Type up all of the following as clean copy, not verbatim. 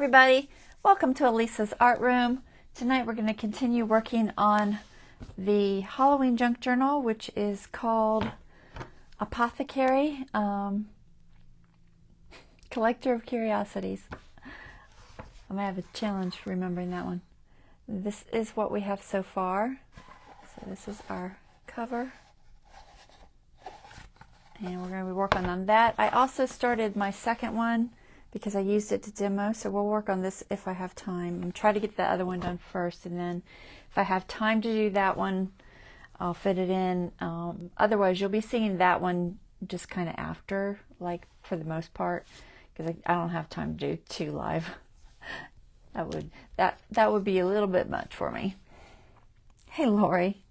everybody, welcome to Elisa's Art Room. Tonight we're going to continue working on the Halloween junk journal, which is called Apothecary, Collector of Curiosities. I'm going to have a challenge for remembering that one. This is what we have so far. So this is our cover. And we're going to be working on that. I also started my second one because I used it to demo, so we'll work on this if I have time. I'm trying to get the other one done first, and then if I have time to do that one, I'll fit it in. Otherwise, you'll be seeing that one just kind of after, like for the most part, because I don't have time to do two live. That would be a little bit much for me. Hey, Lori.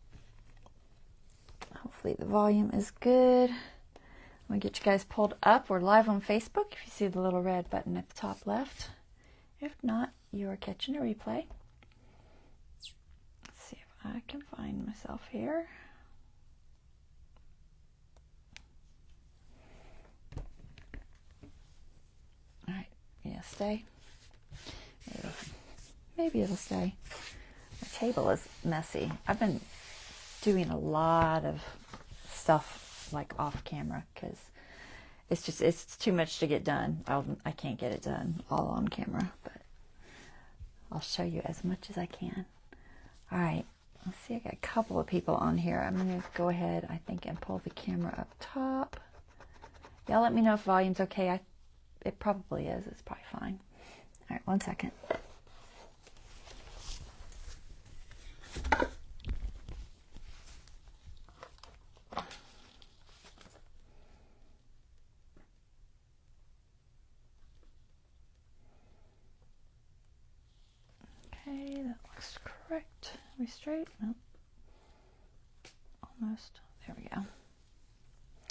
Hopefully the volume is good. I'm going to get you guys pulled up. We're live on Facebook if you see the little red button at the top left. If not, you are catching a replay. Let's see if I can find myself here. All right, yeah, stay. Maybe it'll stay. My table is messy. I've been doing a lot of stuff like off camera because it's too much to get done. I can't get it done all on camera, but I'll show you as much as I can. All right, let's see. I got a couple of people on here. I'm gonna go ahead, I think, and pull the camera up top. Y'all let me know if volume's okay. It probably is. It's probably fine. All right, 1 second. Okay, that looks correct. Are we straight? No. Almost. There we go.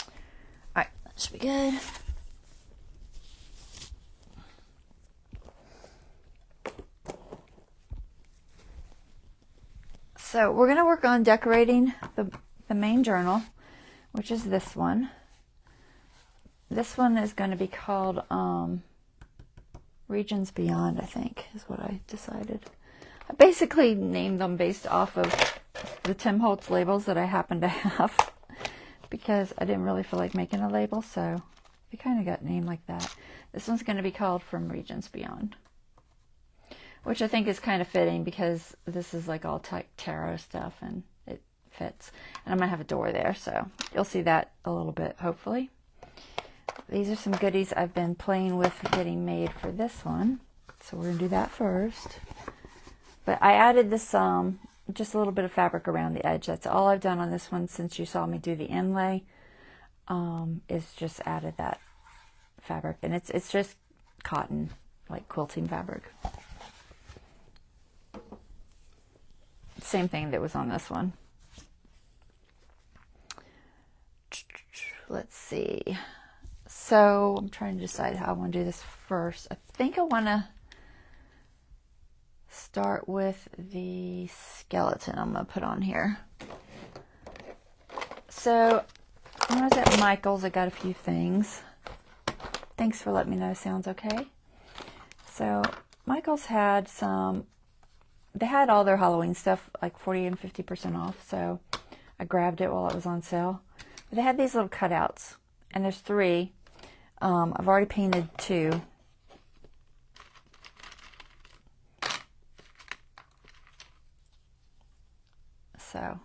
All right, that should be good. So we're going to work on decorating the main journal, which is this one. This one is going to be called Regions Beyond, I think, is what I decided. I basically named them based off of the Tim Holtz labels that I happen to have because I didn't really feel like making a label, so it kind of got named like that. This one's going to be called From Regions Beyond, which I think is kind of fitting because this is like all tarot stuff and it fits. And I'm going to have a door there, so you'll see that a little bit, hopefully. These are some goodies I've been playing with getting made for this one. So we're going to do that first. But I added this, just a little bit of fabric around the edge. That's all I've done on this one since you saw me do the inlay, is just added that fabric. And it's just cotton, like quilting fabric. Same thing that was on this one. Let's see. So I'm trying to decide how I want to do this first. I think I want to start with the skeleton I'm going to put on here. So when I was at Michael's, I got a few things. Thanks for letting me know. Sounds okay. So Michael's had they had all their Halloween stuff like 40 and 50% off. So I grabbed it while it was on sale. But they had these little cutouts, and there's 3. I've already painted 2. So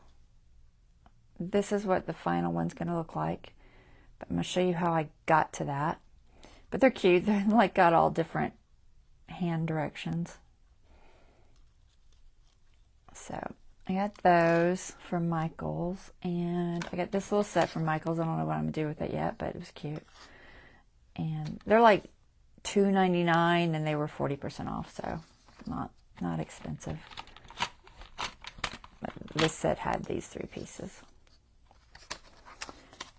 this is what the final one's going to look like. But I'm going to show you how I got to that. But they're cute. They're like got all different hand directions. So I got those from Michael's. And I got this little set from Michael's. I don't know what I'm going to do with it yet, but it was cute. And they're like $2.99 and they were 40% off, so not expensive. But this set had these 3 pieces.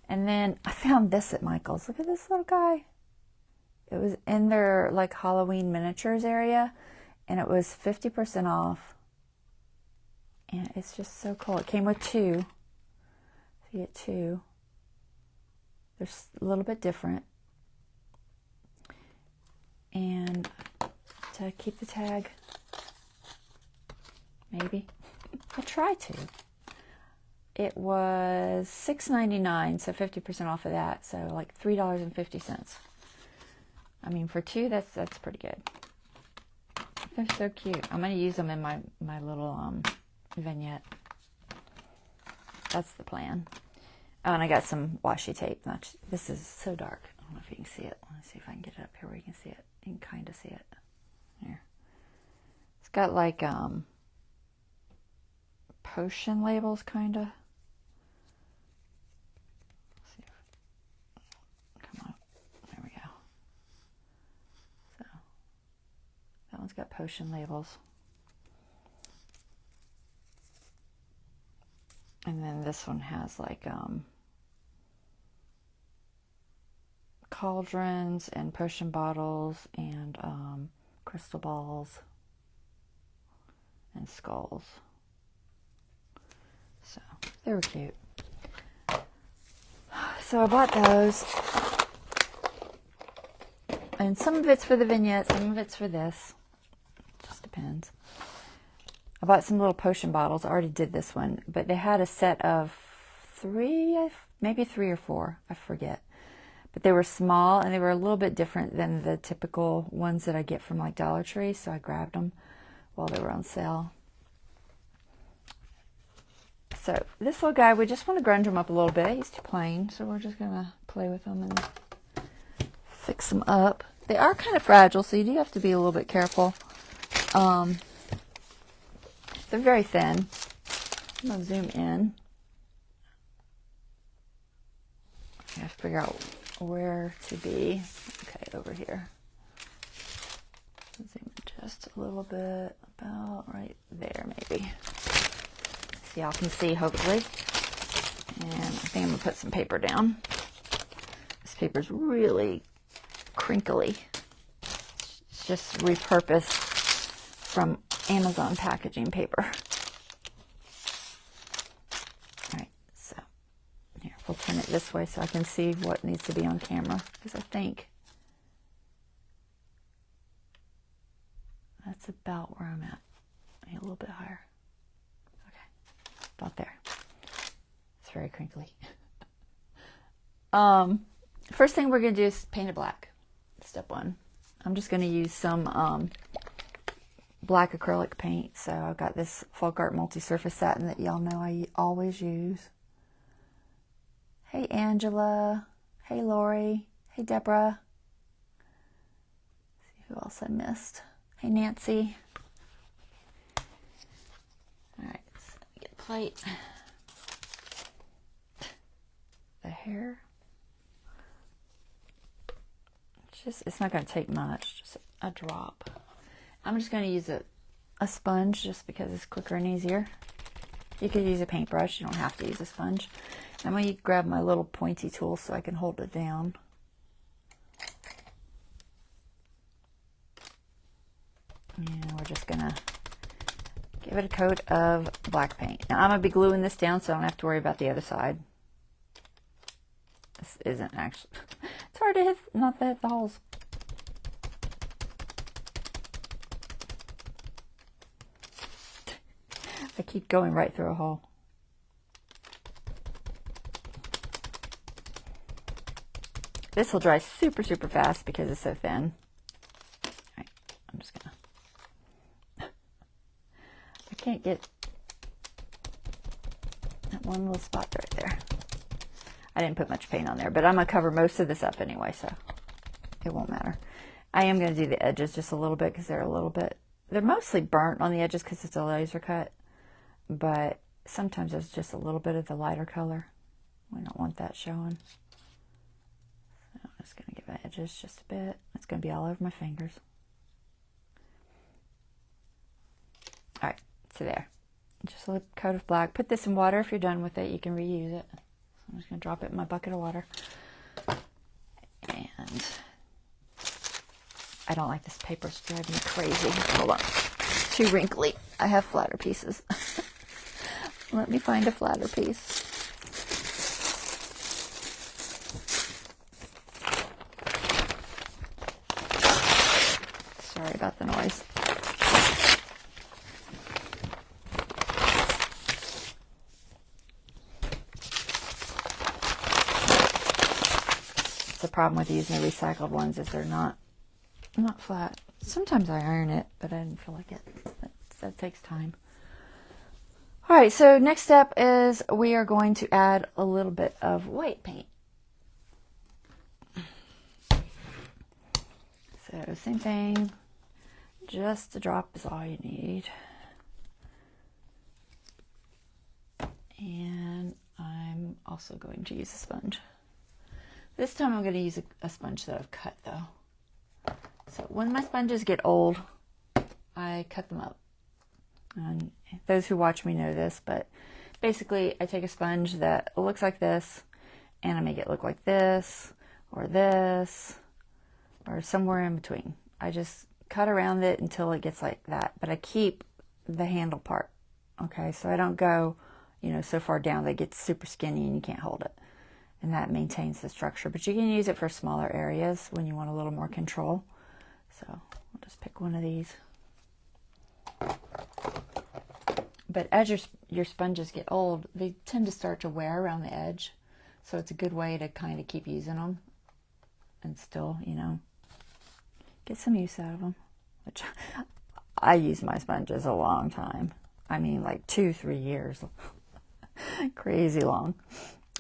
And then I found this at Michael's. Look at this little guy. It was in their like Halloween miniatures area, and it was 50% off. And it's just so cool. It came with 2. So you get 2. They're a little bit different. And to keep the tag. Maybe. I'll try to. It was $6.99, so 50% off of that. So like $3.50. I mean, for two, that's pretty good. They're so cute. I'm going to use them in my little vignette. That's the plan. Oh, and I got some washi tape. This is so dark. I don't know if you can see it. Let me see if I can get it up here where you can see it. You can kind of see it. Here. It's got like potion labels, kind of. Come on. There we go. So that one's got potion labels. And then this one has like cauldrons and potion bottles and crystal balls and skulls. So they were cute. So I bought those. And some of it's for the vignette, some of it's for this. Just depends. I bought some little potion bottles. I already did this one, but they had a set of 3, maybe 3 or 4, I forget. But they were small and they were a little bit different than the typical ones that I get from like Dollar Tree, so I grabbed them while they were on sale. So this little guy, we just want to grunge him up a little bit. He's too plain, so we're just going to play with him and fix them up. They are kind of fragile, so you do have to be a little bit careful. They're very thin. I'm going to zoom in. I have to figure out where to be. Okay, over here. Zoom in just a little bit, about right there maybe. So y'all can see, hopefully. And I think I'm going to put some paper down. This paper's really crinkly. It's just repurposed from Amazon packaging paper. Alright, so here, we'll turn it this way so I can see what needs to be on camera, because I think that's about where I'm at. Maybe a little bit higher. Okay, about there. It's very crinkly. First thing we're going to do is paint it black. Step 1. I'm just going to use some black acrylic paint. So I've got this Folk Art multi-surface satin that y'all know I always use. Hey Angela, hey Lori, hey Deborah. Let's see who else I missed. Hey Nancy. Alright, so let me get a plate. The hair. It's not going to take much, just a drop. I'm just going to use a sponge just because it's quicker and easier. You could use a paintbrush. You don't have to use a sponge. I'm going to grab my little pointy tool so I can hold it down. And we're just going to give it a coat of black paint. Now I'm going to be gluing this down so I don't have to worry about the other side. This isn't actually... It's hard to not to hit the holes. I keep going right through a hole. This will dry super, super fast because it's so thin. All right, I'm just gonna... I can't get that one little spot right there. I didn't put much paint on there, but I'm going to cover most of this up anyway, so it won't matter. I am going to do the edges just a little bit because they're a little bit... They're mostly burnt on the edges because it's a laser cut. But sometimes there's just a little bit of the lighter color. We don't want that showing. So I'm just going to give my edges just a bit. It's going to be all over my fingers. Alright, so there. Just a little coat of black. Put this in water. If you're done with it, you can reuse it. I'm just going to drop it in my bucket of water. And I don't like this paper. It's driving me crazy. Hold on. It's too wrinkly. I have flatter pieces. Let me find a flatter piece. Sorry about the noise. the problem with using the recycled ones, is they're not flat. Sometimes I iron it, but I didn't feel like it. That takes time. All right, so next step is we are going to add a little bit of white paint. So same thing, just a drop is all you need. And I'm also going to use a sponge. This time I'm going to use a sponge that I've cut though. So when my sponges get old, I cut them up. And those who watch me know this, but basically I take a sponge that looks like this and I make it look like this, or somewhere in between. I just cut around it until it gets like that, but I keep the handle part. Okay, so I don't go, you know, so far down that it gets super skinny and you can't hold it. And that maintains the structure, but you can use it for smaller areas when you want a little more control. So I'll just pick one of these. But as your sponges get old, they tend to start to wear around the edge. So it's a good way to kind of keep using them and still, you know, get some use out of them. Which I use my sponges a long time. I mean, like 2-3 years. Crazy long.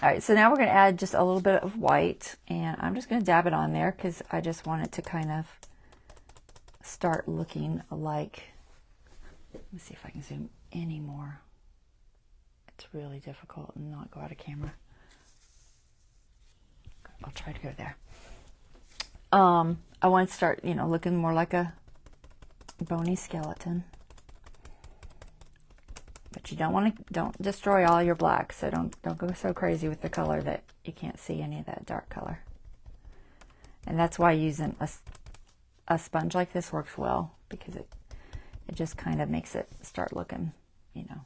All right, so now we're going to add just a little bit of white, and I'm just going to dab it on there because I just want it to kind of start looking like, let me see if I can zoom any more. It's really difficult and not go out of camera. I'll try to go there. I want to start, you know, looking more like a bony skeleton. But you don't destroy all your black, so don't go so crazy with the color that you can't see any of that dark color. And that's why using a sponge like this works well, because it just kind of makes it start looking, you know,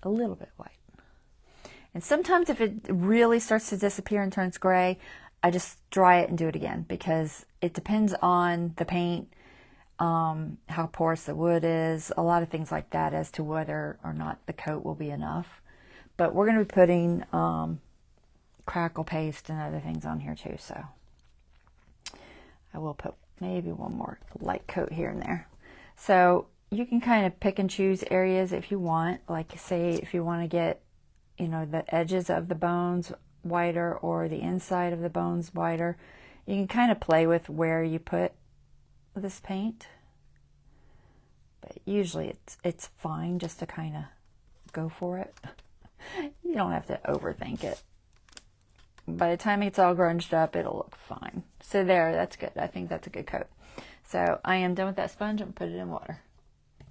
a little bit white. And sometimes if it really starts to disappear and turns gray, I just dry it and do it again, because it depends on the paint, how porous the wood is, a lot of things like that as to whether or not the coat will be enough. But we're going to be putting crackle paste and other things on here too, so I will put maybe one more light coat here and there. So you can kind of pick and choose areas if you want, like say if you want to get, you know, the edges of the bones whiter or the inside of the bones whiter. You can kind of play with where you put this paint, but usually it's fine just to kind of go for it. You don't have to overthink it. By the time it's all grunged up, it'll look fine. So there, that's good. I think that's a good coat. So I am done with that sponge. I'm put it in water.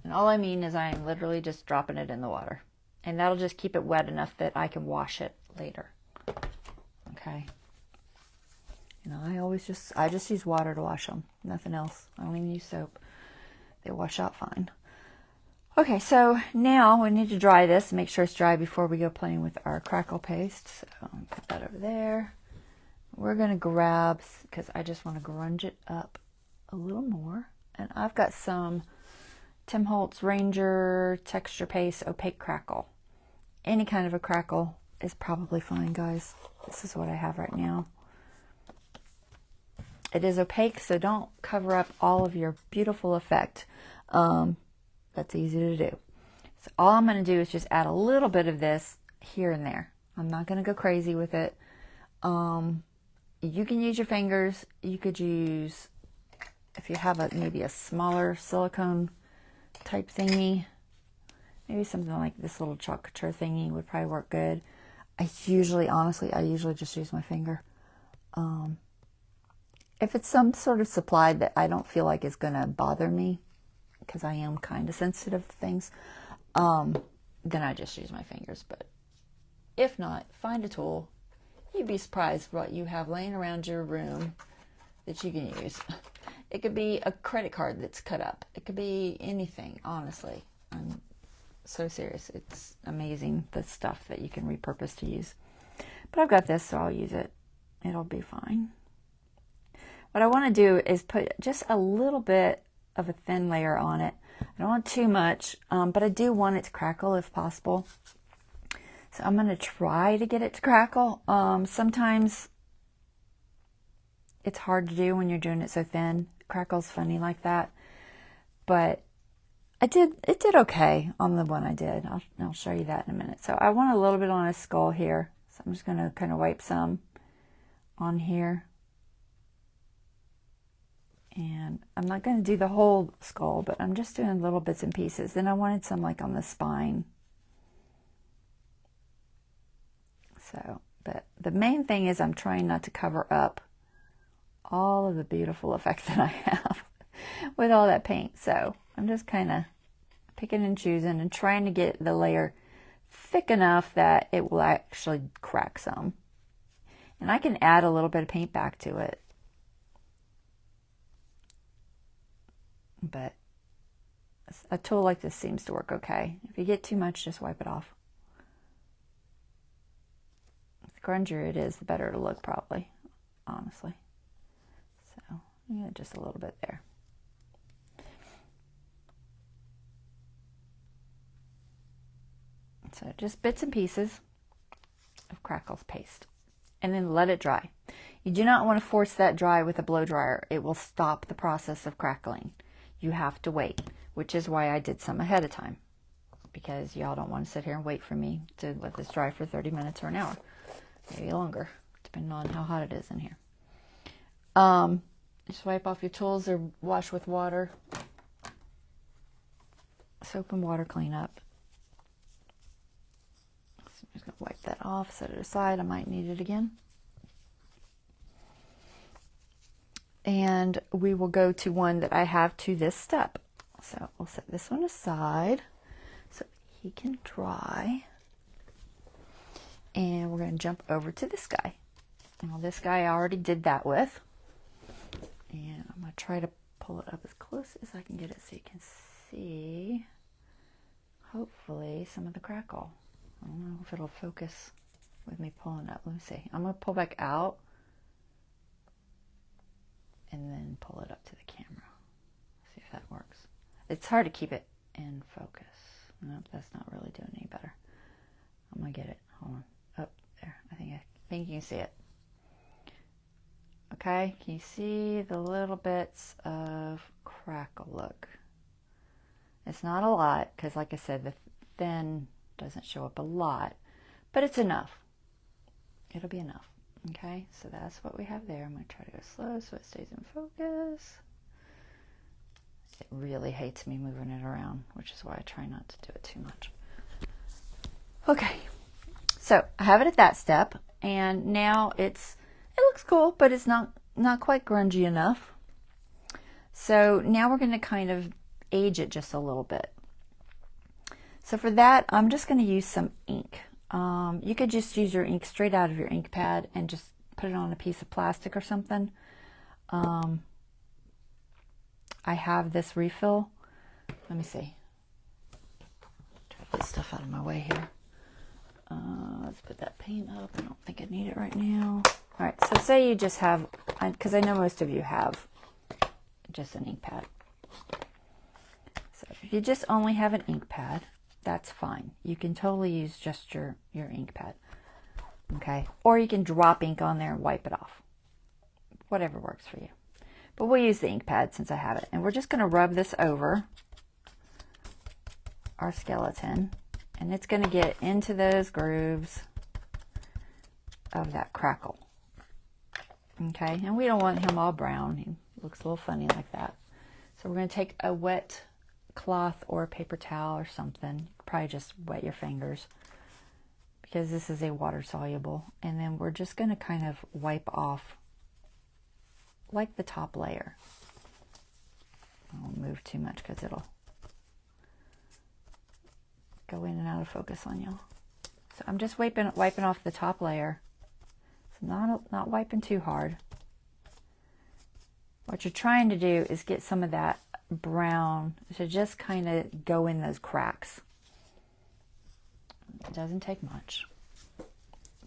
And all I mean is I am literally just dropping it in the water. And that'll just keep it wet enough that I can wash it later. Okay. You know, I just use water to wash them. Nothing else. I don't even use soap. They wash out fine. Okay, so now we need to dry this and make sure it's dry before we go playing with our crackle paste. So I'll put that over there. We're going to grab, because I just want to grunge it up a little more. And I've got some Tim Holtz Ranger Texture Paste Opaque Crackle. Any kind of a crackle is probably fine, guys. This is what I have right now. It is opaque, so don't cover up all of your beautiful effect. That's easy to do. So all I'm going to do is just add a little bit of this here and there. I'm not going to go crazy with it. You can use your fingers. You could use, if you have maybe a smaller silicone type thingy, maybe something like this little chalk couture thingy would probably work good. Honestly, I usually just use my finger. If it's some sort of supply that I don't feel like is going to bother me, because I am kind of sensitive to things, then I just use my fingers. But if not, find a tool. You'd be surprised what you have laying around your room that you can use. It could be a credit card that's cut up. It could be anything, honestly. I'm so serious. It's amazing, the stuff that you can repurpose to use. But I've got this, so I'll use it. It'll be fine. What I want to do is put just a little bit of a thin layer on it. I don't want too much, but I do want it to crackle if possible. So I'm going to try to get it to crackle. Sometimes It's hard to do when you're doing it so thin. Crackle's funny like that. But it did okay on the one I did. I'll show you that in a minute. So I want a little bit on his skull here. So I'm just going to kind of wipe some on here. And I'm not going to do the whole skull, but I'm just doing little bits and pieces. Then I wanted some like on the spine. So, but the main thing is I'm trying not to cover up all of the beautiful effects that I have with all that paint. So I'm just kind of picking and choosing and trying to get the layer thick enough that it will actually crack some. And I can add a little bit of paint back to it. But a tool like this seems to work okay. If you get too much, just wipe it off. The grungier it is, the better it'll look probably, honestly. So, yeah, just a little bit there. So just bits and pieces of Crackle's paste. And then let it dry. You do not want to force that dry with a blow dryer. It will stop the process of crackling. You have to wait, which is why I did some ahead of time. Because y'all don't want to sit here and wait for me to let this dry for 30 minutes or an hour. Maybe longer, depending on how hot it is in here. Just wipe off your tools or wash with water. Soap and water cleanup. So I'm just going to wipe that off, set it aside. I might need it again. And we will go to one that I have to this step. So we'll set this one aside so he can dry. And we're going to jump over to this guy. Now this guy I already did that with. And I'm going to try to pull it up as close as I can get it so you can see, hopefully, some of the crackle. I don't know if it'll focus with me pulling up. Let me see. I'm going to pull back out and then pull it up to the camera. See if that works. It's hard to keep it in focus. Nope, that's not really doing any better. I'm going to get it. Hold on. Up there. I think you can see it. Okay, can you see the little bits of crackle? Look. It's not a lot, because like I said, the thin doesn't show up a lot, but it's enough. It'll be enough. Okay, so that's what we have there. I'm going to try to go slow so it stays in focus. It really hates me moving it around, which is why I try not to do it too much. Okay, so I have it at that step, and now it looks cool, but it's not quite grungy enough. So now we're going to kind of age it just a little bit. So for that, I'm just going to use some ink. You could just use your ink straight out of your ink pad and just put it on a piece of plastic or something. I have this refill. Let me see. Try to get stuff out of my way here. Let's put that paint up. I don't think I need it right now. All right, so say you just have, because I know most of you have just an ink pad. So if you just only have an ink pad, that's fine. You can totally use just your ink pad. Okay, or you can drop ink on there and wipe it off. Whatever works for you. But we'll use the ink pad since I have it. And we're just going to rub this over our skeleton. And it's going to get into those grooves of that crackle. Okay, and we don't want him all brown. He looks a little funny like that. So we're going to take a wet cloth or a paper towel or something. Probably just wet your fingers, because this is a water soluble. And then we're just going to kind of wipe off like the top layer. I won't move too much because it'll go in and out of focus on y'all. So I'm just wiping off the top layer. So not wiping too hard. What you're trying to do is get some of that brown to just kind of go in those cracks. It doesn't take much.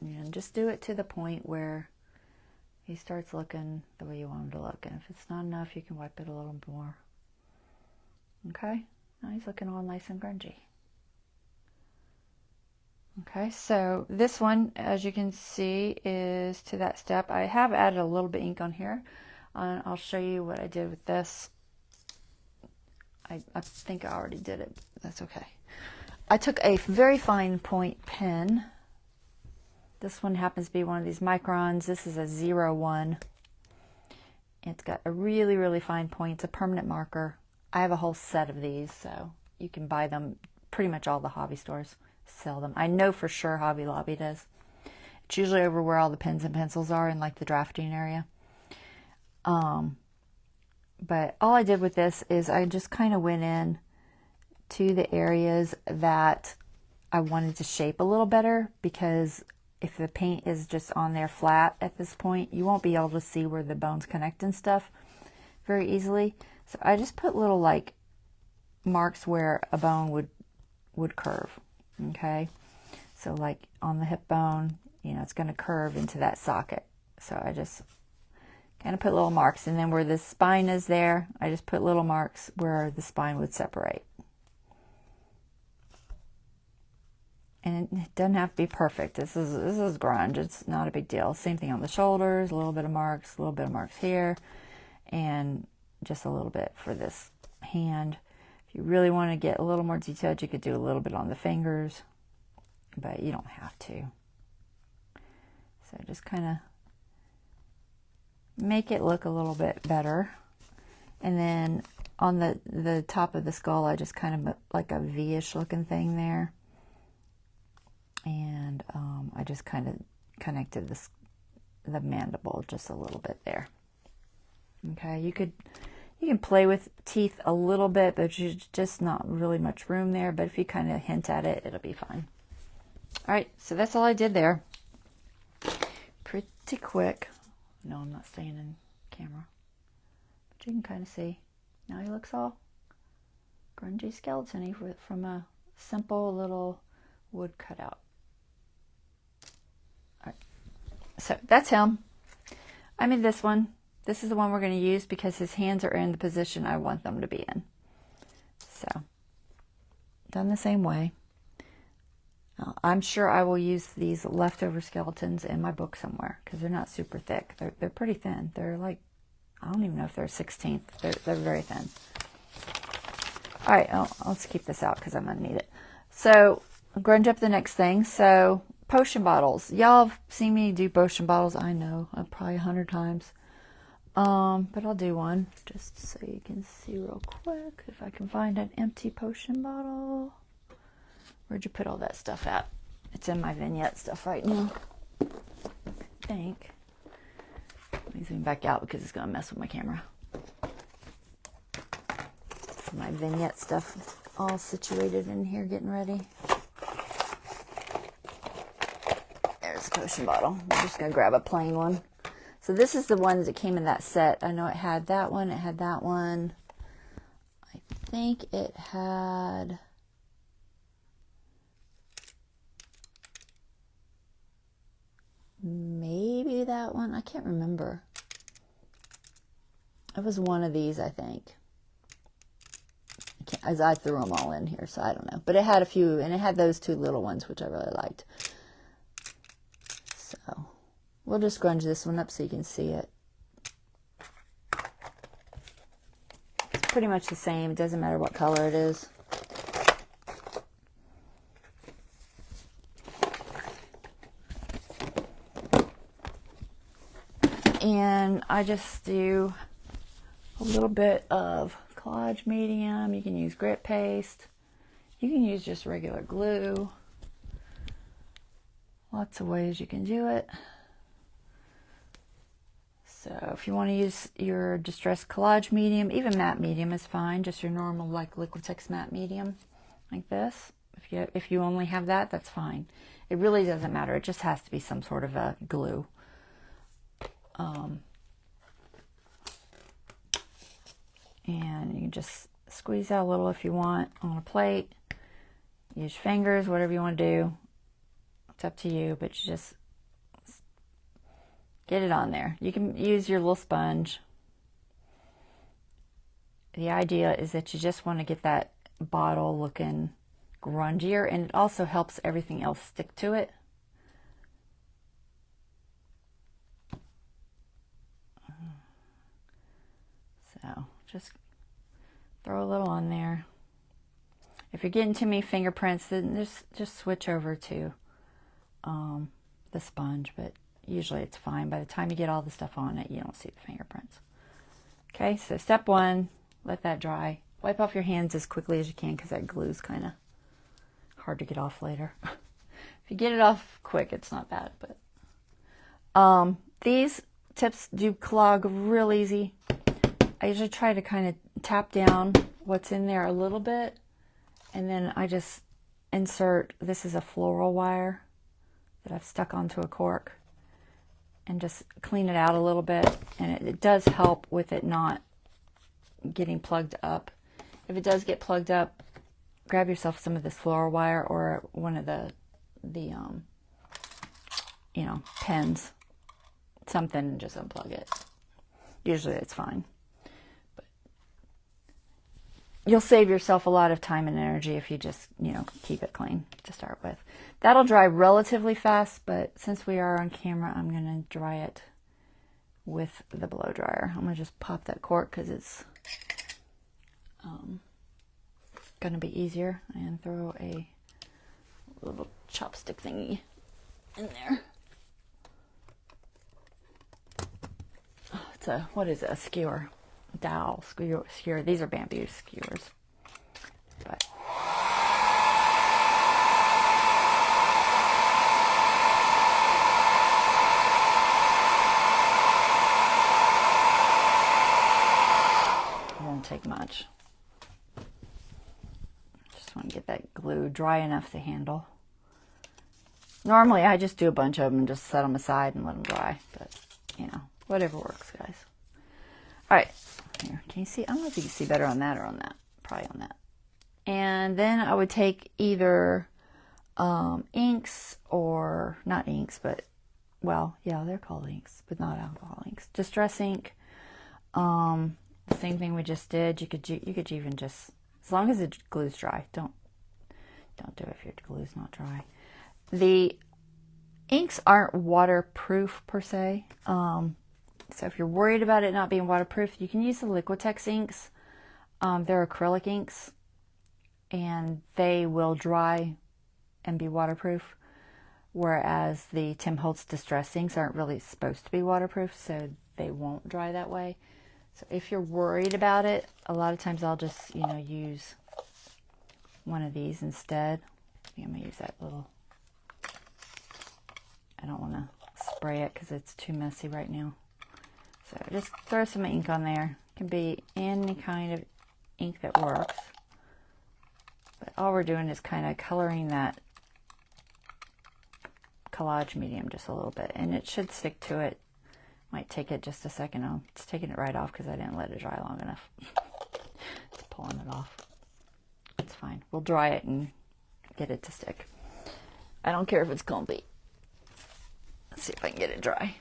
And just do it to the point where he starts looking the way you want him to look. And if it's not enough, you can wipe it a little more. Okay? Now he's looking all nice and grungy. Okay, so this one, as you can see, is to that step. I have added a little bit ink on here. I'll show you what I did with this. I think I already did it. That's okay. I took a very fine point pen. This one happens to be one of these microns. This is a 01. It's got a really, really fine point. It's a permanent marker. I have a whole set of these, so you can buy them. Pretty much all the hobby stores sell them. I know for sure Hobby Lobby does. It's usually over where all the pens and pencils are in like the drafting area. But all I did with this is I just kind of went in to the areas that I wanted to shape a little better, because if the paint is just on there flat at this point, you won't be able to see where the bones connect and stuff very easily. So I just put little like marks where a bone would curve. Okay, so like on the hip bone, you know, it's going to curve into that socket. So I just kind of put little marks, and then where the spine is there, I just put little marks where the spine would separate. And it doesn't have to be perfect. This is grunge. It's not a big deal. Same thing on the shoulders, a little bit of marks, a little bit of marks here, and just a little bit for this hand. If you really want to get a little more detailed, you could do a little bit on the fingers, but you don't have to. So just kind of make it look a little bit better. And then on the top of the skull, I just kind of like a V-ish looking thing there. And I just kind of connected the mandible just a little bit there. Okay, you can play with teeth a little bit, but there's just not really much room there. But if you kind of hint at it, it'll be fine. All right, so that's all I did there. Pretty quick. No, I'm not staying in camera, but you can kind of see. Now he looks all grungy skeleton-y from a simple little wood cutout. All right, so that's him. I made this one. This is the one we're going to use because his hands are in the position I want them to be in. So, done the same way. I'm sure I will use these leftover skeletons in my book somewhere because they're not super thick. They're pretty thin. They're like, I don't even know if they're 16th. They're very thin. All right, let's keep this out because I'm going to need it. So, I'll grunge up the next thing. So, potion bottles. Y'all have seen me do potion bottles. I know, probably 100 times. But I'll do one just so you can see real quick if I can find an empty potion bottle. Where'd you put all that stuff at? It's in my vignette stuff right now, I think. Let me zoom back out because it's going to mess with my camera. My vignette stuff all situated in here getting ready. There's a potion bottle. I'm just going to grab a plain one. So this is the ones that came in that set. I know it had that one. It had that one. I think it had... maybe that one. I can't remember. It was one of these, I think. As I threw them all in here, so I don't know. But it had a few, and it had those two little ones, which I really liked. So, we'll just grunge this one up so you can see it. It's pretty much the same. It doesn't matter what color it is. And I just do a little bit of collage medium. You can use grit paste. You can use just regular glue. Lots of ways you can do it. So if you want to use your distressed collage medium, even matte medium is fine. Just your normal like Liquitex matte medium like this. If you only have that, that's fine. It really doesn't matter. It just has to be some sort of a glue. And you can just squeeze out a little if you want on a plate. Use your fingers, whatever you want to do. It's up to you, but you just get it on there. You can use your little sponge. The idea is that you just want to get that bottle looking grungier, and it also helps everything else stick to it. So just throw a little on there. If you're getting too many fingerprints, then just switch over to the sponge, but usually it's fine. By the time you get all the stuff on it, you don't see the fingerprints. Okay, so step one, let that dry. Wipe off your hands as quickly as you can because that glue is kind of hard to get off later. If you get it off quick, it's not bad, but these tips do clog real easy. I usually try to kind of tap down what's in there a little bit, and then I just insert, this is a floral wire that I've stuck onto a cork, and just clean it out a little bit, and it does help with it not getting plugged up. If it does get plugged up, grab yourself some of this floral wire or one of the you know, pens, something, and just unplug it. Usually it's fine. But you'll save yourself a lot of time and energy if you just, you know, keep it clean to start with. That'll dry relatively fast, but since we are on camera, I'm going to dry it with the blow dryer. I'm going to just pop that cork because it's going to be easier, and throw a little chopstick thingy in there. Oh, it's a, what is it, a skewer, dowel skewer. These are bamboo skewers, but it won't take much. Just want to get that glue dry enough to handle. Normally I just do a bunch of them and just set them aside and let them dry, but you know, whatever works, guys. All right, here, can you see? I don't know if you can see better on that or on that. Probably on that. And then I would take either inks, or not inks, but, well, yeah, they're called inks, but not alcohol inks. Distress ink. The same thing we just did. You could even just, as long as the glue's dry. Don't do it if your glue's not dry. The inks aren't waterproof per se. So if you're worried about it not being waterproof, you can use the Liquitex inks. They're acrylic inks, and they will dry and be waterproof. Whereas the Tim Holtz Distress inks aren't really supposed to be waterproof, so they won't dry that way. So if you're worried about it, a lot of times I'll just, you know, use one of these instead. I think I'm going to use that little, I don't want to spray it because it's too messy right now. So just throw some ink on there. It can be any kind of ink that works. But all we're doing is kind of coloring that collage medium just a little bit. And it should stick to it. Might take it just a second. I'm just taking it right off because I didn't let it dry long enough. Just pulling it off. It's fine. We'll dry it and get it to stick. I don't care if it's clumpy. Let's see if I can get it dry.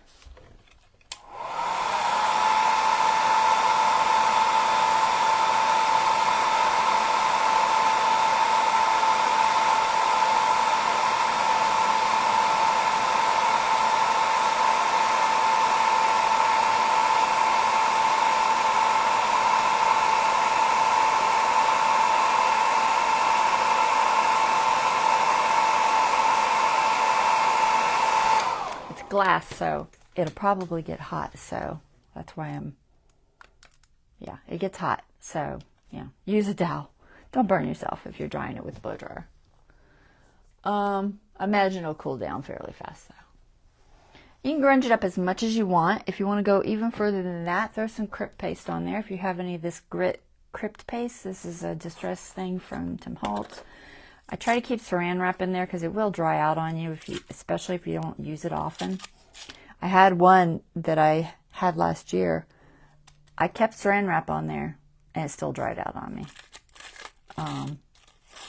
Glass, so it'll probably get hot, so that's why yeah, it gets hot, so yeah, use a towel. Don't burn yourself if you're drying it with a blow dryer. Imagine it'll cool down fairly fast though. You can grunge it up as much as you want. If you want to go even further than that, throw some crypt paste on there. If you have any of this crypt paste, this is a distress thing from Tim Holtz. I try to keep saran wrap in there because it will dry out on you, especially if you don't use it often. I had one that I had last year. I kept saran wrap on there, and it still dried out on me. I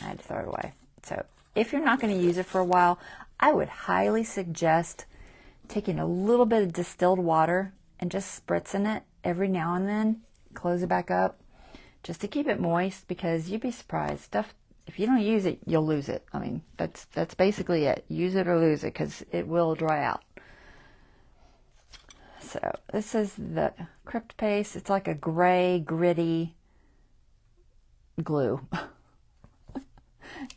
had to throw it away. So if you're not going to use it for a while, I would highly suggest taking a little bit of distilled water and just spritzing it every now and then. Close it back up just to keep it moist, because you'd be surprised. Stuff, if you don't use it, you'll lose it. I mean, that's basically it. Use it or lose it, because it will dry out. So this is the Crypt Paste. It's like a gray, gritty glue.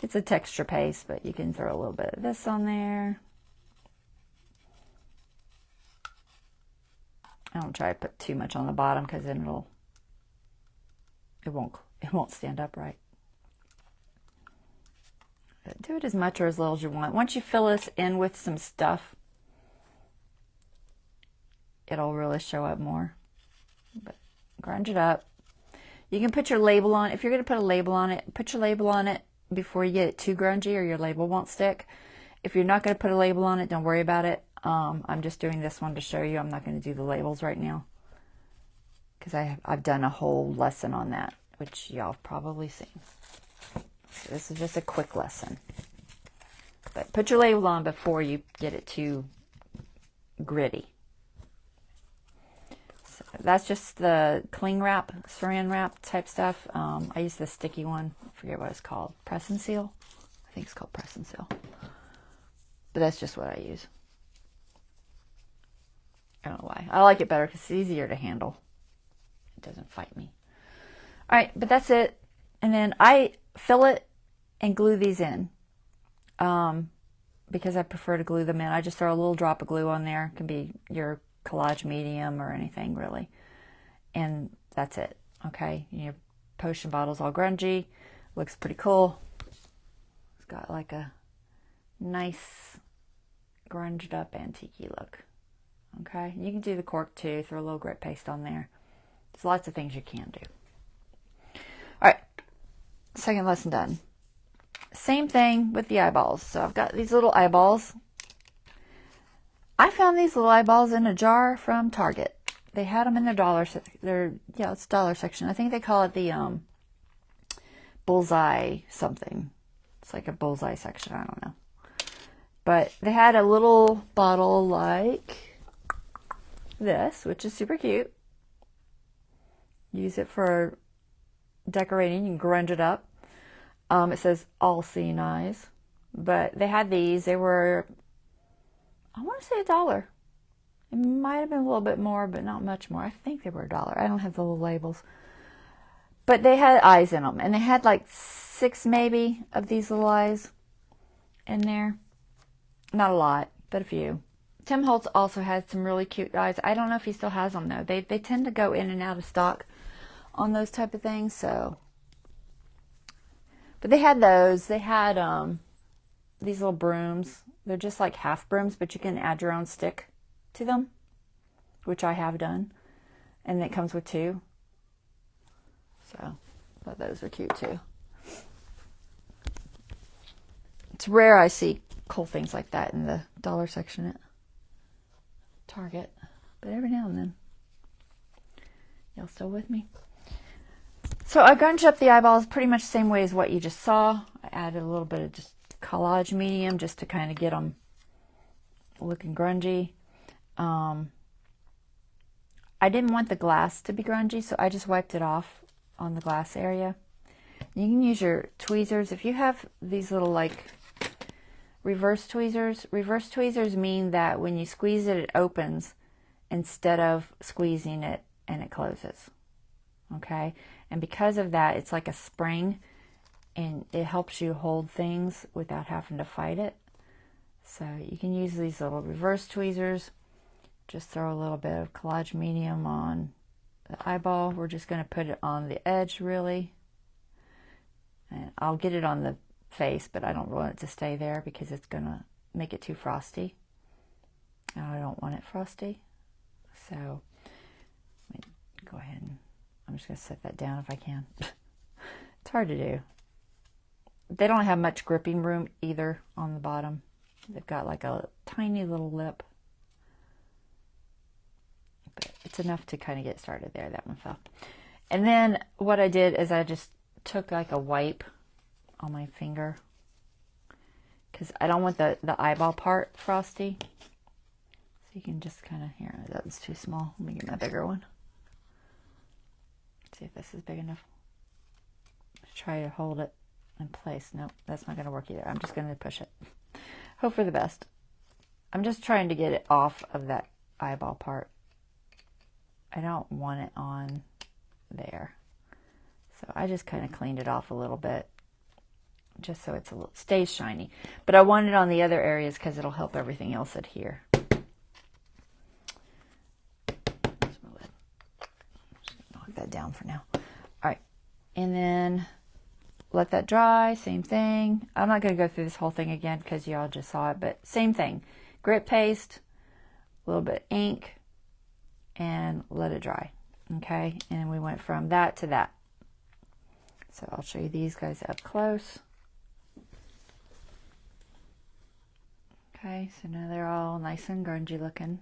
It's a texture paste, but you can throw a little bit of this on there. I don't try to put too much on the bottom, because then it won't stand up right. But do it as much or as little as you want. Once you fill this in with some stuff, it'll really show up more. But grunge it up. You can put your label on. If you're going to put a label on it, put your label on it before you get it too grungy, or your label won't stick. If you're not going to put a label on it, don't worry about it. I'm just doing this one to show you. I'm not going to do the labels right now, because I've done a whole lesson on that, which y'all have probably seen. So this is just a quick lesson. But put your label on before you get it too gritty. So that's just the cling wrap, saran wrap type stuff. I use the sticky one. I forget what it's called. Press and seal? I think it's called Press and Seal. But that's just what I use. I don't know why. I like it better because it's easier to handle. It doesn't fight me. All right, but that's it. And then I fill it and glue these in. Because I prefer to glue them in. I just throw a little drop of glue on there. It can be your collage medium or anything, really. And that's it. Okay, your potion bottle's all grungy. Looks pretty cool. It's got like a nice grunged up antique look. Okay, you can do the cork too. Throw a little grit paste on there. There's lots of things you can do. All right, second lesson done. Same thing with the eyeballs. So I've got these little eyeballs. I found these little eyeballs in a jar from Target. They had them in their it's dollar section. I think they call it the bullseye something. It's like a bullseye section. I don't know. But they had a little bottle like this, which is super cute. Use it for decorating. You can grunge it up. It says all seeing eyes. But they had these. They were, I want to say $1. It might have been a little bit more, but not much more. I think they were $1. I don't have the little labels. But they had eyes in them. And they had like 6 maybe of these little eyes in there. Not a lot, but a few. Tim Holtz also had some really cute eyes. I don't know if he still has them though. They tend to go in and out of stock on those type of things. So, but they had those. They had these little brooms. They're just like half brooms, but you can add your own stick to them, which I have done, and it comes with 2. So, I thought those were cute too. It's rare I see cool things like that in the dollar section at Target, but every now and then. Y'all still with me? So I grunged up the eyeballs pretty much the same way as what you just saw. I added a little bit of just collage medium just to kind of get them looking grungy. I didn't want the glass to be grungy, so I just wiped it off on the glass area. You can use your tweezers. If you have these little like reverse tweezers mean that when you squeeze it, it opens instead of squeezing it and it closes. Okay? And because of that, it's like a spring, and it helps you hold things without having to fight it. So you can use these little reverse tweezers. Just throw a little bit of collage medium on the eyeball. We're just going to put it on the edge, really. And I'll get it on the face, but I don't want it to stay there because it's going to make it too frosty. And I don't want it frosty. So let me go ahead and I'm just going to set that down if I can. It's hard to do. They don't have much gripping room either on the bottom. They've got like a tiny little lip. But it's enough to kind of get started there. That one fell. And then what I did is I just took like a wipe on my finger, because I don't want the eyeball part frosty. So you can just kind of, here, that was too small. Let me get my bigger one. See if this is big enough. Let's try to hold it in place. Nope, that's not going to work either. I'm just going to push it. Hope for the best. I'm just trying to get it off of that eyeball part. I don't want it on there. So I just kind of cleaned it off a little bit, just so it's stays shiny. But I want it on the other areas because it'll help everything else adhere. Just knock that down for now. All right, and then let that dry. Same thing. I'm not going to go through this whole thing again because y'all just saw it, but same thing. Grit paste, a little bit of ink, and let it dry. Okay, and we went from that to that. So I'll show you these guys up close. Okay, so now they're all nice and grungy looking.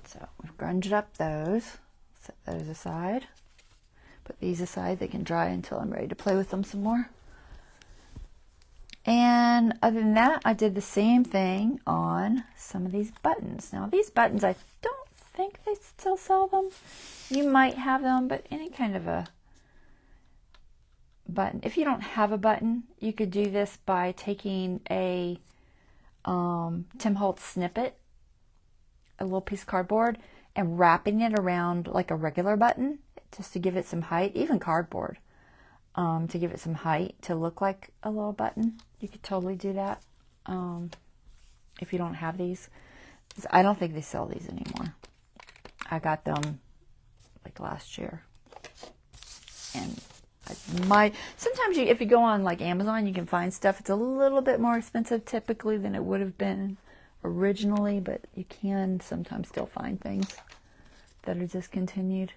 So we've grunged up those. Set those aside. Put these aside. They can dry until I'm ready to play with them some more. And other than that, I did the same thing on some of these buttons. Now these buttons, I don't think they still sell them. You might have them, but any kind of a button. If you don't have a button, you could do this by taking a Tim Holtz snippet, a little piece of cardboard, and wrapping it around like a regular button just to give it some height, even cardboard, to give it some height to look like a little button. You could totally do that if you don't have these. I don't think they sell these anymore. I got them like last year, and sometimes if you go on like Amazon, you can find stuff. It's a little bit more expensive typically than it would have been originally, but you can sometimes still find things that are discontinued.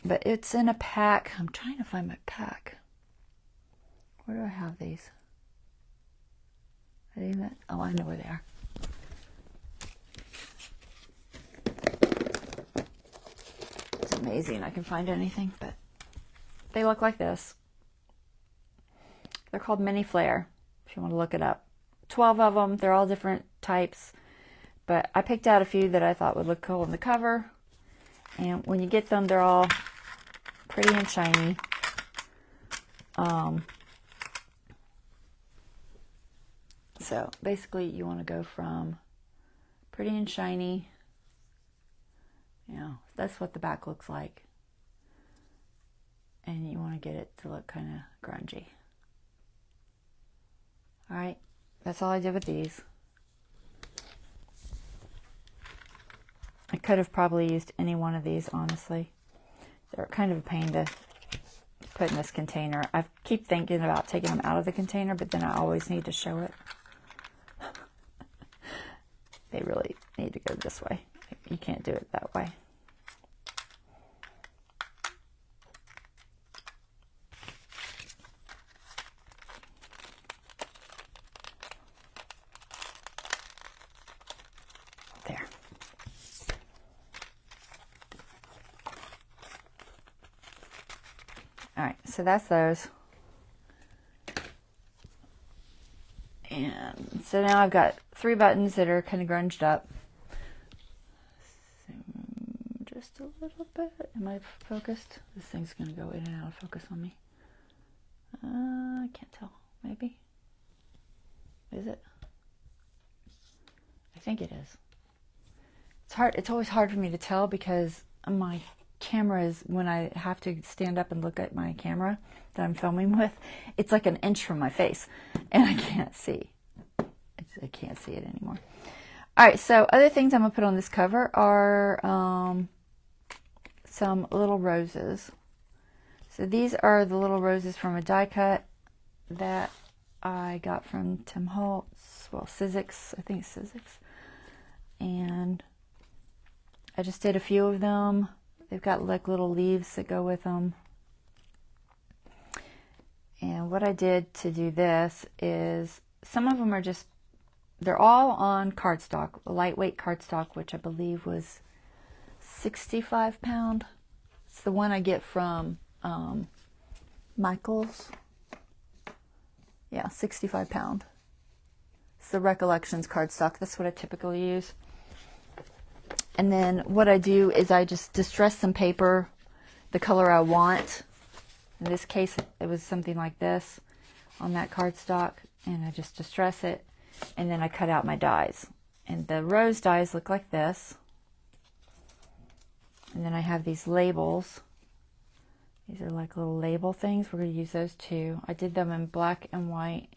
But it's in a pack. I'm trying to find my pack. Where do I have these? Oh, I know where they are. It's amazing I can find anything, but they look like this. They're called Mini Flare, if you want to look it up. 12 of them. They're all different types, but I picked out a few that I thought would look cool on the cover. And when you get them, they're all pretty and shiny. So basically you want to go from pretty and shiny, that's what the back looks like, and you want to get it to look kind of grungy. All right, that's all I did with these. I could have probably used any one of these, honestly. They're kind of a pain to put in this container. I keep thinking about taking them out of the container, but then I always need to show it. They really need to go this way. You can't do it that way. There. All right, so that's those. And so now I've got 3 buttons that are kind of grunged up. Just a little bit. Am I focused? This thing's going to go in and out of focus on me. I can't tell. Maybe. Is it? I think it is. It's hard. It's always hard for me to tell because my camera is, when I have to stand up and look at my camera that I'm filming with, it's like an inch from my face and I can't see. I can't see it anymore. All right, so other things I'm going to put on this cover are some little roses. So these are the little roses from a die cut that I got from Tim Holtz. Well, Sizzix. I think it's Sizzix. And I just did a few of them. They've got like little leaves that go with them. And what I did to do this is, some of them are just, they're all on cardstock, lightweight cardstock, which I believe was 65 pound. It's the one I get from Michael's. Yeah, 65 pound. It's the Recollections cardstock. That's what I typically use. And then what I do is I just distress some paper the color I want. In this case, it was something like this on that cardstock, and I just distress it, and then I cut out my dies. And the rose dies look like this. And then I have these labels. These are like little label things. We're going to use those too. I did them in black and white,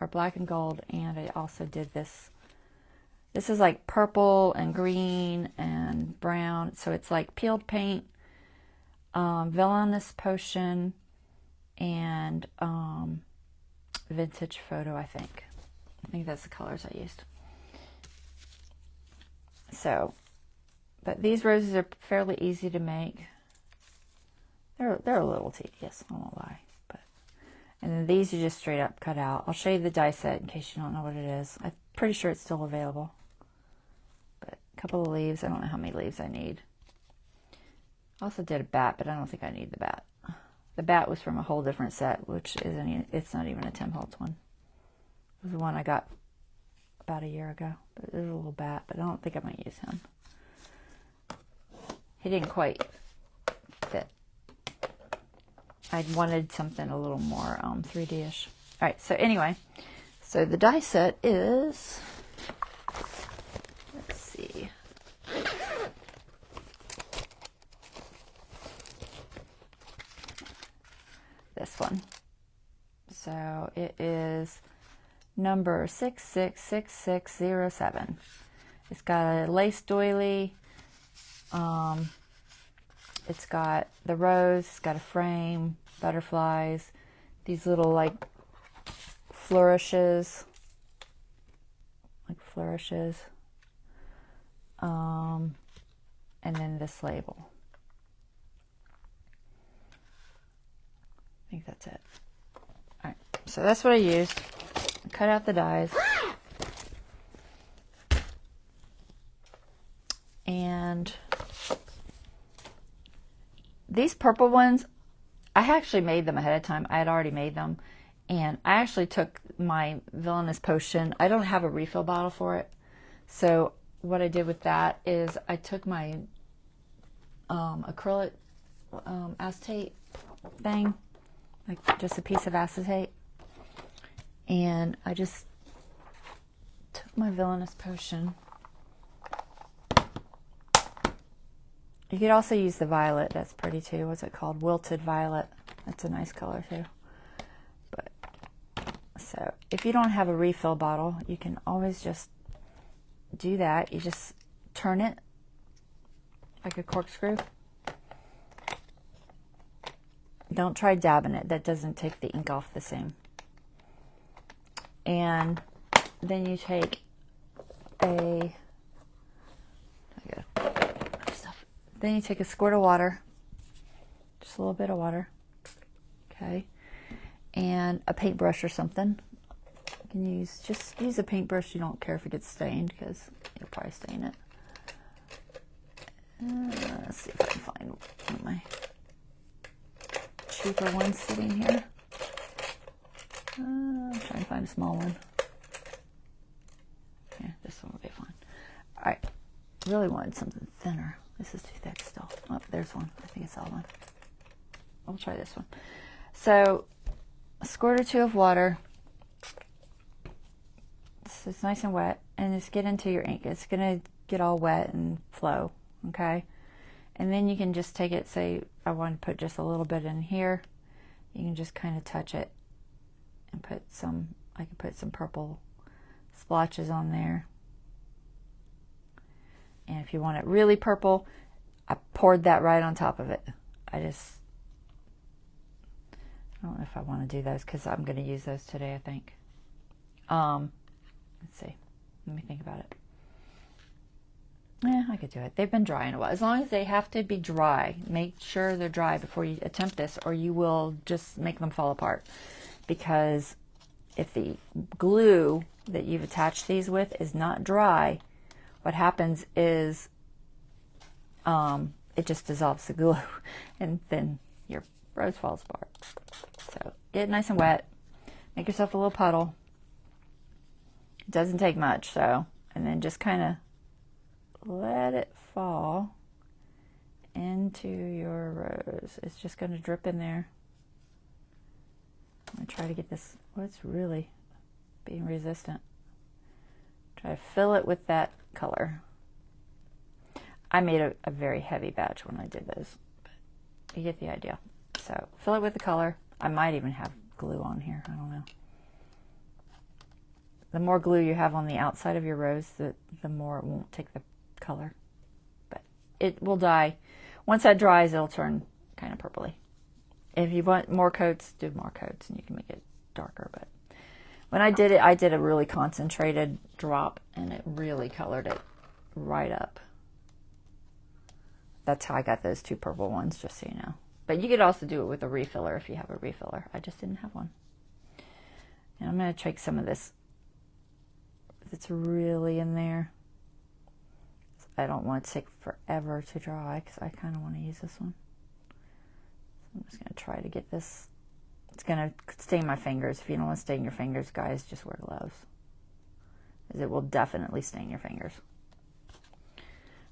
or black and gold, and I also did this. This is like purple and green and brown. So it's like peeled paint, villainous potion, and vintage photo, I think. I think that's the colors I used. So, but these roses are fairly easy to make. They're a little tedious, I won't lie. But, and then these you just straight up cut out. I'll show you the die set in case you don't know what it is. I'm pretty sure it's still available. But a couple of leaves. I don't know how many leaves I need. I also did a bat, but I don't think I need the bat. The bat was from a whole different set, which it's not even a Tim Holtz one. It was the one I got about a year ago. But there's a little bat, but I don't think I might use him. He didn't quite fit. I wanted something a little more 3D-ish. All right, so anyway, so the die set is, let's see. This one. So it is number 666607. It's got a lace doily. It's got the rose, it's got a frame, butterflies, these little like flourishes, and then this label. I think that's it. All right, so that's what I used. I cut out the dies. And these purple ones, I actually made them ahead of time. I had already made them. And I actually took my Villainous Potion. I don't have a refill bottle for it. So what I did with that is I took my acrylic acetate thing, like just a piece of acetate. And I just took my Villainous Potion. You could also use the violet. That's pretty too. What's it called? Wilted violet. That's a nice color too. But so if you don't have a refill bottle, you can always just do that. You just turn it like a corkscrew. Don't try dabbing it. That doesn't take the ink off the same. And then you take Then you take a squirt of water, just a little bit of water, okay, and a paintbrush or something. You can just use a paintbrush. You don't care if it gets stained because you'll probably stain it. Let's see if I can find one of my cheaper ones sitting here. I'm trying to find a small one. Yeah, this one will be fine. All right, really wanted something thinner. This is too thick still. Oh, there's one. I think it's that one. I'll try this one. So, a squirt or two of water. It's nice and wet. And just get into your ink. It's going to get all wet and flow. Okay? And then you can just take it, say, I want to put just a little bit in here. You can just kind of touch it and put some, I can put some purple splotches on there. And if you want it really purple, I poured that right on top of it. I don't know if I want to do those because I'm going to use those today, I think. Let's see. Let me think about it. Yeah, I could do it. They've been dry in a while. As long as they have to be dry, make sure they're dry before you attempt this, or you will just make them fall apart. Because if the glue that you've attached these with is not dry, what happens is it just dissolves the glue, and then your rose falls apart. So get it nice and wet. Make yourself a little puddle. It doesn't take much, so, and then just kind of let it fall, into your rose. It's just going to drip in there. I'm going to try to get this, oh, it's really being resistant. Try to fill it with that color. I made a very heavy batch when I did those, but you get the idea. So fill it with the color. I might even have glue on here, I don't know. The more glue you have on the outside of your rose, the more it won't take the color. But it will dye. Once that dries, it'll turn kind of purpley. If you want more coats, do more coats, and you can make it darker. But when I did it, I did a really concentrated drop, and it really colored it right up. That's how I got those 2 purple ones, just so you know. But you could also do it with a refiller if you have a refiller. I just didn't have one. And I'm going to take some of this. It's really in there. I don't want it to take forever to dry because I kind of want to use this one. So I'm just going to try to get this. It's going to stain my fingers. If you don't want to stain your fingers, guys, just wear gloves. Because it will definitely stain your fingers.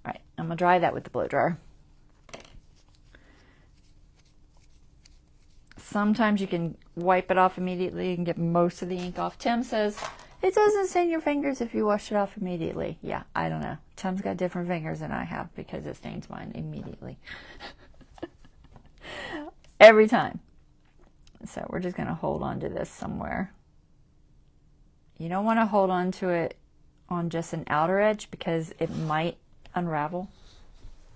All right, I'm going to dry that with the blow dryer. Sometimes you can wipe it off immediately and get most of the ink off. Tim says it doesn't stain your fingers if you wash it off immediately. Yeah, I don't know. Tim's got different fingers than I have because it stains mine immediately. Every time. So we're just going to hold on to this somewhere. You don't want to hold on to it on just an outer edge because it might unravel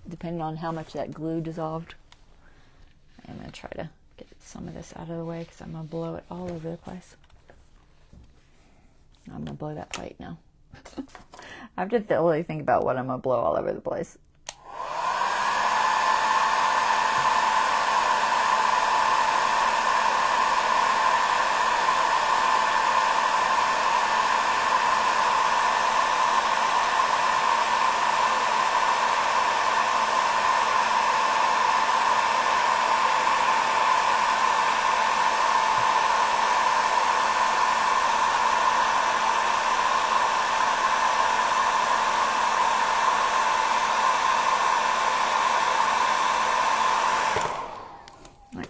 depending on how much that glue dissolved. I'm going to try to get some of this out of the way because I'm going to blow it all over the place. I'm going to blow that plate now. I have to really think about what I'm going to blow all over the place.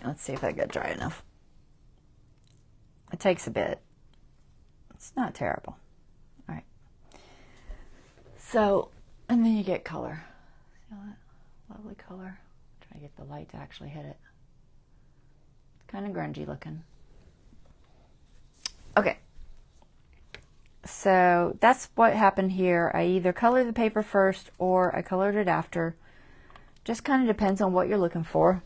Let's see if I get dry enough. It takes a bit. It's not terrible. All right. So, and then you get color. See all that lovely color? Try to get the light to actually hit it. It's kind of grungy looking. Okay. So that's what happened here. I either colored the paper first or I colored it after. Just kind of depends on what you're looking for.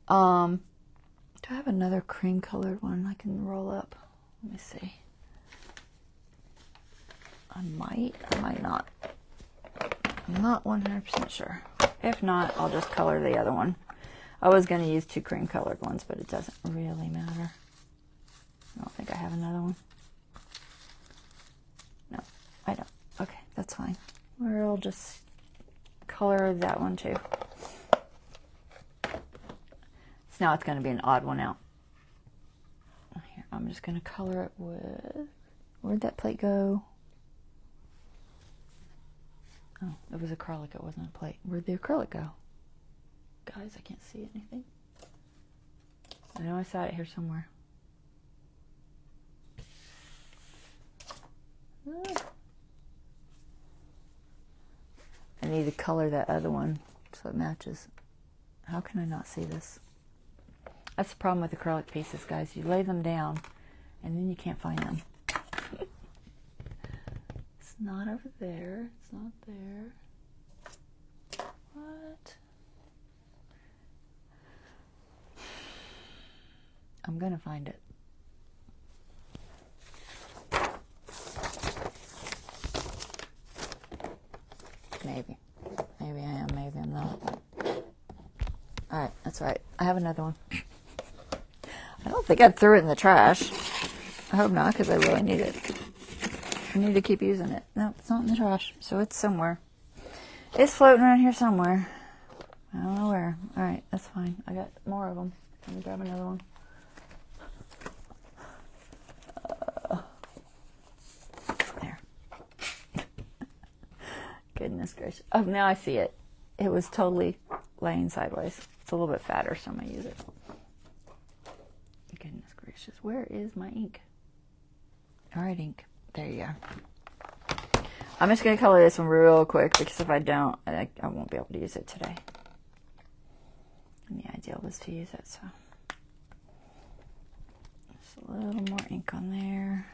Do I have another cream colored one I can roll up? Let me see. I might not. I'm not 100% sure. If not, I'll just color the other one. I was going to use 2 cream colored ones, but it doesn't really matter. I don't think I have another one. No, I don't. Okay, that's fine. We'll just color that one too. So now it's going to be an odd one out. Here, I'm just going to color it with... Where'd that plate go? Oh, it was acrylic. It wasn't a plate. Where'd the acrylic go? Guys, I can't see anything. I know I saw it here somewhere. I need to color that other one so it matches. How can I not see this? That's the problem with acrylic pieces, guys. You lay them down and then you can't find them. It's not over there. It's not there. What? I'm gonna find it. Maybe. Maybe I am, maybe I'm not. Alright, that's right. I have another one. I don't think I threw it in the trash. I hope not, because I really need it. I need to keep using it. No, it's not in the trash, so it's somewhere. It's floating around here somewhere. I don't know where. Alright, that's fine. I got more of them. Let me grab another one. There. Goodness gracious. Oh, now I see it. it was totally laying sideways. It's a little bit fatter, so I'm going to use it. Goodness gracious, where is my ink? All right, ink. There you go. I'm just going to color this one real quick because if I don't, I won't be able to use it today. And the idea was to use it, so. Just a little more ink on there.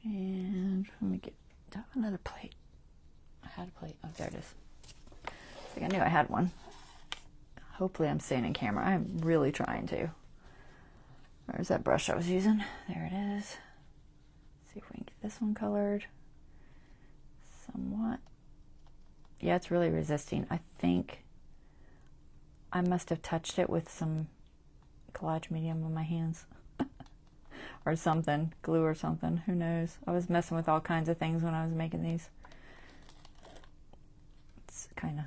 And let me get another plate. I had a plate. Oh, there it is. I think I knew I had one. Hopefully I'm staying in camera. I'm really trying to. Where's that brush I was using? There it is. See if we can get this one colored. Somewhat. Yeah, it's really resisting. I think I must have touched it with some collage medium on my hands. Or something. Glue or something. Who knows? I was messing with all kinds of things when I was making these. It's kind of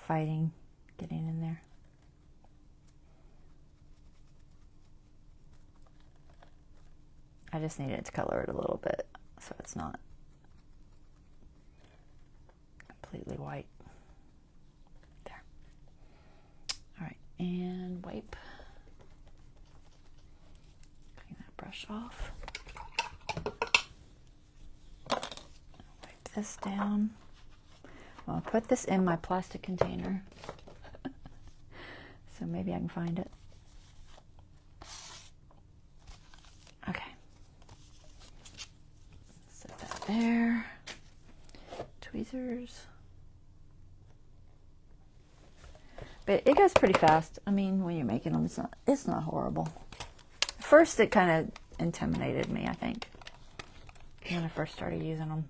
fighting getting in there. I just needed to color it a little bit so it's not completely white. There. All right, and wipe. Clean that brush off. Wipe this down. Well, I'll put this in my plastic container. So maybe I can find it. Okay. Set that there. Tweezers. But it goes pretty fast. I mean, when you're making them, it's not horrible. First, it kind of intimidated me, I think, when I first started using them.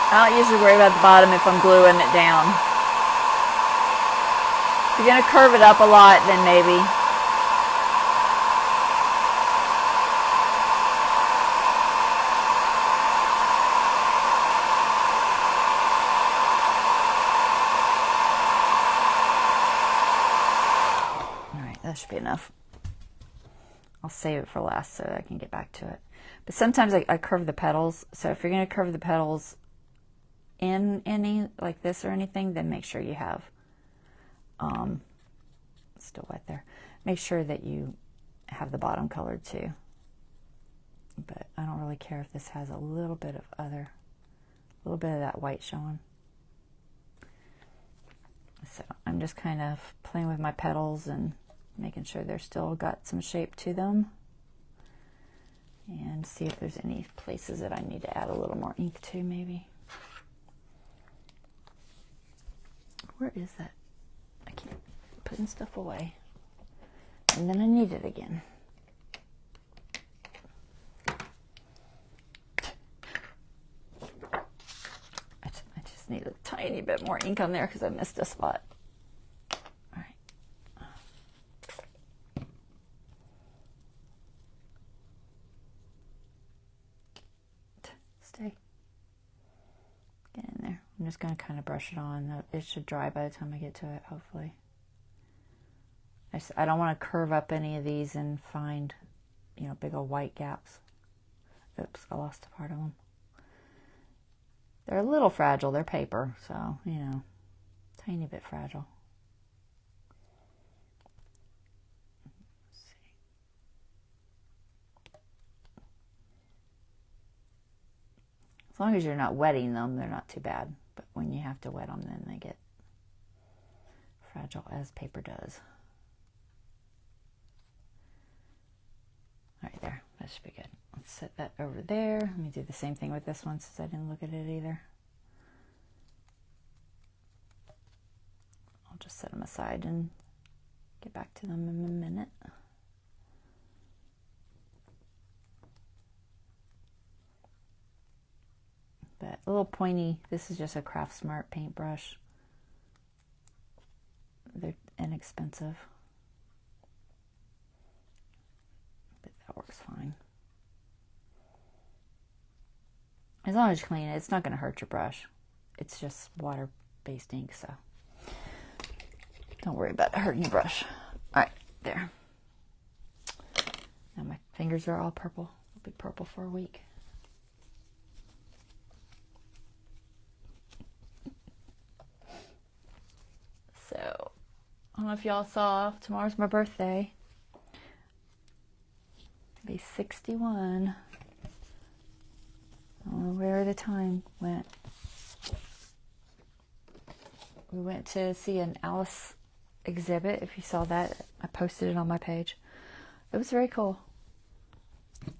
I don't usually worry about the bottom if I'm gluing it down. If you're going to curve it up a lot, then maybe. Alright, that should be enough. I'll save it for last so I can get back to it. But sometimes I curve the petals, so if you're going to curve the petals in any like this or anything, then make sure you have still wet there, make sure that you have the bottom colored too. But I don't really care if this has a little bit of that white showing. So I'm just kind of playing with my petals and making sure they're still got some shape to them, and see if there's any places that I need to add a little more ink to maybe. Where is that? I keep putting stuff away. And then I need it again. I just need a tiny bit more ink on there because I missed a spot. All right. Stay. Get in there. I'm just going to kind of brush it on. It should dry by the time I get to it, hopefully. I don't want to curve up any of these and find, big old white gaps. Oops, I lost a part of them. They're a little fragile. They're paper, so, tiny bit fragile. Let's see. As long as you're not wetting them, they're not too bad. But when you have to wet them, then they get fragile as paper does. All right, there. That should be good. Let's set that over there. Let me do the same thing with this one since I didn't look at it either. I'll just set them aside and get back to them in a minute. But a little pointy. This is just a Craft Smart paintbrush. They're inexpensive. But that works fine. As long as you clean it, it's not going to hurt your brush. it's just water-based ink, so don't worry about hurting your brush. All right, there. Now my fingers are all purple. They'll be purple for a week. So, I don't know if y'all saw, tomorrow's my birthday. I'll be 61. I don't know where the time went. We went to see an Alice exhibit. If you saw that, I posted it on my page. It was very cool.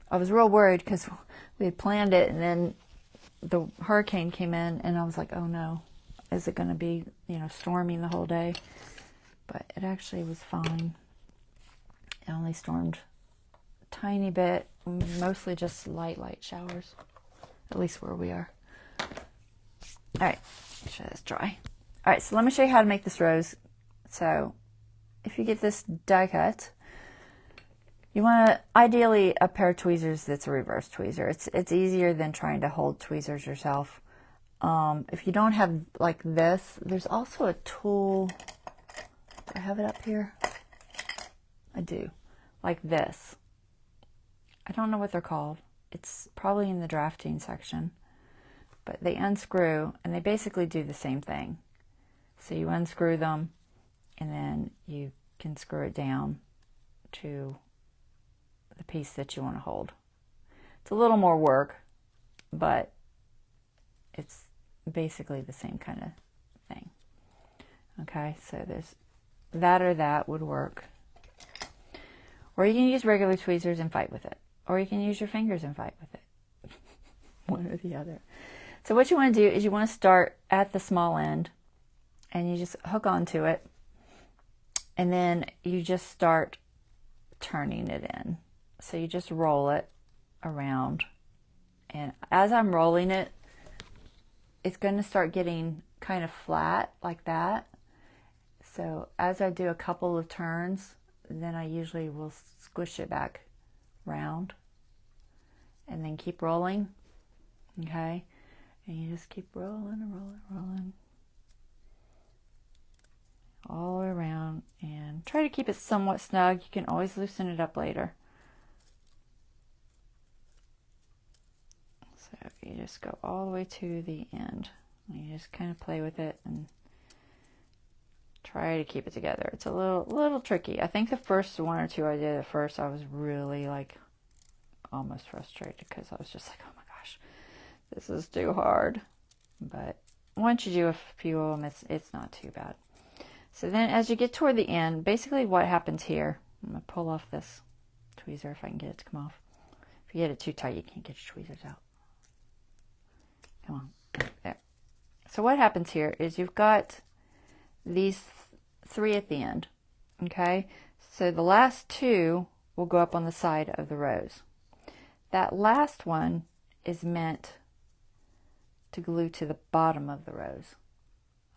I was real worried because we had planned it and then the hurricane came in and I was like, oh no, is it going to be, storming the whole day? But it actually was fine. It only stormed a tiny bit, mostly just light showers, at least where we are. All right, make sure that's dry. All right, so let me show you how to make this rose. So if you get this die cut, you want ideally a pair of tweezers that's a reverse tweezer. It's easier than trying to hold tweezers yourself. If you don't have like this, there's also a tool. Do I have it up here? I do. Like this. I don't know what they're called. It's probably in the drafting section. But they unscrew and they basically do the same thing. So you unscrew them and then you can screw it down to the piece that you want to hold. It's a little more work, but it's basically the same kind of thing. Okay, so there's that or that would work. Or you can use regular tweezers and fight with it. Or you can use your fingers and fight with it. One or the other. So what you want to do is you want to start at the small end and you just hook onto it. And then you just start turning it in. So you just roll it around. And as I'm rolling it, it's going to start getting kind of flat like that. So as I do a couple of turns, then I usually will squish it back round. And then keep rolling. Okay? And you just keep rolling and rolling and rolling. All the way around. And try to keep it somewhat snug. You can always loosen it up later. So you just go all the way to the end. You just kind of play with it and try to keep it together. It's a little tricky. I think the first one or two I did at first, I was really almost frustrated because I was just like, oh my gosh, this is too hard. But once you do a few of them, it's not too bad. So then as you get toward the end, basically what happens here, I'm going to pull off this tweezer if I can get it to come off. If you get it too tight, you can't get your tweezers out. Come on, there. So what happens here is you've got these three at the end, okay? So the last two will go up on the side of the rose. That last one is meant to glue to the bottom of the rose,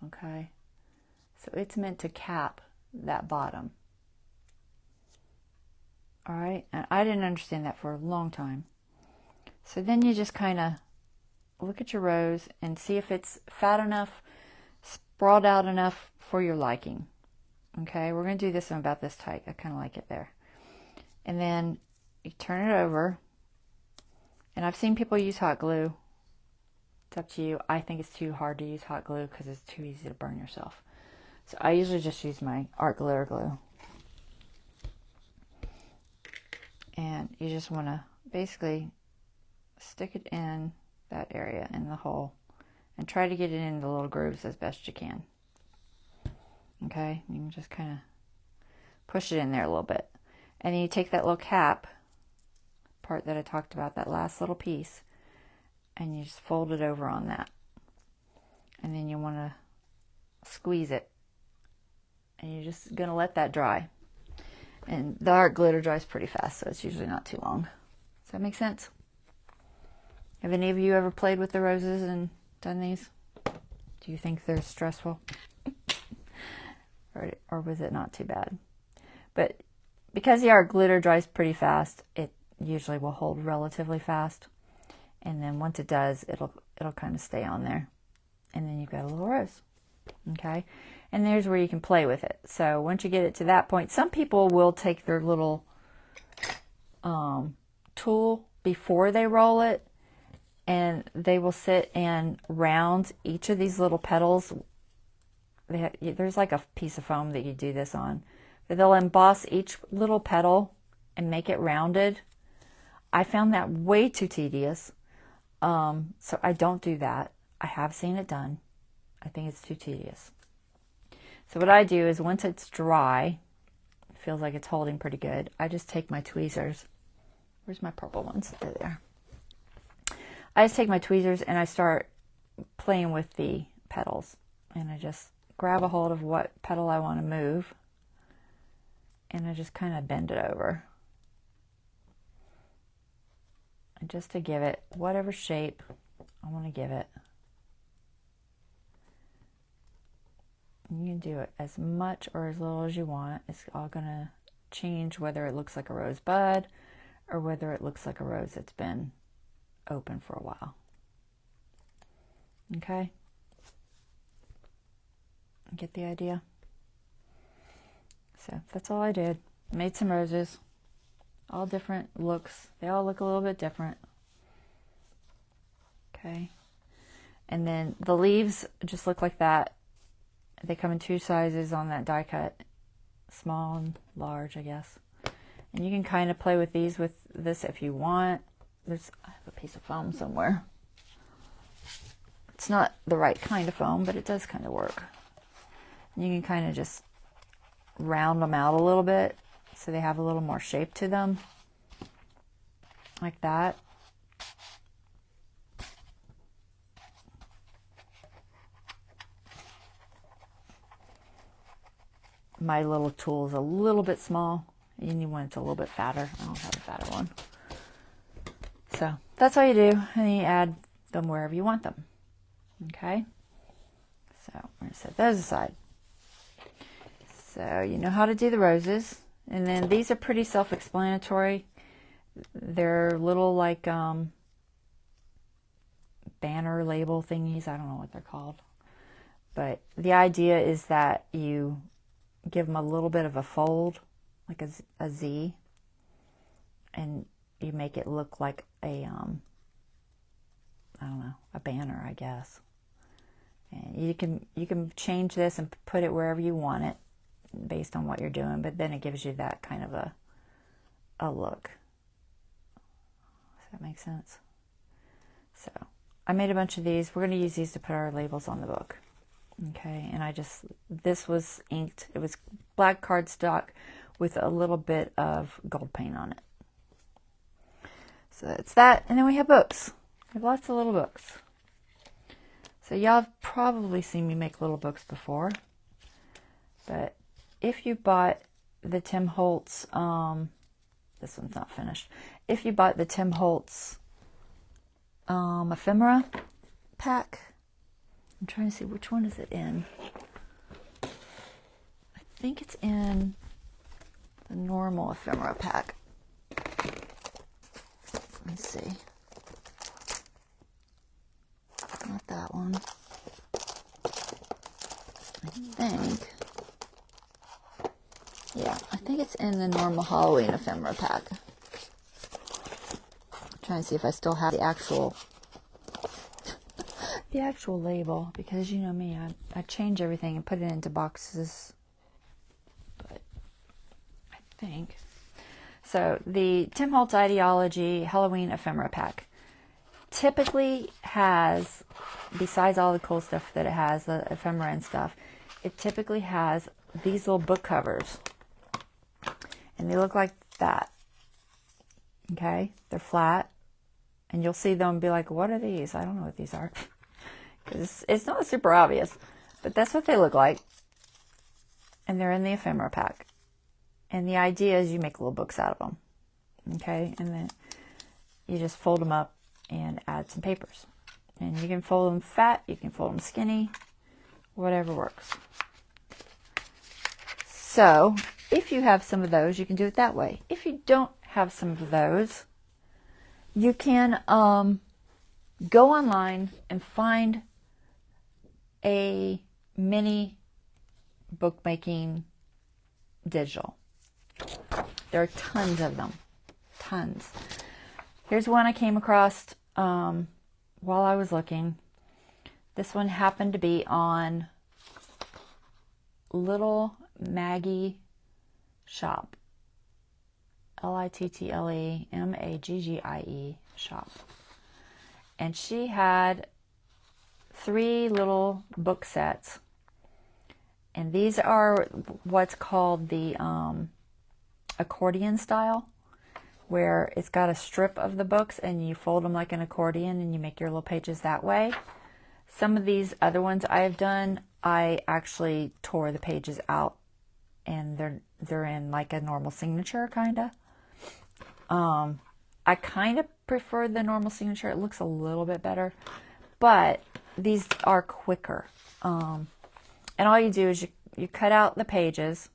okay? So it's meant to cap that bottom. All right, and I didn't understand that for a long time. So then you just kind of look at your rose and see if it's fat enough, sprawled out enough for your liking. Okay, we're going to do this one about this tight. I kind of like it there. And then you turn it over. And I've seen people use hot glue. It's up to you. I think it's too hard to use hot glue because it's too easy to burn yourself. So I usually just use my art glitter glue. And you just want to basically stick it in that area in the hole and try to get it in the little grooves as best you can. Okay, you can just kind of push it in there a little bit. And then you take that little cap part that I talked about, that last little piece, and you just fold it over on that. And then you want to squeeze it. And you're just going to let that dry. And the art glitter dries pretty fast, so it's usually not too long. Does that make sense? Have any of you ever played with the roses and done these? Do you think they're stressful? Or was it not too bad? But because the art glitter dries pretty fast, it usually will hold relatively fast. And then once it does, it'll kind of stay on there. and then you've got a little rose. Okay, and there's where you can play with it. So once you get it to that point, some people will take their little tool before they roll it, and they will sit and round each of these little petals. There's like a piece of foam that you do this on, but they'll emboss each little petal and make it rounded. I found that way too tedious, so I don't do that. I have seen it done. I think it's too tedious. So what I do is once it's dry, it feels like it's holding pretty good, I just take my tweezers. Where's my purple ones? They're there. I just take my tweezers and I start playing with the petals. And I just grab a hold of what petal I want to move. And I just kind of bend it over. And just to give it whatever shape I want to give it. You can do it as much or as little as you want. It's all going to change whether it looks like a rosebud or whether it looks like a rose that's been open for a while. Okay? Get the idea? So that's all I did. Made some roses. All different looks. They all look a little bit different. Okay? And then the leaves just look like that. They come in 2 sizes on that die cut. Small and large, I guess. And you can kind of play with these with this if you want. I have a piece of foam somewhere. It's not the right kind of foam, but it does kind of work. And you can kind of just round them out a little bit so they have a little more shape to them. Like that. My little tool is a little bit small. You need one that's a little bit fatter. I don't have a fatter one. So that's all you do. And then you add them wherever you want them. Okay? So we're going to set those aside. So you know how to do the roses. And then these are pretty self-explanatory. They're little like banner label thingies. I don't know what they're called. But the idea is that you give them a little bit of a fold, like a Z, and you make it look like a, I don't know, a banner, I guess. And you can change this and put it wherever you want it based on what you're doing, but then it gives you that kind of a look. Does that make sense? So I made a bunch of these. We're going to use these to put our labels on the book. Okay, and this was inked. It was black cardstock with a little bit of gold paint on it. So that's that. And then we have books. We have lots of little books. So y'all have probably seen me make little books before. But if you bought the Tim Holtz, this one's not finished. If you bought the Tim Holtz ephemera pack, I'm trying to see which one is it in. I think it's in the normal ephemera pack. Let me see. Not that one. I think. Yeah, I think it's in the normal Halloween ephemera pack. I'm trying to see if I still have the actual label, because you know me, I change everything and put it into boxes. But I think so. The Tim Holtz Ideology Halloween ephemera pack typically has, besides all the cool stuff that it has, the ephemera and stuff, it typically has these little book covers, and they look like that. Okay, they're flat, and you'll see them and be like, what are these? I don't know what these are. It's not super obvious, but that's what they look like. And they're in the ephemera pack. And the idea is you make little books out of them. Okay? And then you just fold them up and add some papers. And you can fold them fat, you can fold them skinny, whatever works. So, if you have some of those, you can do it that way. If you don't have some of those, you can go online and find a mini bookmaking digital. There are tons of them. Tons. Here's one I came across while I was looking. This one happened to be on Little Maggie Shop. LittleMaggie Shop. And she had 3 little book sets. And these are what's called the accordion style, where it's got a strip of the books and you fold them like an accordion and you make your little pages that way. Some of these other ones I have done, I actually tore the pages out and they're in like a normal signature kind of. I kind of prefer the normal signature. It looks a little bit better, but these are quicker. And all you do is you cut out the pages.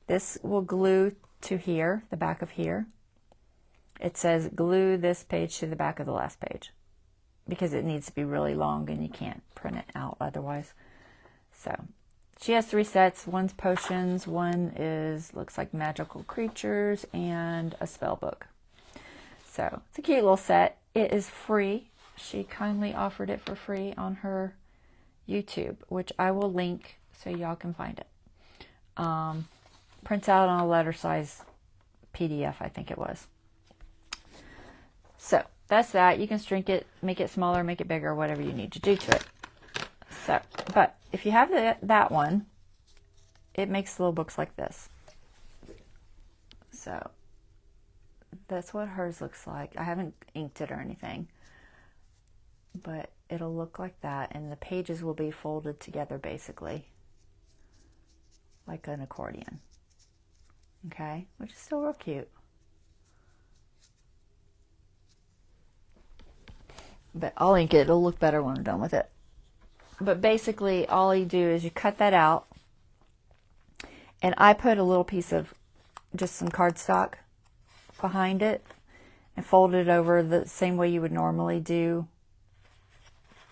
This will glue to here, the back of here. It says glue this page to the back of the last page because it needs to be really long and you can't print it out otherwise. So she has 3 sets. One's potions, one looks like magical creatures, and a spell book. So it's a cute little set. It is free. She kindly offered it for free on her YouTube, which I will link so y'all can find it. Prints out on a letter size PDF, I think it was. So that's that. You can shrink it, make it smaller, make it bigger, whatever you need to do to it. So, but if you have that one, it makes little books like this. So that's what hers looks like. I haven't inked it or anything, but it'll look like that, and the pages will be folded together basically like an accordion. Okay, which is still real cute. But I'll ink it. It'll look better when I'm done with it. But basically, all you do is you cut that out. And I put a little piece of just some cardstock behind it and fold it over the same way you would normally do,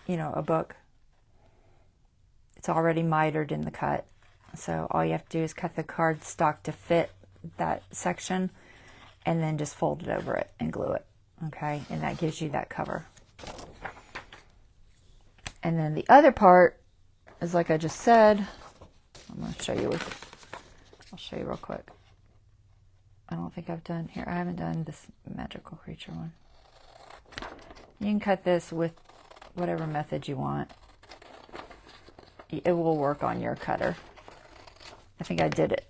you know, a book. It's already mitered in the cut. So all you have to do is cut the cardstock to fit that section and then just fold it over it and glue it. Okay, and that gives you that cover. And then the other part is like I just said. I'm going to show you. I'll show you real quick. I don't think I've done here. I haven't done this magical creature one. You can cut this with whatever method you want. It will work on your cutter. I think I did it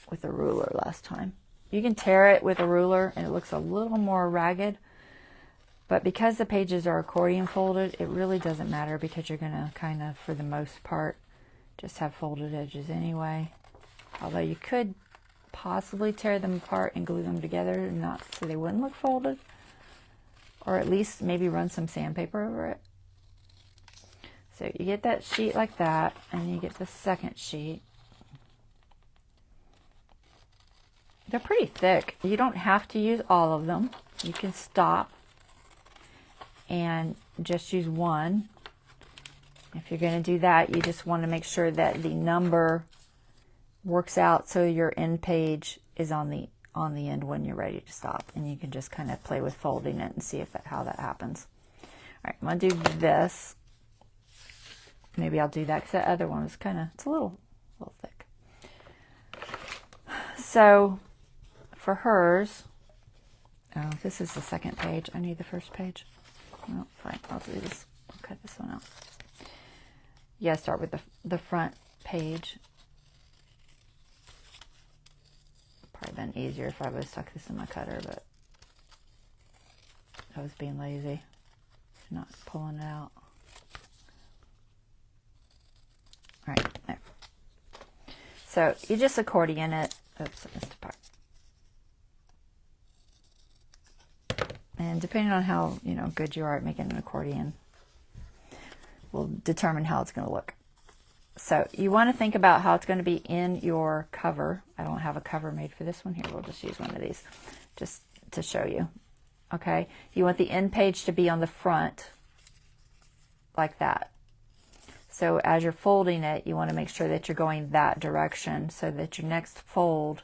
with a ruler last time. You can tear it with a ruler and it looks a little more ragged. But because the pages are accordion folded, it really doesn't matter because you're going to kind of, for the most part, just have folded edges anyway. Although you could possibly tear them apart and glue them together, not so they wouldn't look folded. Or at least maybe run some sandpaper over it. So you get that sheet like that, and you get the second sheet. They're pretty thick. You don't have to use all of them. You can stop and just use one. If you're going to do that, you just want to make sure that the number works out so your end page is on the end when you're ready to stop. And you can just kind of play with folding it and see how that happens. All right, I'm going to do this. Maybe I'll do that because that other one is it's a little thick. So for hers, oh, this is the second page. I need the first page. No, fine. I'll do this. I'll cut this one out. Yeah, start with the front page. Probably been easier if I would have stuck this in my cutter, but I was being lazy, not pulling it out. All right, there. So you just accordion it. Oops, I missed a part. And depending on how good you are at making an accordion will determine how it's going to look. So you want to think about how it's going to be in your cover. I don't have a cover made for this one here. We'll just use one of these just to show you. Okay, you want the end page to be on the front like that. So as you're folding it, you want to make sure that you're going that direction so that your next fold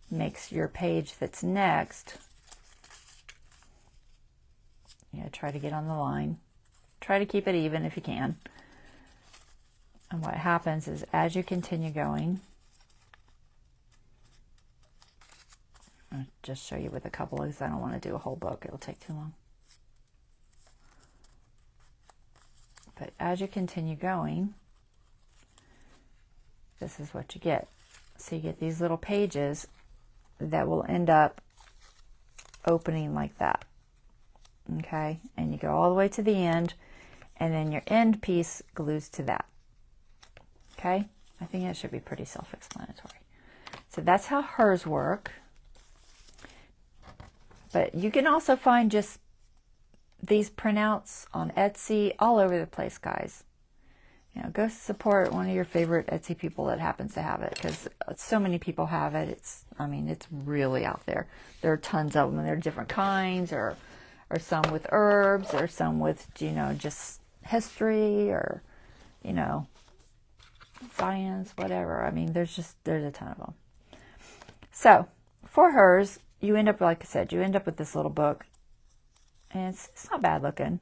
makes your page that's next. Yeah, try to get on the line. Try to keep it even if you can. And what happens is as you continue going, I'll just show you with a couple because I don't want to do a whole book. It'll take too long. But as you continue going, this is what you get. So you get these little pages that will end up opening like that. Okay? And you go all the way to the end, and then your end piece glues to that. Okay? I think it should be pretty self-explanatory. So that's how hers work. But you can also find just these printouts on Etsy all over the place, guys. You know, go support one of your favorite Etsy people that happens to have it, because so many people have it. I mean, it's really out there. There are tons of them, and there are different kinds, or some with herbs, or some with, you know, just history, or, you know, science, whatever. I mean, there's a ton of them. So for hers, you end up, like I said, you end up with this little book, and it's not bad looking.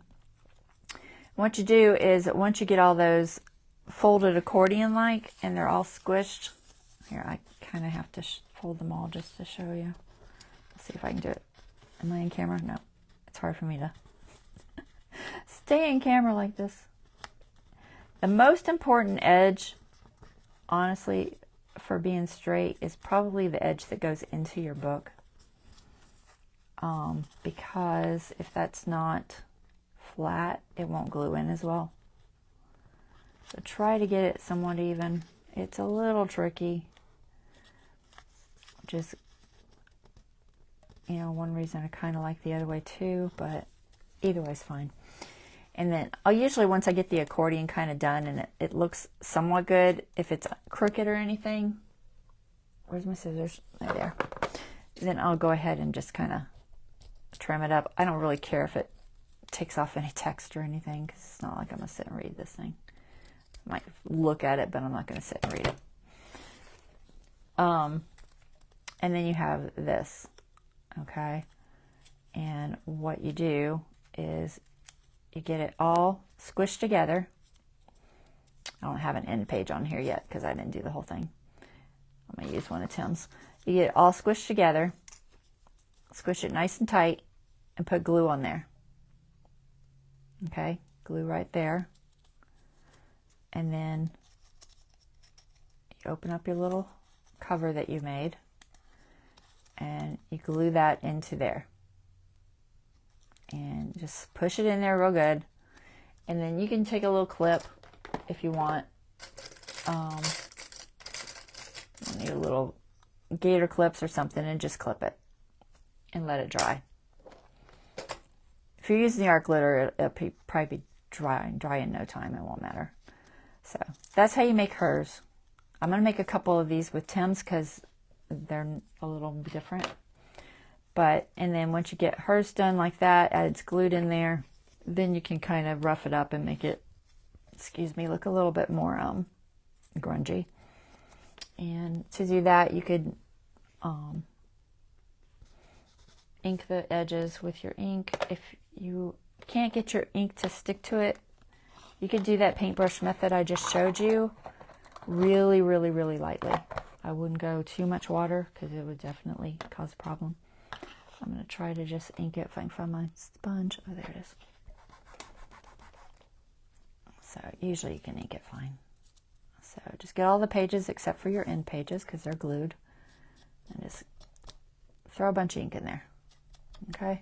What you do is, once you get all those folded accordion-like, and they're all squished, here, I kind of have to fold them all just to show you. Let's see if I can do it. Am I in camera? No. It's hard for me to stay in camera like this. The most important edge, honestly, for being straight is probably the edge that goes into your book. Because if that's not flat, it won't glue in as well. So try to get it somewhat even. It's a little tricky. Just, you know, one reason I kind of like the other way too, but either way is fine. And then I'll usually, once I get the accordion kind of done and it looks somewhat good, if it's crooked or anything, where's my scissors? Right there. Then I'll go ahead and just kind of trim it up. I don't really care if it takes off any text or anything, because it's not like I'm going to sit and read this thing. I might look at it, but I'm not going to sit and read it. And then you have this, okay? And what you do is you get it all squished together. I don't have an end page on here yet because I didn't do the whole thing. I'm going to use one of Tim's. You get it all squished together, squish it nice and tight, and put glue on there. Okay, glue right there. And then you open up your little cover that you made, and you glue that into there. And just push it in there real good. And then you can take a little clip if you want. Need a little gator clips or something, and just clip it and let it dry. If you're using the art glitter, it'll probably be dry in no time. It won't matter. So that's how you make hers. I'm going to make a couple of these with Tim's because they're a little different. And then once you get hers done like that, it's glued in there, then you can kind of rough it up and make it, look a little bit more grungy. And to do that, you could ink the edges with your ink. If you can't get your ink to stick to it, you could do that paintbrush method I just showed you really, really, really lightly. I wouldn't go too much water because it would definitely cause a problem. I'm going to try to just ink it if I can find my sponge. Oh, there it is. So usually you can ink it fine. So just get all the pages except for your end pages because they're glued. And just throw a bunch of ink in there. Okay?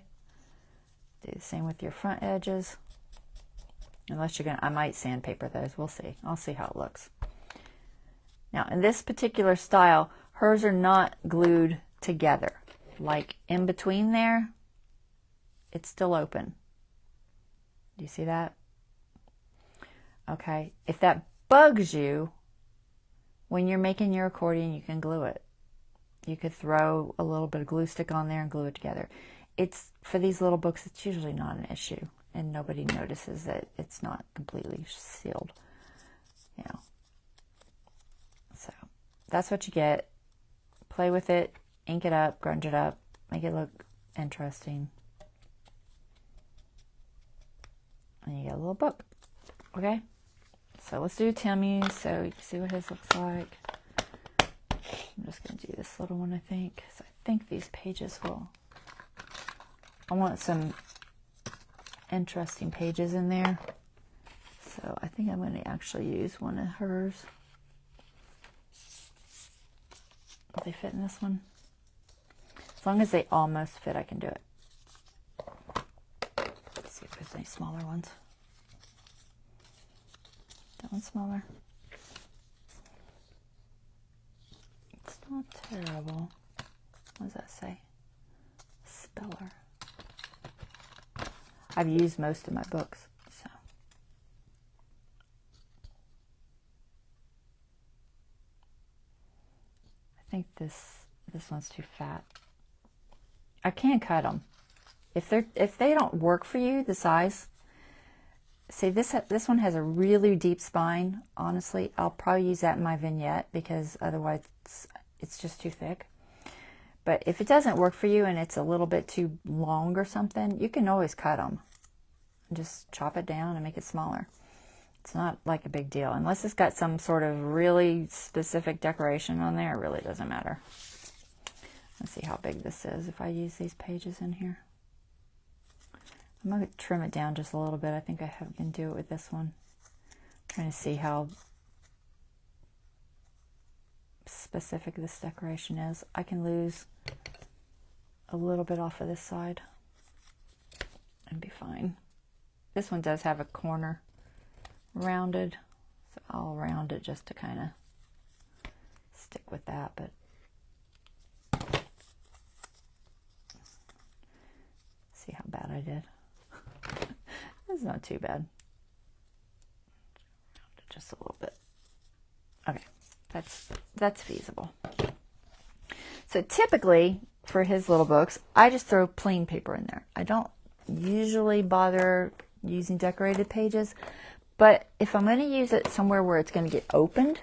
Do the same with your front edges. Unless you're going to, I might sandpaper those. We'll see. I'll see how it looks. Now, in this particular style, hers are not glued together. Like in between there, it's still open. Do you see that? Okay. If that bugs you, when you're making your accordion, you can glue it. You could throw a little bit of glue stick on there and glue it together. It's, for these little books, it's usually not an issue, and nobody notices that it's not completely sealed. you know. So that's what you get. Play with it, ink it up, grunge it up, make it look interesting. And you get a little book. Okay? So let's do Timmy's so you can see what his looks like. I'm just going to do this little one, I think, because I think these pages will... I want some interesting pages in there. So I think I'm going to actually use one of hers. Do they fit in this one? As long as they almost fit, I can do it. Let's see if there's any smaller ones. That one's smaller. It's not terrible. What does that say? Speller. I've used most of my books, so. I think this one's too fat. I can cut them. If they don't work for you, the size. See, this one has a really deep spine. Honestly, I'll probably use that in my vignette because otherwise it's just too thick. But if it doesn't work for you and it's a little bit too long or something, you can always cut them. Just chop it down and make it smaller. It's not like a big deal. Unless it's got some sort of really specific decoration on there, it really doesn't matter. Let's see how big this is if I use these pages in here. I'm going to trim it down just a little bit. I think I can do it with this one. I'm trying to see how specific this decoration is. I can lose a little bit off of this side and be fine. This one does have a corner rounded, so I'll round it just to kind of stick with that, but see how bad I did. It's not too bad. Round it just a little bit. Okay, that's feasible. So typically for his little books, I just throw plain paper in there. I don't usually bother using decorated pages, but if I'm going to use it somewhere where it's going to get opened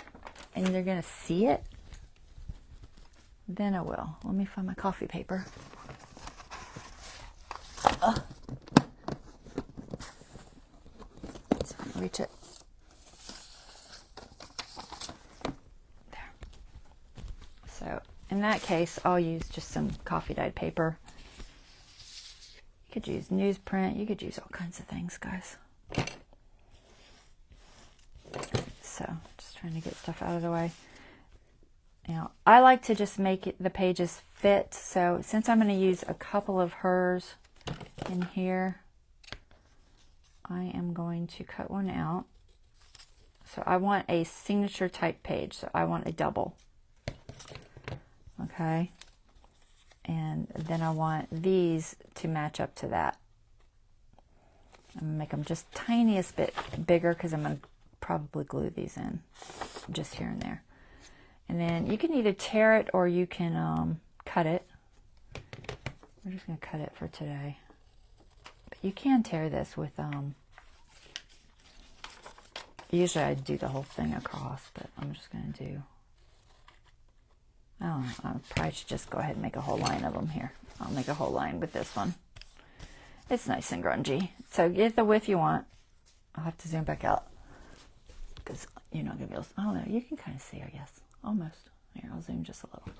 and they're going to see it, then I will. Let me find my coffee paper. So I can reach it. There. So in that case, I'll use just some coffee dyed paper. You could use newsprint. You could use all kinds of things, guys. So just trying to get stuff out of the way. Now, I like to just make the pages fit. So since I'm going to use a couple of hers in here, I am going to cut one out. So I want a signature type page. So I want a double. Okay. And then I want these to match up to that. I'm going to make them just tiniest bit bigger because I'm going to probably glue these in just here and there. And then you can either tear it or you can cut it. We're just going to cut it for today. But you can tear this with, usually I do the whole thing across, but I'm just going to do, I don't know, I probably should just go ahead and make a whole line of them here. I'll make a whole line with this one. It's nice and grungy. So get the width you want. I'll have to zoom back out because you're not going to be able to, oh no, you can kind of see, I guess. Almost. Here, I'll zoom just a little.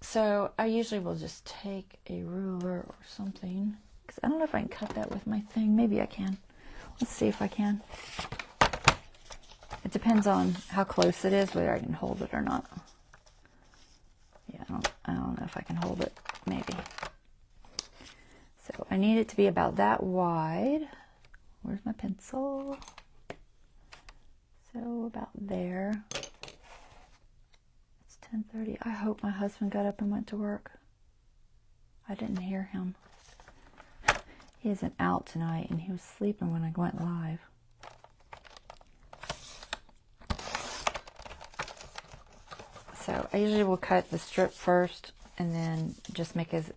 So I usually will just take a ruler or something, because I don't know if I can cut that with my thing. Maybe I can. Let's see if I can. It depends on how close it is, whether I can hold it or not. Yeah, I don't know if I can hold it. Maybe. So I need it to be about that wide. Where's my pencil? So about there. It's 10:30. I hope my husband got up and went to work. I didn't hear him. He isn't out tonight, and he was sleeping when I went live. So I usually will cut the strip first and then just make as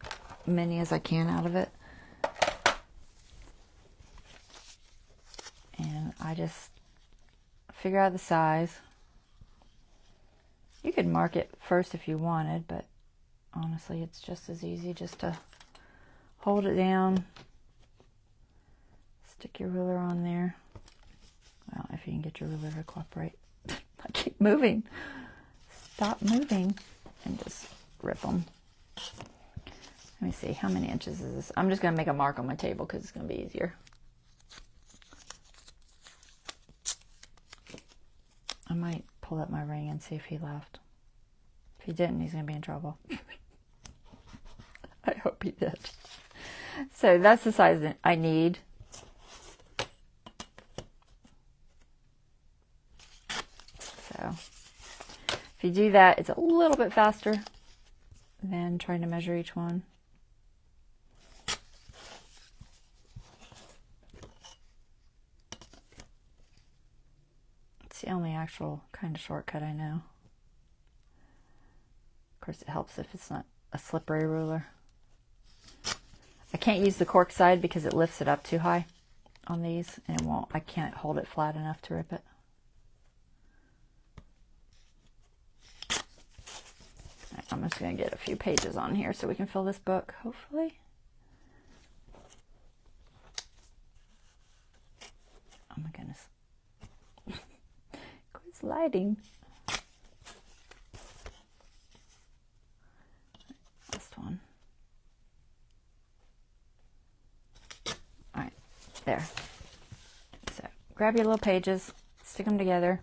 many as I can out of it. And I just figure out the size. You could mark it first if you wanted, but honestly, it's just as easy just to hold it down, stick your ruler on there. Well, if you can get your ruler to cooperate. I keep moving. Stop moving. And just rip them. Let me see, how many inches is this? I'm just going to make a mark on my table because it's going to be easier. I might pull up my ring and see if he left. If he didn't, he's going to be in trouble. I hope he did. So that's the size that I need. So if you do that, it's a little bit faster than trying to measure each one. It's the only actual kind of shortcut I know. Of course, it helps if it's not a slippery ruler. I can't use the cork side because it lifts it up too high on these, and it won't. I can't hold it flat enough to rip it. Right, I'm just going to get a few pages on here so we can fill this book, hopefully. Oh my goodness. Quit sliding. Last one. All right, there. So grab your little pages, stick them together,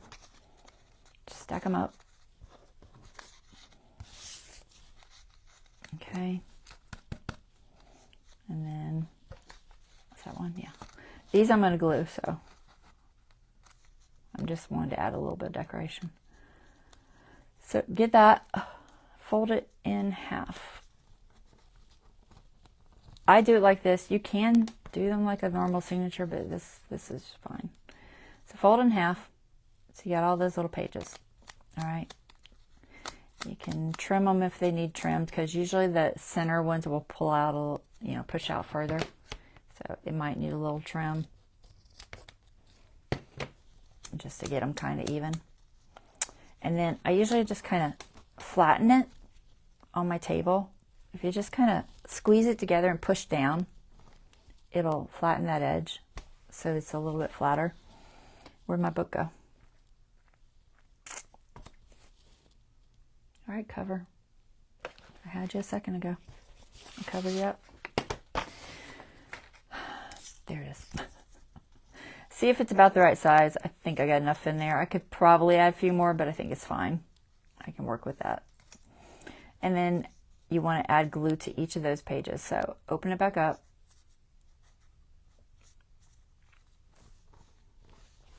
just stack them up. Okay. And then, what's that one? Yeah. These I'm going to glue, so I'm just wanting to add a little bit of decoration. So get that, fold it in half. I do it like this. You can do them like a normal signature, but this is fine. So fold in half. So you got all those little pages. All right. You can trim them if they need trimmed, because usually the center ones will pull out a little, push out further. So it might need a little trim just to get them kind of even. And then I usually just kind of flatten it on my table. If you just kind of squeeze it together and push down, it'll flatten that edge so it's a little bit flatter. Where'd my book go? All right, cover. I had you a second ago. I'll cover you up. There it is. See if it's about the right size. I think I got enough in there. I could probably add a few more, but I think it's fine. I can work with that. And then you want to add glue to each of those pages. So open it back up.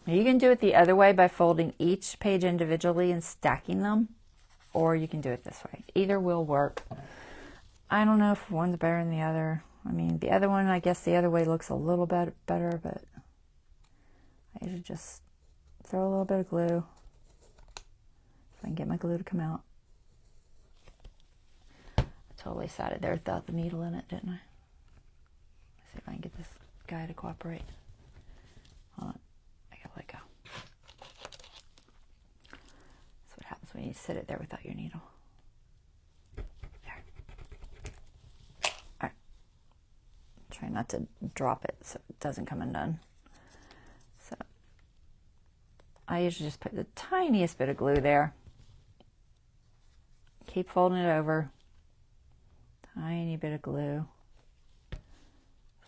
You can do it the other way by folding each page individually and stacking them, or you can do it this way. Either will work. I don't know if one's better than the other. I mean, the other one, I guess the other way looks a little bit better, but I usually just throw a little bit of glue if I can get my glue to come out. I totally sat it there without the needle in it, didn't I? Let's see if I can get this guy to cooperate. Hold on. I gotta let go. That's what happens when you sit it there without your needle. There. Alright. Try not to drop it so it doesn't come undone. So I usually just put the tiniest bit of glue there. Keep folding it over. Tiny bit of glue.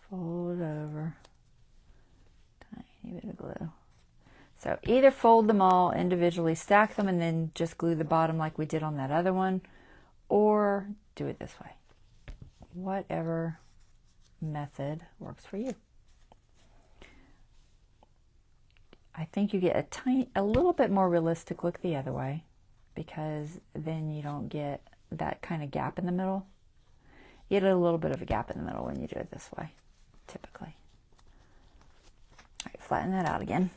Fold it over. Tiny bit of glue. So either fold them all individually, stack them, and then just glue the bottom like we did on that other one, or do it this way. Whatever method works for you. I think you get a little bit more realistic look the other way, because then you don't get that kind of gap in the middle. You get a little bit of a gap in the middle when you do it this way, typically. All right, flatten that out again.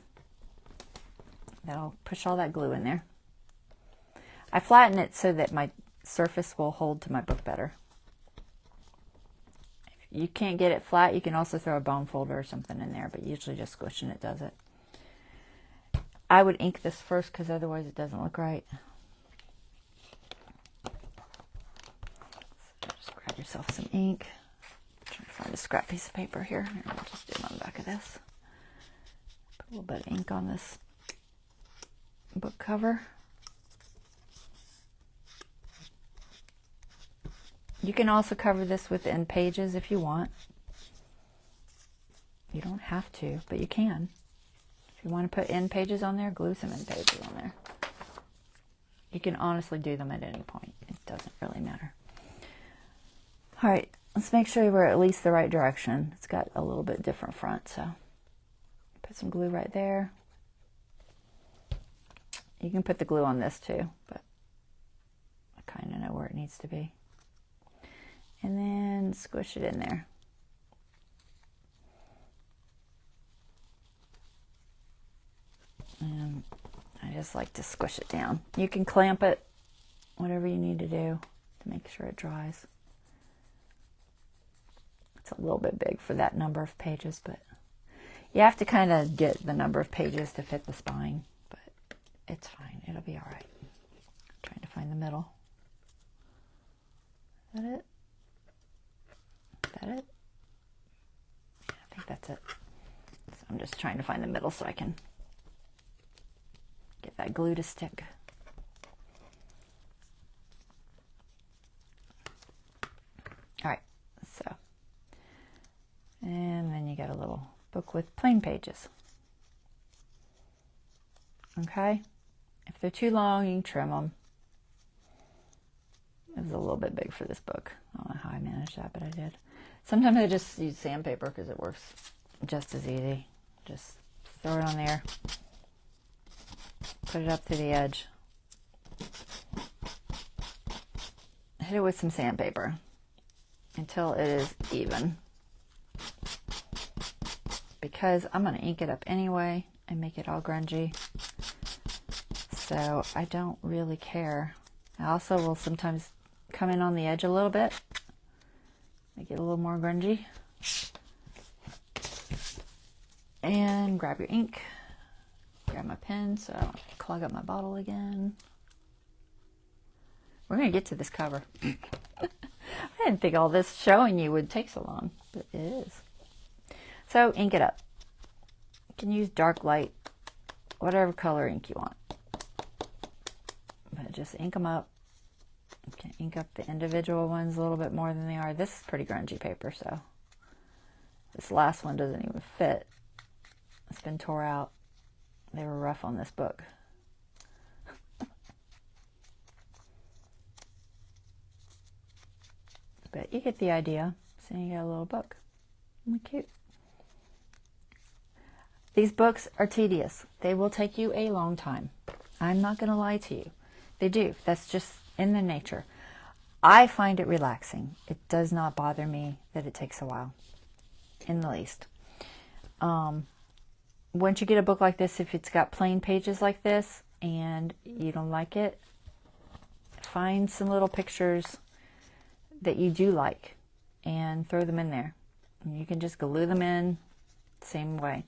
That'll push all that glue in there. I flatten it so that my surface will hold to my book better. If you can't get it flat, you can also throw a bone folder or something in there, but usually just squishing it does it. I would ink this first because otherwise it doesn't look right. So just grab yourself some ink. Try to find a scrap piece of paper here. Here, I'll just do it on the back of this. Put a little bit of ink on this book cover. You can also cover this with end pages if you want. You don't have to, but you can. If you want to put end pages on there, glue some end pages on there. You can honestly do them at any point. It doesn't really matter. All right, let's make sure we're at least the right direction. It's got a little bit different front, so put some glue right there. You can put the glue on this too, but I kind of know where it needs to be. And then squish it in there. And I just like to squish it down. You can clamp it, whatever you need to do to make sure it dries. It's a little bit big for that number of pages, but you have to kind of get the number of pages to fit the spine, but it's fine. It'll be all right. I'm trying to find the middle. Is that it? Is that it? Yeah, I think that's it. So I'm just trying to find the middle so I can get that glue to stick. All right, so, and then you got a little book with plain pages. Okay, if they're too long, you can trim them. It was a little bit big for this book. I don't know how I managed that, but I did. Sometimes I just use sandpaper because it works just as easy. Just throw it on there. Put it up to the edge. Hit it with some sandpaper until it is even. Because I'm going to ink it up anyway and make it all grungy. So I don't really care. I also will sometimes come in on the edge a little bit. Make it a little more grungy. And grab your ink. Grab my pen so I don't clog up my bottle again. We're going to get to this cover. I didn't think all this showing you would take so long, but it is. So ink it up. You can use dark, light, whatever color ink you want. But just ink them up. You can ink up the individual ones a little bit more than they are. This is pretty grungy paper, so this last one doesn't even fit. It's been tore out. They were rough on this book. But you get the idea. So you got a little book. Isn't it cute? These books are tedious. They will take you a long time. I'm not going to lie to you. They do. That's just in their nature. I find it relaxing. It does not bother me that it takes a while. In the least. Once you get a book like this, if it's got plain pages like this and you don't like it, find some little pictures that you do like and throw them in there. And you can just glue them in the same way.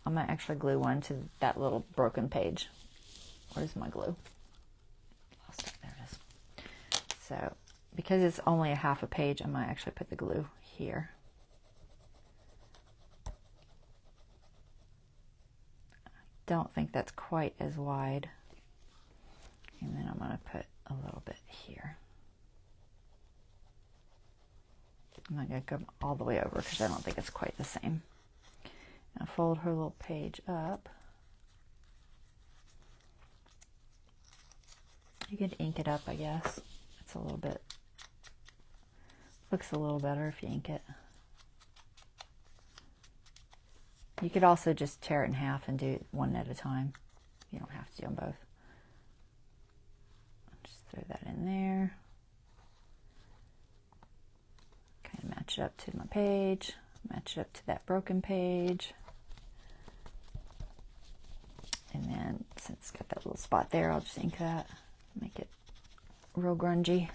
I'm going to actually glue one to that little broken page. Where's my glue? Lost it. There it is. So, because it's only a half a page, I might actually put the glue here. Don't think that's quite as wide. And then I'm going to put a little bit here. I'm not going to go all the way over because I don't think it's quite the same. Now fold her little page up. You could ink it up, I guess. It's a little bit, looks a little better if you ink it. You could also just tear it in half and do it one at a time. You don't have to do them both. Just throw that in there. Kind of match it up to my page. Match it up to that broken page. And then, since it's got that little spot there, I'll just ink that. Make it real grungy.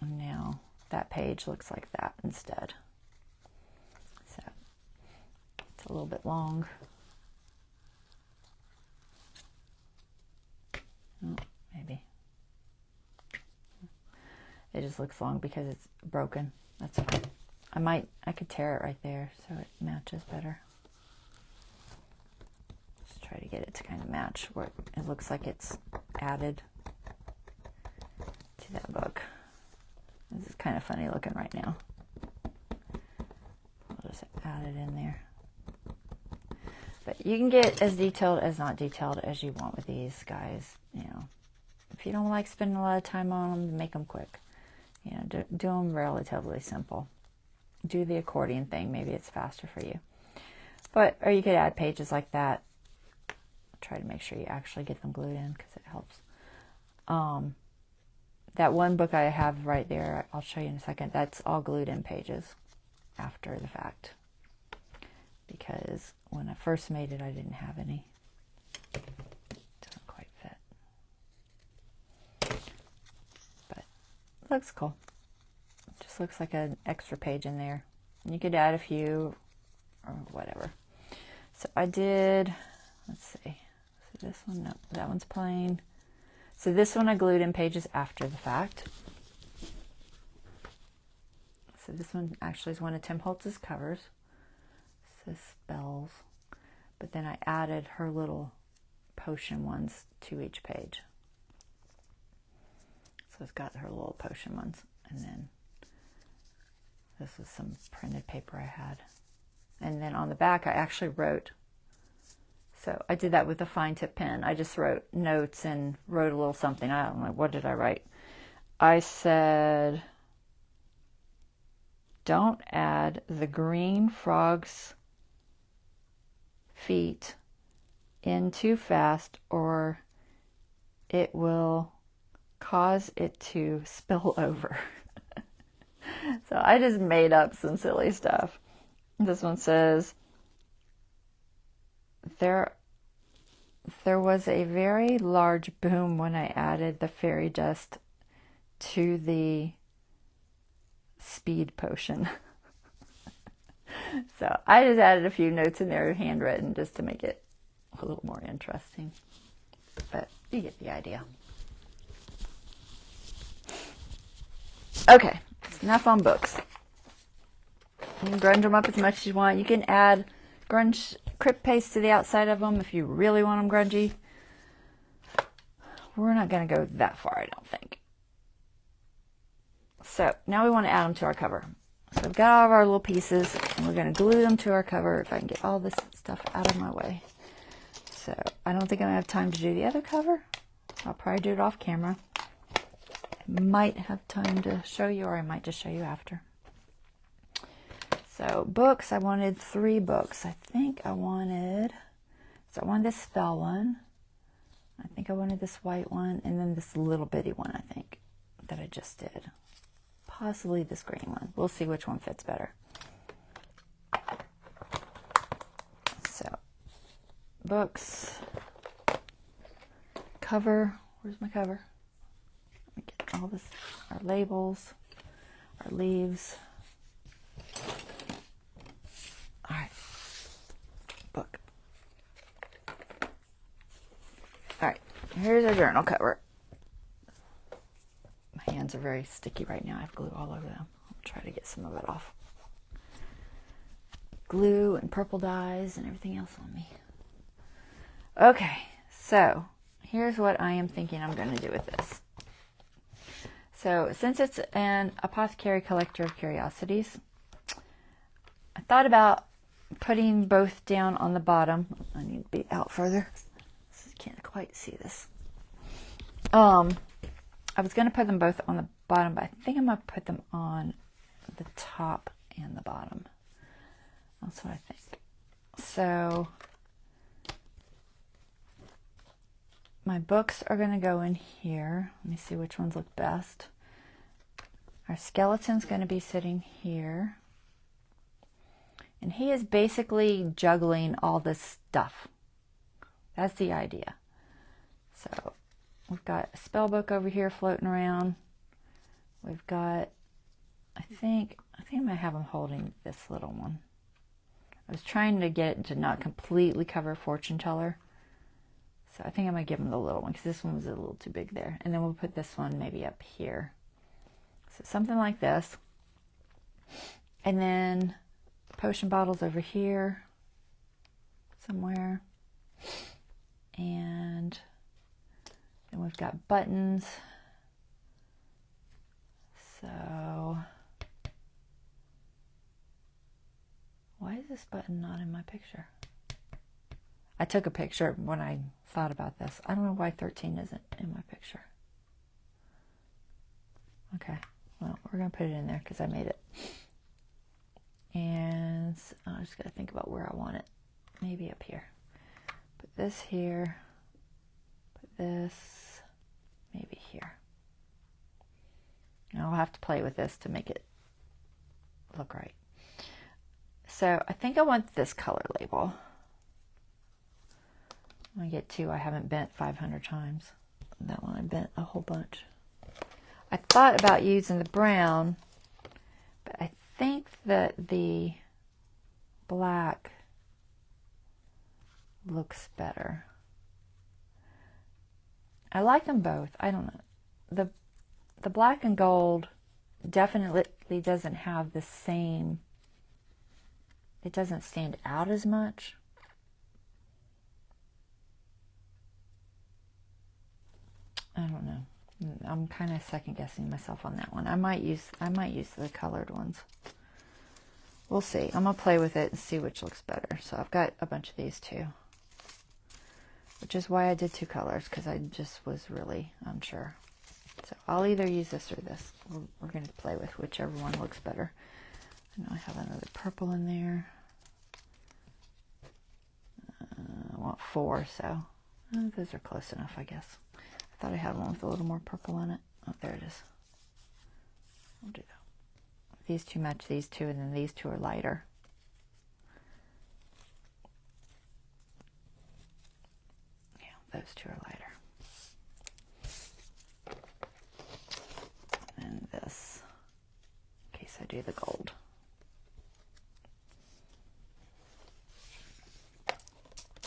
And now that page looks like that instead. So, it's a little bit long. Oh, maybe. It just looks long because it's broken. That's fine. I could tear it right there so it matches better. Just try to get it to kind of match where it looks like it's added to that book. This is kind of funny looking right now. I'll just add it in there. But you can get as detailed as not detailed as you want with these guys. You know, if you don't like spending a lot of time on them, make them quick. You know, do them relatively simple. Do the accordion thing. Maybe it's faster for you. But, or you could add pages like that. Try to make sure you actually get them glued in because it helps. That one book I have right there, I'll show you in a second, that's all glued in pages after the fact. Because when I first made it, I didn't have any. It doesn't quite fit. But it looks cool. It just looks like an extra page in there. You could add a few or whatever. So I did, let's see. So this one, no, that one's plain. So this one I glued in pages after the fact. So this one actually is one of Tim Holtz's covers. It says spells. But then I added her little potion ones to each page. So it's got her little potion ones. And then this is some printed paper I had. And then on the back I actually wrote. So I did that with a fine tip pen. I just wrote notes and wrote a little something. I don't know, what did I write? I said, don't add the green frog's feet in too fast or it will cause it to spill over. So I just made up some silly stuff. This one says, there was a very large boom when I added the fairy dust to the speed potion. So I just added a few notes in there, handwritten, just to make it a little more interesting. But you get the idea. Okay, enough on books. You can grunge them up as much as you want. You can add grunge crypt paste to the outside of them if you really want them grungy. We're not going to go that far, I don't think. So now we want to add them to our cover. So we've got all of our little pieces, and we're going to glue them to our cover if I can get all this stuff out of my way. So I don't think I'm going to have time to do the other cover. I'll probably do it off camera. I might have time to show you, or I might just show you after. So books, I wanted 3 books. I think I wanted, so I wanted this spell one. I think I wanted this white one, and then this little bitty one, I think, that I just did. Possibly this green one. We'll see which one fits better. So, books, cover. Where's my cover? Let me get all this, our labels, our leaves. All right, book. All right, here's our journal cover. My hands are very sticky right now. I have glue all over them. I'll try to get some of it off. Glue and purple dyes and everything else on me. Okay, so here's what I am thinking I'm going to do with this. So since it's an Apothecary collector of curiosities, I thought about putting both down on the bottom. I need to be out further. I can't quite see this. I was going to put them both on the bottom, but I think I'm going to put them on the top and the bottom. That's what I think. So my books are going to go in here. Let me see which ones look best. Our skeleton's going to be sitting here. And he is basically juggling all this stuff. That's the idea. So we've got a spell book over here floating around. We've got, I think I might have him holding this little one. I was trying to get it to not completely cover fortune teller. So I think I'm going to give them the little one because this one was a little too big there. And then we'll put this one maybe up here. So something like this. And then potion bottles over here somewhere. And then we've got buttons. So why is this button not in my picture? I took a picture when I thought about this. I don't know why 13 isn't in my picture. Okay, well, we're going to put it in there because I made it. And I just got to think about where I want it. Maybe up here. Put this here. Put this maybe here. And I'll have to play with this to make it look right. So I think I want this color label. I get two I haven't bent 500 times. That one I bent a whole bunch. I thought about using the brown, but I think that the black looks better. I like them both. I don't know. The black and gold definitely doesn't have the same, it doesn't stand out as much. I don't know. I'm kind of second guessing myself on that one. I might use the colored ones. We'll see. I'm gonna play with it and see which looks better. So I've got a bunch of these too, which is why I did two colors, because I just was really unsure. So I'll either use this or this. We're gonna play with whichever one looks better. I know I have another purple in there. I want 4, so those are close enough, I guess. I thought I had one with a little more purple in it. Oh, there it is. I'll do that. These two match these two, and then these two are lighter. Yeah, those two are lighter. And this, in case I do the gold.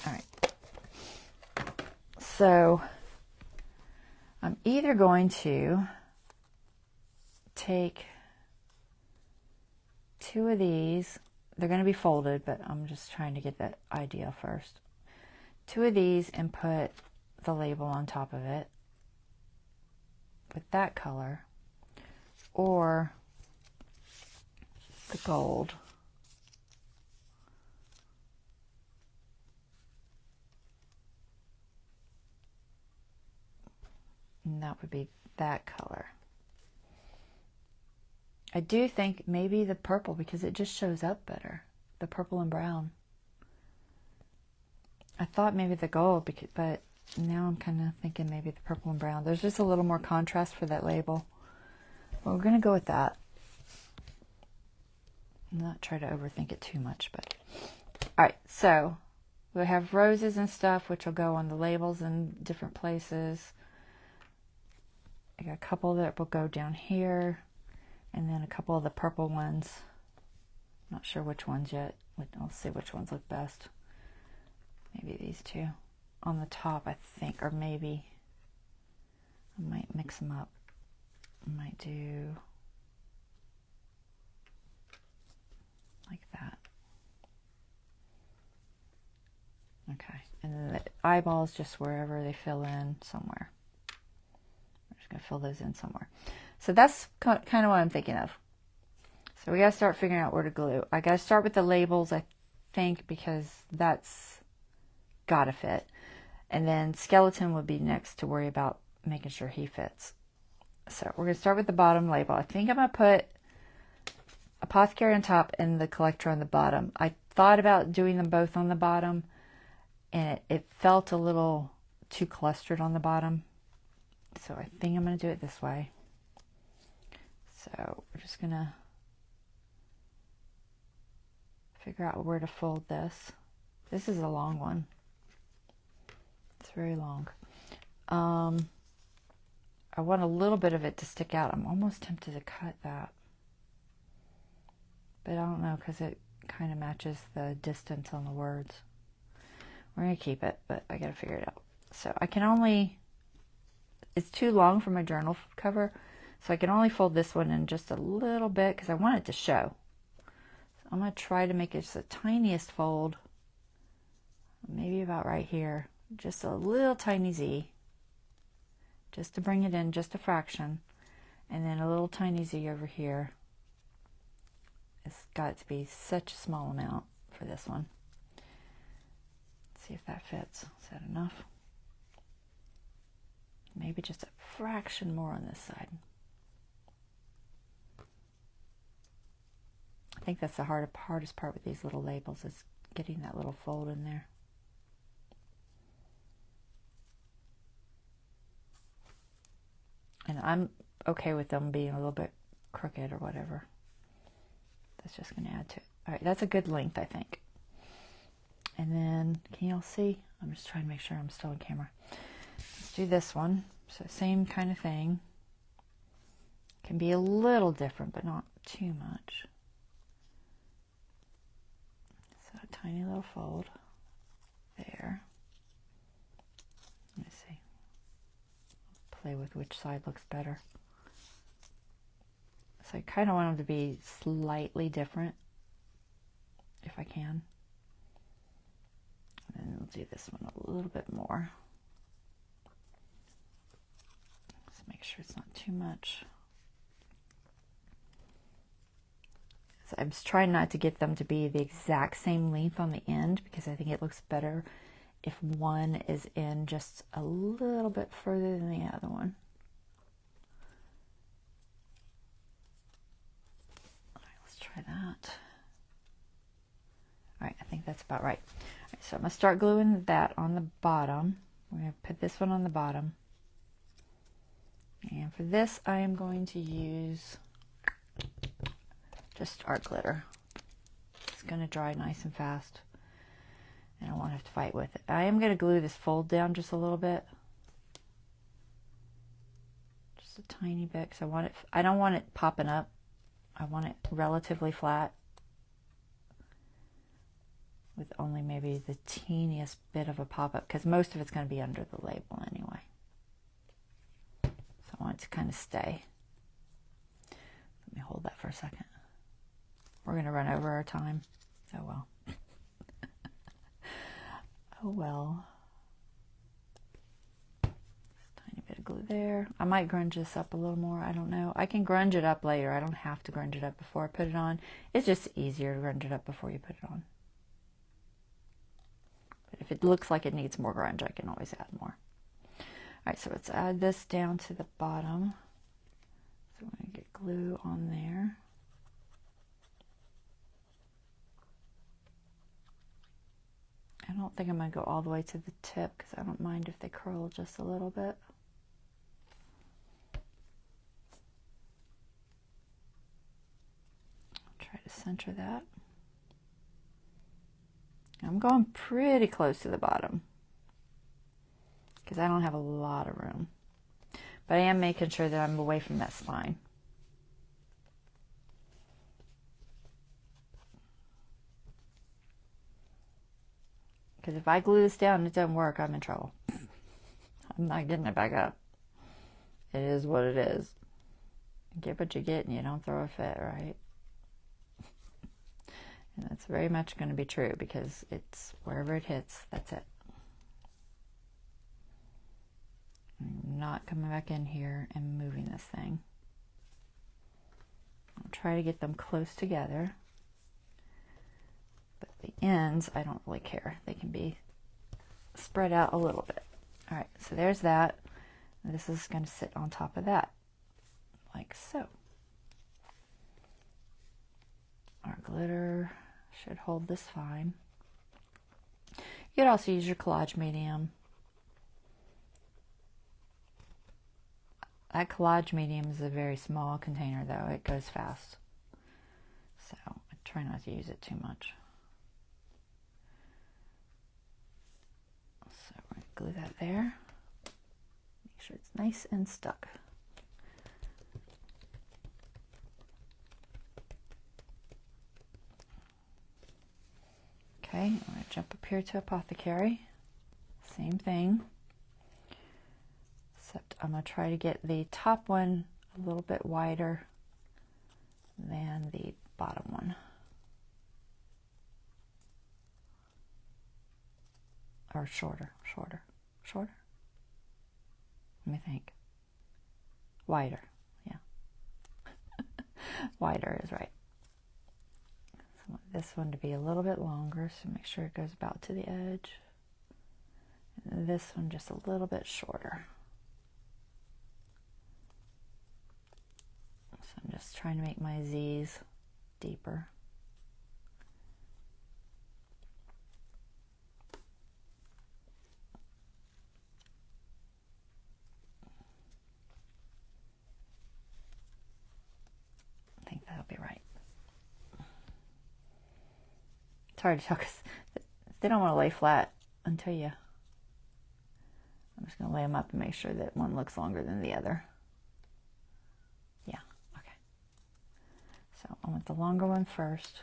All right. So I'm either going to take 2 of these. They're going to be folded, but I'm just trying to get that idea first. 2 of these and put the label on top of it with that color, or the gold. And that would be that color. I do think maybe the purple, because it just shows up better. The purple and brown. I thought maybe the gold, but now I'm kind of thinking maybe the purple and brown. There's just a little more contrast for that label. Well, we're going to go with that. Not try to overthink it too much, but... Alright, so we have roses and stuff, which will go on the labels in different places. I got a couple that will go down here, and then a couple of the purple ones. Not sure which ones yet. I'll see which ones look best. Maybe these two on the top, I think, or maybe I might mix them up. I might do like that. Okay, and then the eyeballs just wherever they fill in somewhere. Going to fill those in somewhere. So that's kind of what I'm thinking of. So we got to start figuring out where to glue. I got to start with the labels, I think, because that's got to fit. And then skeleton would be next to worry about making sure he fits. So we're going to start with the bottom label. I think I'm going to put Apothecary on top and the collector on the bottom. I thought about doing them both on the bottom, and it felt a little too clustered on the bottom. So I think I'm going to do it this way. So we're just going to figure out where to fold this. This is a long one. It's very long. I want a little bit of it to stick out. I'm almost tempted to cut that. But I don't know, because it kind of matches the distance on the words. We're going to keep it, but I got to figure it out. So I can only, it's too long for my journal cover, so I can only fold this one in just a little bit because I want it to show. So I'm going to try to make it just the tiniest fold, maybe about right here, just a little tiny Z, just to bring it in just a fraction, and then a little tiny Z over here. It's got to be such a small amount for this one. Let's see if that fits. Is that enough? Maybe just a fraction more on this side. I think that's the hardest part with these little labels, is getting that little fold in there. And I'm okay with them being a little bit crooked or whatever. That's just going to add to it. All right, that's a good length, I think. And then, can y'all see? I'm just trying to make sure I'm still on camera. Let's do this one. So same kind of thing. Can be a little different, but not too much. So a tiny little fold there. Let me see. Play with which side looks better. So I kind of want them to be slightly different, if I can. And then we'll do this one a little bit more. Just make sure it's not too much. So I'm just trying not to get them to be the exact same length on the end, because I think it looks better if one is in just a little bit further than the other one. Try that. All right, I think that's about right. All right, so I'm going to start gluing that on the bottom. We're going to put this one on the bottom. And for this, I am going to use just art glitter. It's going to dry nice and fast, and I won't have to fight with it. I am going to glue this fold down just a little bit. Just a tiny bit, because I don't want it popping up. I want it relatively flat, with only maybe the teeniest bit of a pop-up, because most of it's going to be under the label anyway. So I want it to kind of stay. Let me hold that for a second. We're going to run over our time. Oh well. Oh well. Glue there. I might grunge this up a little more. I don't know. I can grunge it up later. I don't have to grunge it up before I put it on. It's just easier to grunge it up before you put it on. But if it looks like it needs more grunge, I can always add more. All right, so let's add this down to the bottom. So we're going to get glue on there. I don't think I'm going to go all the way to the tip, because I don't mind if they curl just a little bit. Try to center that. I'm going pretty close to the bottom, because I don't have a lot of room. But I am making sure that I'm away from that spine. Because if I glue this down and it doesn't work, I'm in trouble. I'm not getting it back up. It is what it is. You get what you get, and you don't throw a fit, right? And that's very much going to be true, because it's wherever it hits, that's it. I'm not coming back in here and moving this thing. I'll try to get them close together. But the ends, I don't really care. They can be spread out a little bit. All right, so there's that. And this is going to sit on top of that, like so. Our glitter should hold this fine. You could also use your collage medium. That collage medium is a very small container, though. It goes fast. So I try not to use it too much. So we're going to glue that there. Make sure it's nice and stuck. I'm going to jump up here to Apothecary. Same thing. Except I'm going to try to get the top one a little bit wider than the bottom one. Or shorter. Let me think. Wider, yeah. Wider is right. So I want this one to be a little bit longer, so make sure it goes about to the edge. And this one just a little bit shorter. So I'm just trying to make my Z's deeper. I think that'll be right. It's hard to tell because they don't want to lay flat until you... I'm just going to lay them up and make sure that one looks longer than the other. Yeah, okay. So I want the longer one first.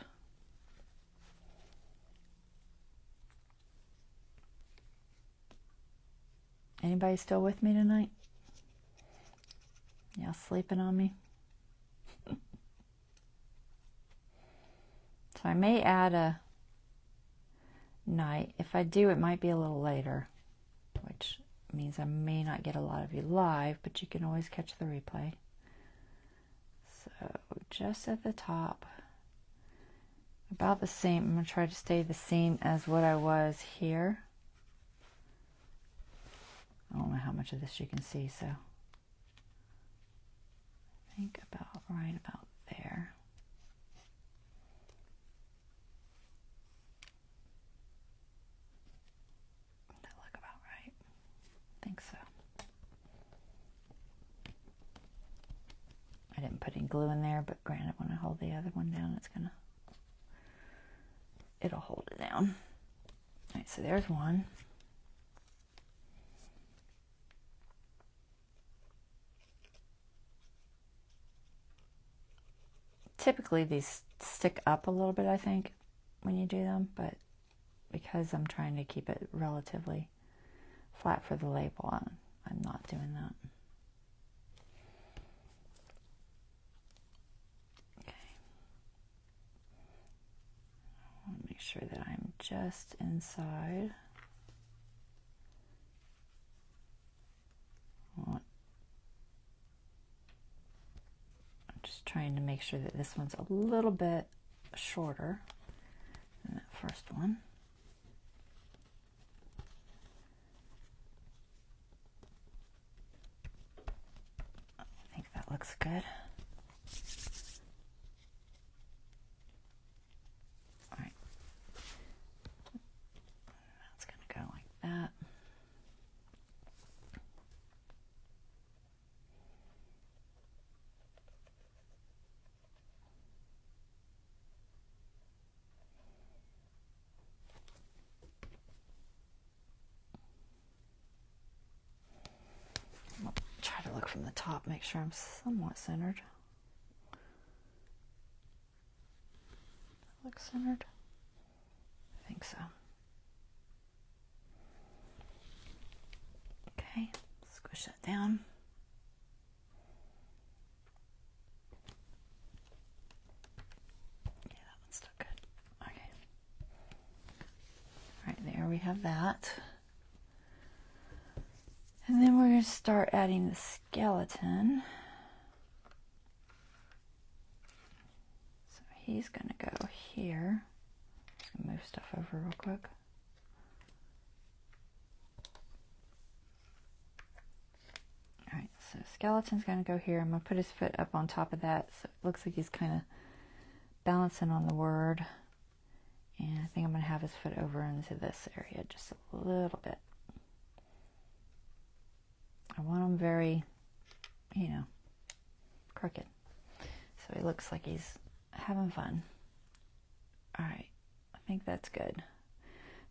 Anybody still with me tonight? Y'all sleeping on me? So I may add a night. If I do, it might be a little later, which means I may not get a lot of you live, but you can always catch the replay. So just at the top, about the same. I'm going to try to stay the same as what I was here. I don't know how much of this you can see, so I think about right about there. That look about right? I think so. I didn't put any glue in there, but granted, when I hold the other one down, it'll hold it down. All right, so there's one. Typically these stick up a little bit, I think, when you do them, but because I'm trying to keep it relatively flat for the label, I'm not doing that. Okay. I want to make sure that I'm just inside. I'm just trying to make sure that this one's a little bit shorter than that first one. I think that looks good. All right. That's going to go like that. Try to look from the top, make sure I'm somewhat centered. Look centered? I think so. Okay, squish that down. Yeah, that one's still good. Okay. All right, there we have that. And then we're going to start adding the skeleton. So he's going to go here. Just going to move stuff over real quick. Alright, so skeleton's going to go here. I'm going to put his foot up on top of that, so it looks like he's kind of balancing on the word. And I think I'm going to have his foot over into this area just a little bit. I want him very, crooked. So he looks like he's having fun. Alright, I think that's good.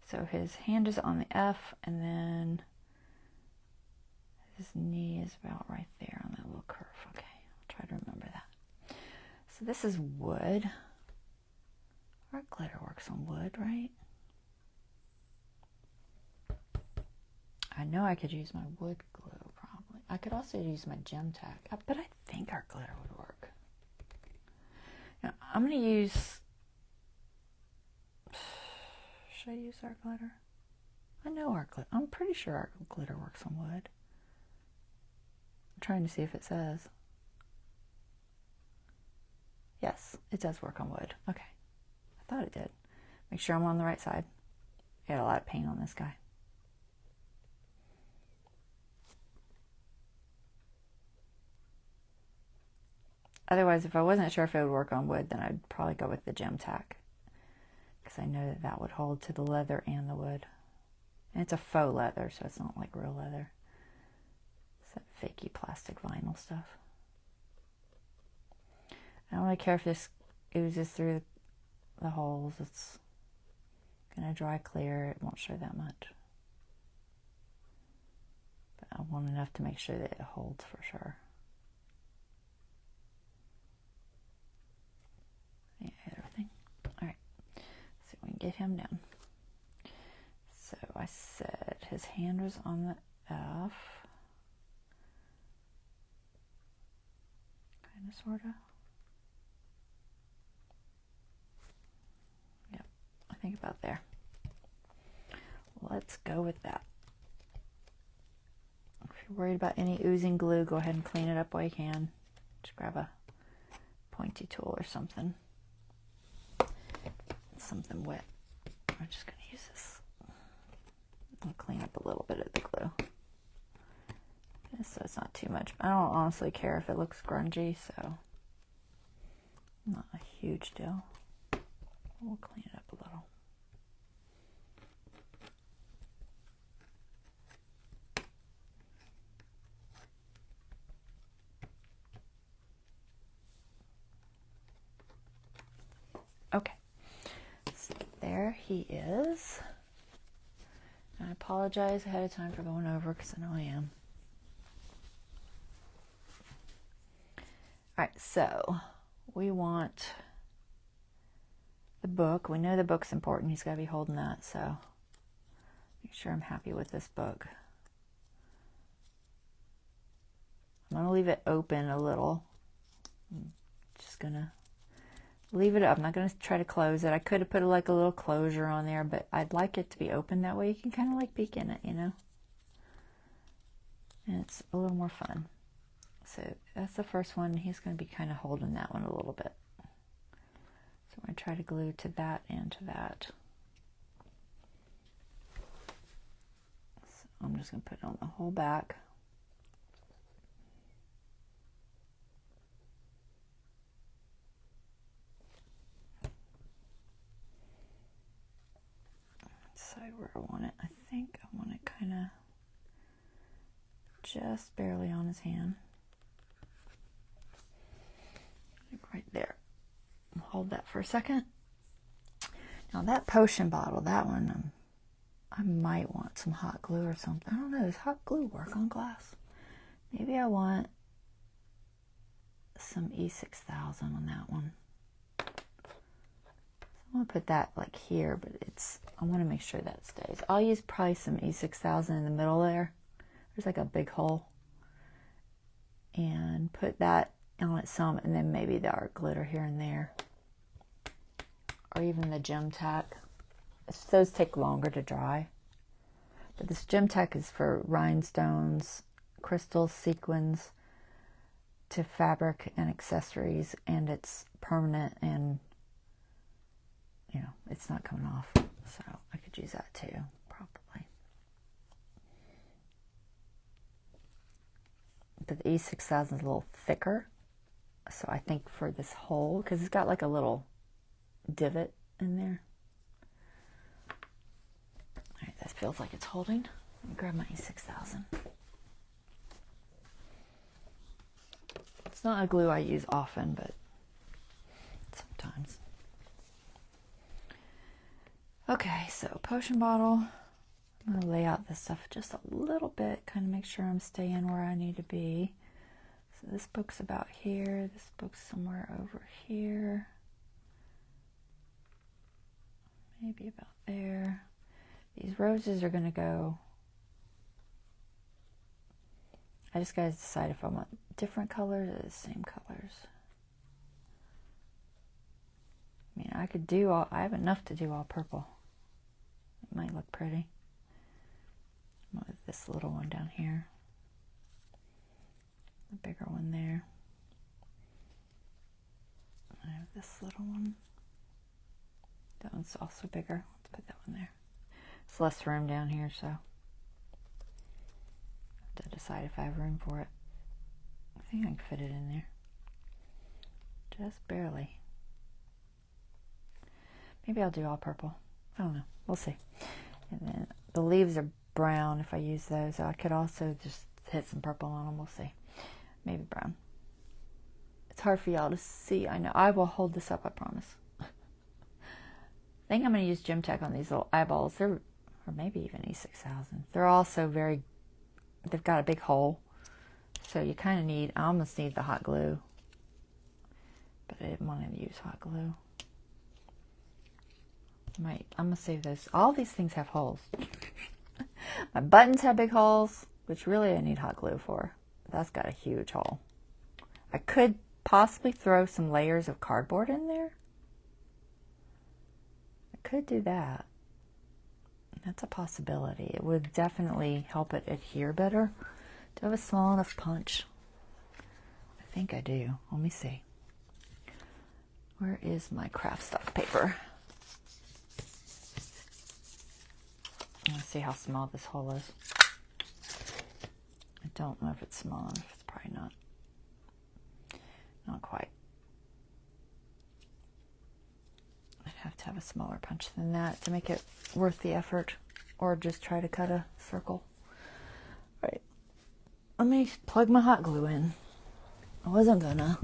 So his hand is on the F, and then his knee is about right there on that little curve. Okay, I'll try to remember that. So this is wood. Our glitter works on wood, right? I know I could use my wood glue, probably. I could also use my gem tack, but I think our glitter would work. Now, I'm going to use... Should I use our glitter? I know our glitter. I'm pretty sure our glitter works on wood. I'm trying to see if it says. Yes, it does work on wood. Okay. I thought it did. Make sure I'm on the right side. Got a lot of paint on this guy. Otherwise, if I wasn't sure if it would work on wood, then I'd probably go with the gem tack, because I know that that would hold to the leather and the wood. And it's a faux leather, so it's not like real leather. It's that fakey plastic vinyl stuff. I don't really care if this oozes through the holes. It's going to dry clear. It won't show that much. But I want enough to make sure that it holds for sure. Yeah, everything. All right. So we can get him down. So I said his hand was on the F. Kind of, sort of. Yep, I think about there. Let's go with that. If you're worried about any oozing glue, go ahead and clean it up while you can. Just grab a pointy tool or something. Something wet. I'm just going to use this. I'll clean up a little bit of the glue, just so it's not too much. I don't honestly care if it looks grungy, so not a huge deal. We'll clean it up a little. Okay, so there he is. I apologize ahead of time for going over, because I know I am. Alright, so we want the book. We know the book's important. He's got to be holding that, so make sure I'm happy with this book. I'm going to leave it open a little. I'm just going to leave it up. I'm not going to try to close it. I could have put like a little closure on there, but I'd like it to be open. That way you can kind of like peek in it, you know? And it's a little more fun. So that's the first one. He's going to be kind of holding that one a little bit. So I'm going to try to glue to that and to that. So I'm just going to put it on the whole back. Decide where I want it. I think I want it kind of just barely on his hand. Like right there. Hold that for a second. Now that potion bottle, that one, I might want some hot glue or something. I don't know. Does hot glue work on glass? Maybe I want some E6000 on that one. I'm going to put that like here, but I want to make sure that stays. I'll use probably some E6000 in the middle there. There's like a big hole. And put that on it some, and then maybe the art glitter here and there. Or even the gem tack. Those take longer to dry. But this gem tack is for rhinestones, crystals, sequins, to fabric and accessories, and it's permanent and you know, it's not coming off, so I could use that too, probably. But the E6000 is a little thicker, so I think for this hole, because it's got like a little divot in there. Alright, that feels like it's holding. Let me grab my E6000. It's not a glue I use often, but sometimes. Okay, so potion bottle. I'm going to lay out this stuff just a little bit, kind of make sure I'm staying where I need to be. So this book's about here. This book's somewhere over here. Maybe about there. These roses are going to go I just gotta decide if I want different colors or the same colors. I mean, I could do all, I have enough to do all purple. It might look pretty. With this little one down here. The bigger one there. I have this little one. That one's also bigger. Let's put that one there. It's less room down here, so I have to decide if I have room for it. I think I can fit it in there. Just barely. Maybe I'll do all purple. I don't know. We'll see. And then the leaves are brown if I use those. I could also just hit some purple on them. We'll see. Maybe brown. It's hard for y'all to see. I know. I will hold this up, I promise. I think I'm going to use Gem Tech on these little eyeballs. They're, or maybe even E6000. They're also very, they've got a big hole. So you kind of need, I almost need the hot glue. But I didn't want to use hot glue. I'm going to save those. All these things have holes. My buttons have big holes, which really I need hot glue for. That's got a huge hole. I could possibly throw some layers of cardboard in there. I could do that. That's a possibility. It would definitely help it adhere better. Do I have a small enough punch? I think I do. Let me see. Where is my craft stock paper? I want to see how small this hole is. I don't know if it's small enough. It's probably not. Not quite. I'd have to have a smaller punch than that to make it worth the effort. Or just try to cut a circle. All right. Let me plug my hot glue in. I wasn't gonna.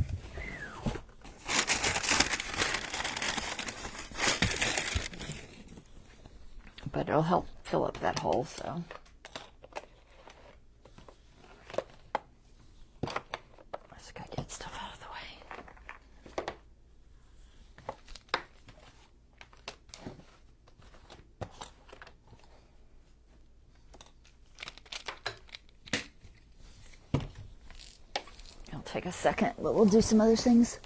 But it'll help fill up that hole, so. I just gotta get stuff out of the way. It'll take a second, but we'll do some other things.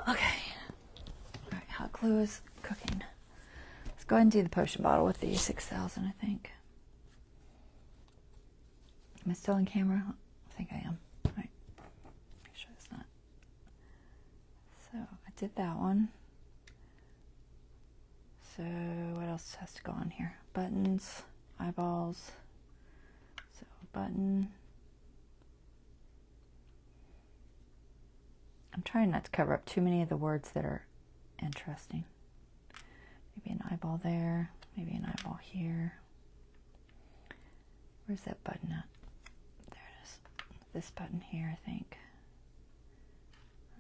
Okay. All right, hot glue is cooking. Go ahead and do the potion bottle with the 6000, I think. Am I still on camera? I think I am. All right. Make sure it's not. So I did that one. So what else has to go on here? Buttons, eyeballs. So button. I'm trying not to cover up too many of the words that are interesting. Maybe an eyeball there, maybe an eyeball here. Where's that button at? There it is. This button here, I think.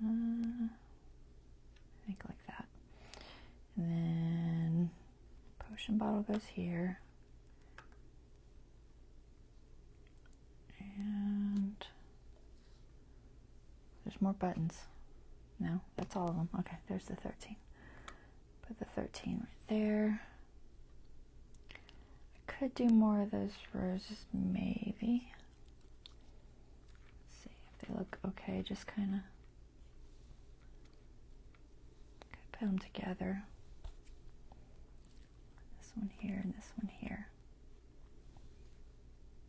I think like that. And then potion bottle goes here. And there's more buttons. No, that's all of them. Okay, there's the 13. Put the 13 right there. I could do more of those roses, maybe. Let's see if they look okay. Just kind of put them together. This one here and this one here.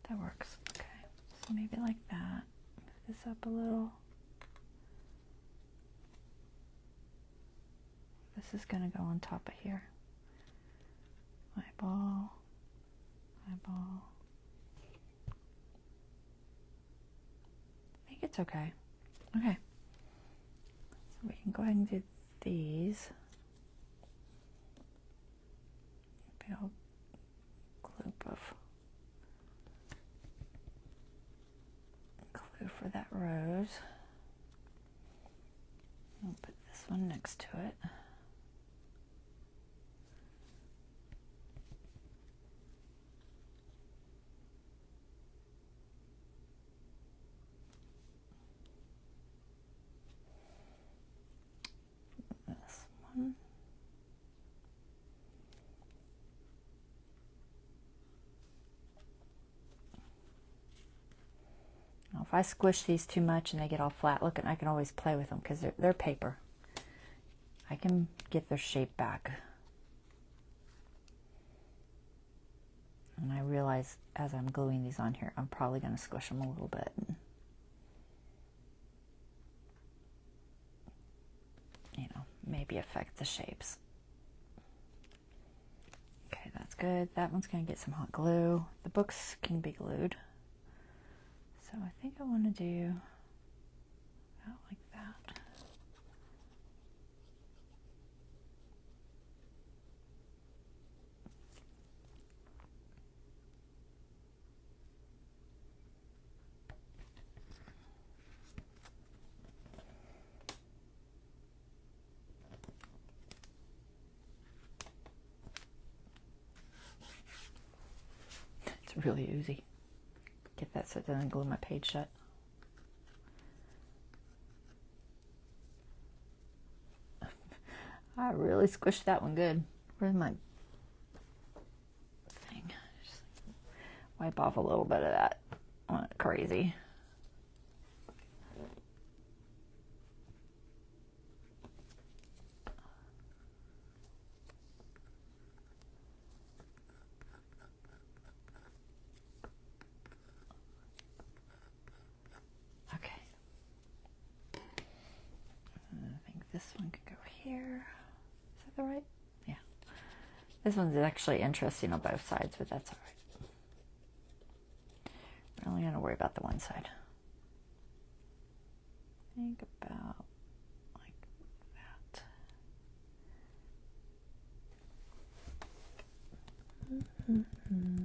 That works. Okay, so maybe like that. Move this up a little. This is going to go on top of here. Eyeball, eyeball. I think it's okay. Okay. So we can go ahead and do these. Big old gloop of glue for that rose. I'll put this one next to it. I squish these too much and they get all flat looking, I can always play with them because they're paper. I can get their shape back. And I realize as I'm gluing these on here, I'm probably going to squish them a little bit. You know, maybe affect the shapes. Okay, that's good. That one's going to get some hot glue. The books can be glued. So I think I want to do about like that. It's really oozy. Get that so it doesn't glue my page shut. I really squished that one good. Where's my thing? Just wipe off a little bit of that. I went crazy. This one could go here. Is that the right? Yeah. This one's actually interesting on both sides, but that's all right. We're only going to worry about the one side. Think about like that. Mm-hmm.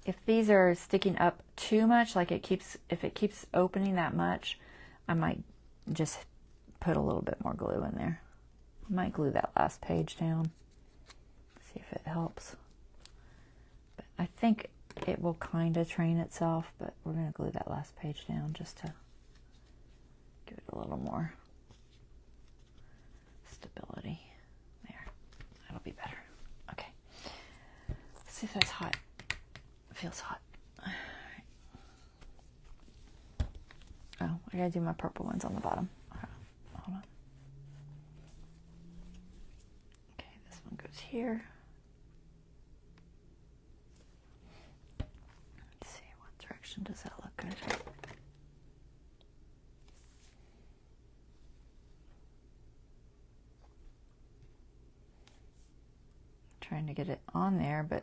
If these are sticking up too much, like if it keeps opening that much, I might just put a little bit more glue in there. I might glue that last page down. See if it helps. But I think it will kind of train itself, but we're going to glue that last page down just to give it a little more stability. There. That'll be better. Okay. Let's see if that's hot. Feels hot. Oh, I gotta do my purple ones on the bottom. Hold on. Okay, this one goes here. Let's see, what direction does that look good? Trying to get it on there, but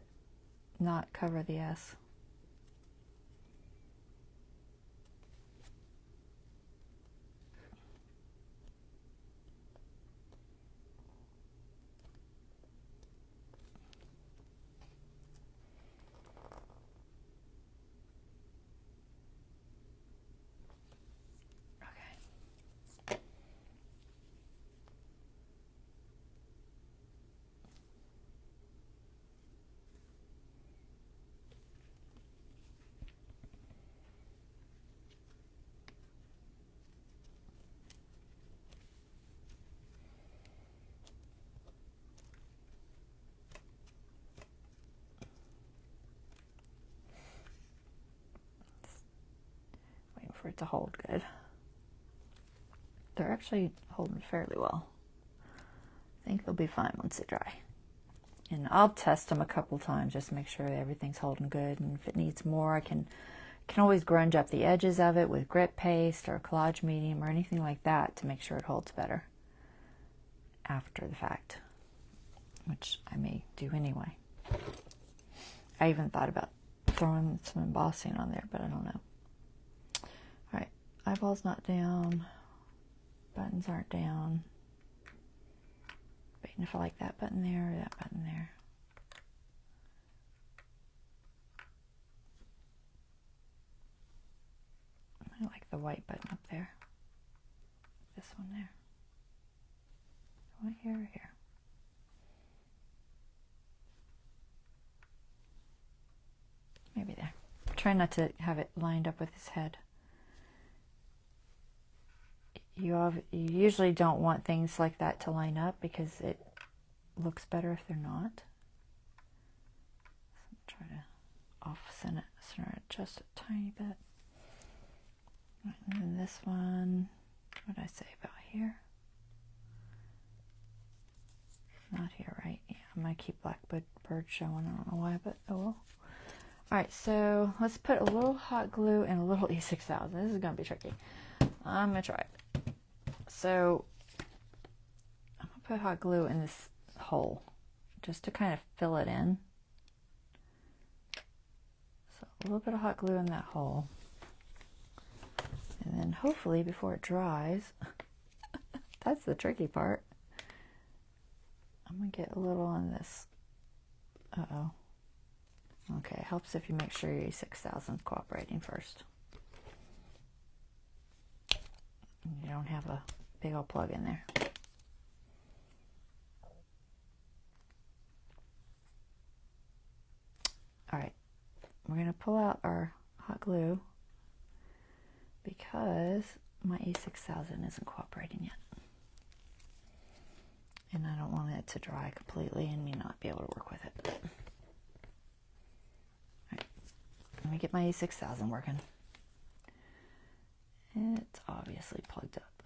not cover the S. For it to hold good. They're actually holding fairly well. I think they'll be fine once they dry. And I'll test them a couple times just to make sure everything's holding good. And if it needs more, I can always grunge up the edges of it with grit paste or collage medium or anything like that to make sure it holds better after the fact, which I may do anyway. I even thought about throwing some embossing on there, but I don't know. All right, eyeball's not down, buttons aren't down. Waiting if I like that button there or that button there. I like the white button up there. This one there. Right here or here? Try not to have it lined up with his head. You usually don't want things like that to line up because it looks better if they're not. So try to off-center it just a tiny bit. Right, and then this one, what did I say about here? Not here, right? Yeah, I'm going to keep Blackbird showing. I don't know why, but oh well. Alright, so let's put a little hot glue and a little E6000. This is going to be tricky. I'm going to try it. So, I'm going to put hot glue in this hole just to kind of fill it in. So, a little bit of hot glue in that hole. And then hopefully before it dries, that's the tricky part. I'm going to get a little on this. Uh-oh. Okay, it helps if you make sure your E6000 is cooperating first. And you don't have a big old plug in there. Alright, we're going to pull out our hot glue because my E6000 isn't cooperating yet. And I don't want it to dry completely and me not be able to work with it. Alright, let me get my E6000 working. It's obviously plugged up.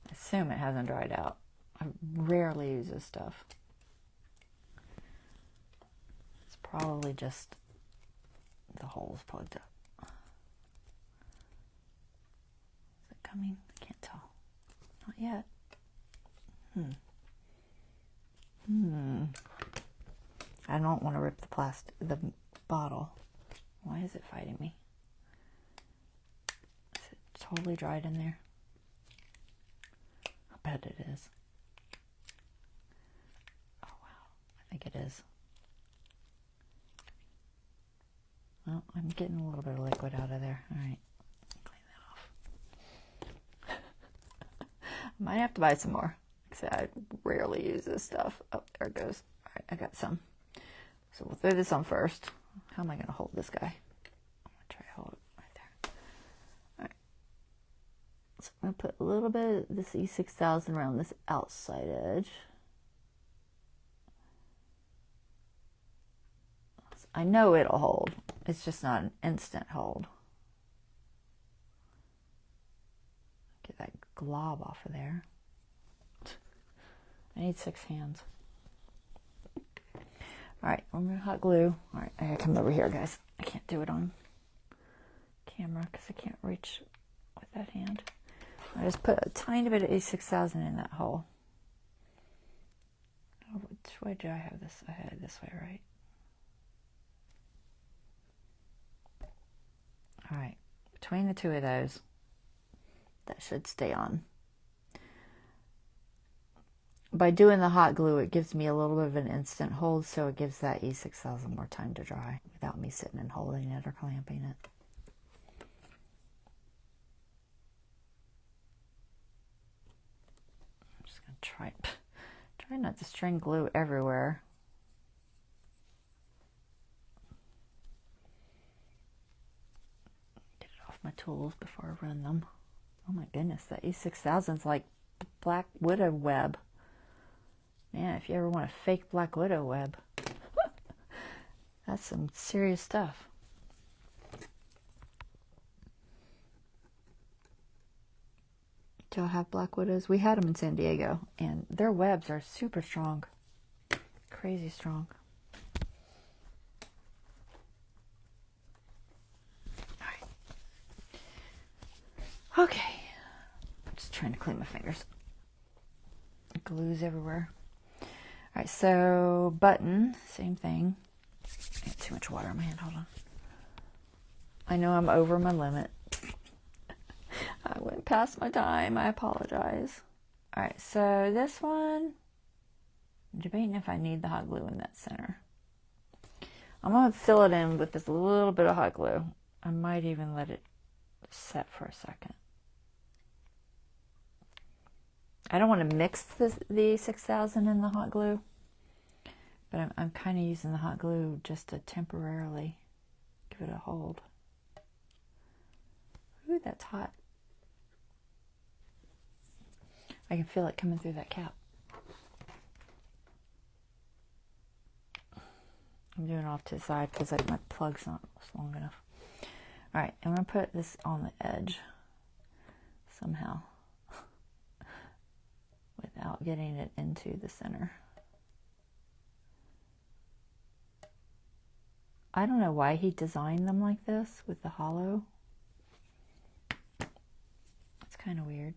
I assume it hasn't dried out. I rarely use this stuff. It's probably just the hole's plugged up. Is it coming? I can't tell. Not yet. I don't want to rip the bottle. Why is it fighting me? Is it totally dried in there? I bet it is. Oh wow, I think it is. Well, I'm getting a little bit of liquid out of there. All right, clean that off. Might have to buy some more. Like I said, I rarely use this stuff. Oh, there it goes. All right, I got some. So we'll throw this on first. How am I going to hold this guy? I'm going to try to hold it right there. All right. So I'm going to put a little bit of this E6000 around this outside edge. I know it'll hold. It's just not an instant hold. Get that glob off of there. I need 6 hands. Alright, I'm going to hot glue. Alright, I gotta come over here, guys. I can't do it on camera because I can't reach with that hand. I just put a tiny bit of E6000 in that hole. Oh, which way did I have this? I had it this way, right? Alright, between the two of those, that should stay on. By doing the hot glue, it gives me a little bit of an instant hold, so it gives that E6000 more time to dry without me sitting and holding it or clamping it. I'm just going to try not to string glue everywhere. Get it off my tools before I run them. Oh my goodness, that E6000 is like Black Widow web. Man, if you ever want a fake Black Widow web, that's some serious stuff. Do y'all have Black Widows? We had them in San Diego, and their webs are super strong. Crazy strong. All right. Okay. I'm just trying to clean my fingers. Glue's everywhere. Alright, so button, same thing. I got too much water in my hand, hold on. I know I'm over my limit. I went past my time, I apologize. Alright, so this one, I'm debating if I need the hot glue in that center. I'm going to fill it in with this little bit of hot glue. I might even let it set for a second. I don't want to mix the 6000 in the hot glue, But I'm kind of using the hot glue just to temporarily give it a hold. Ooh, that's hot. I can feel it coming through that cap. I'm doing it off to the side because my plug's not long enough. Alright, I'm going to put this on the edge somehow without getting it into the center. I don't know why he designed them like this with the hollow. It's kind of weird.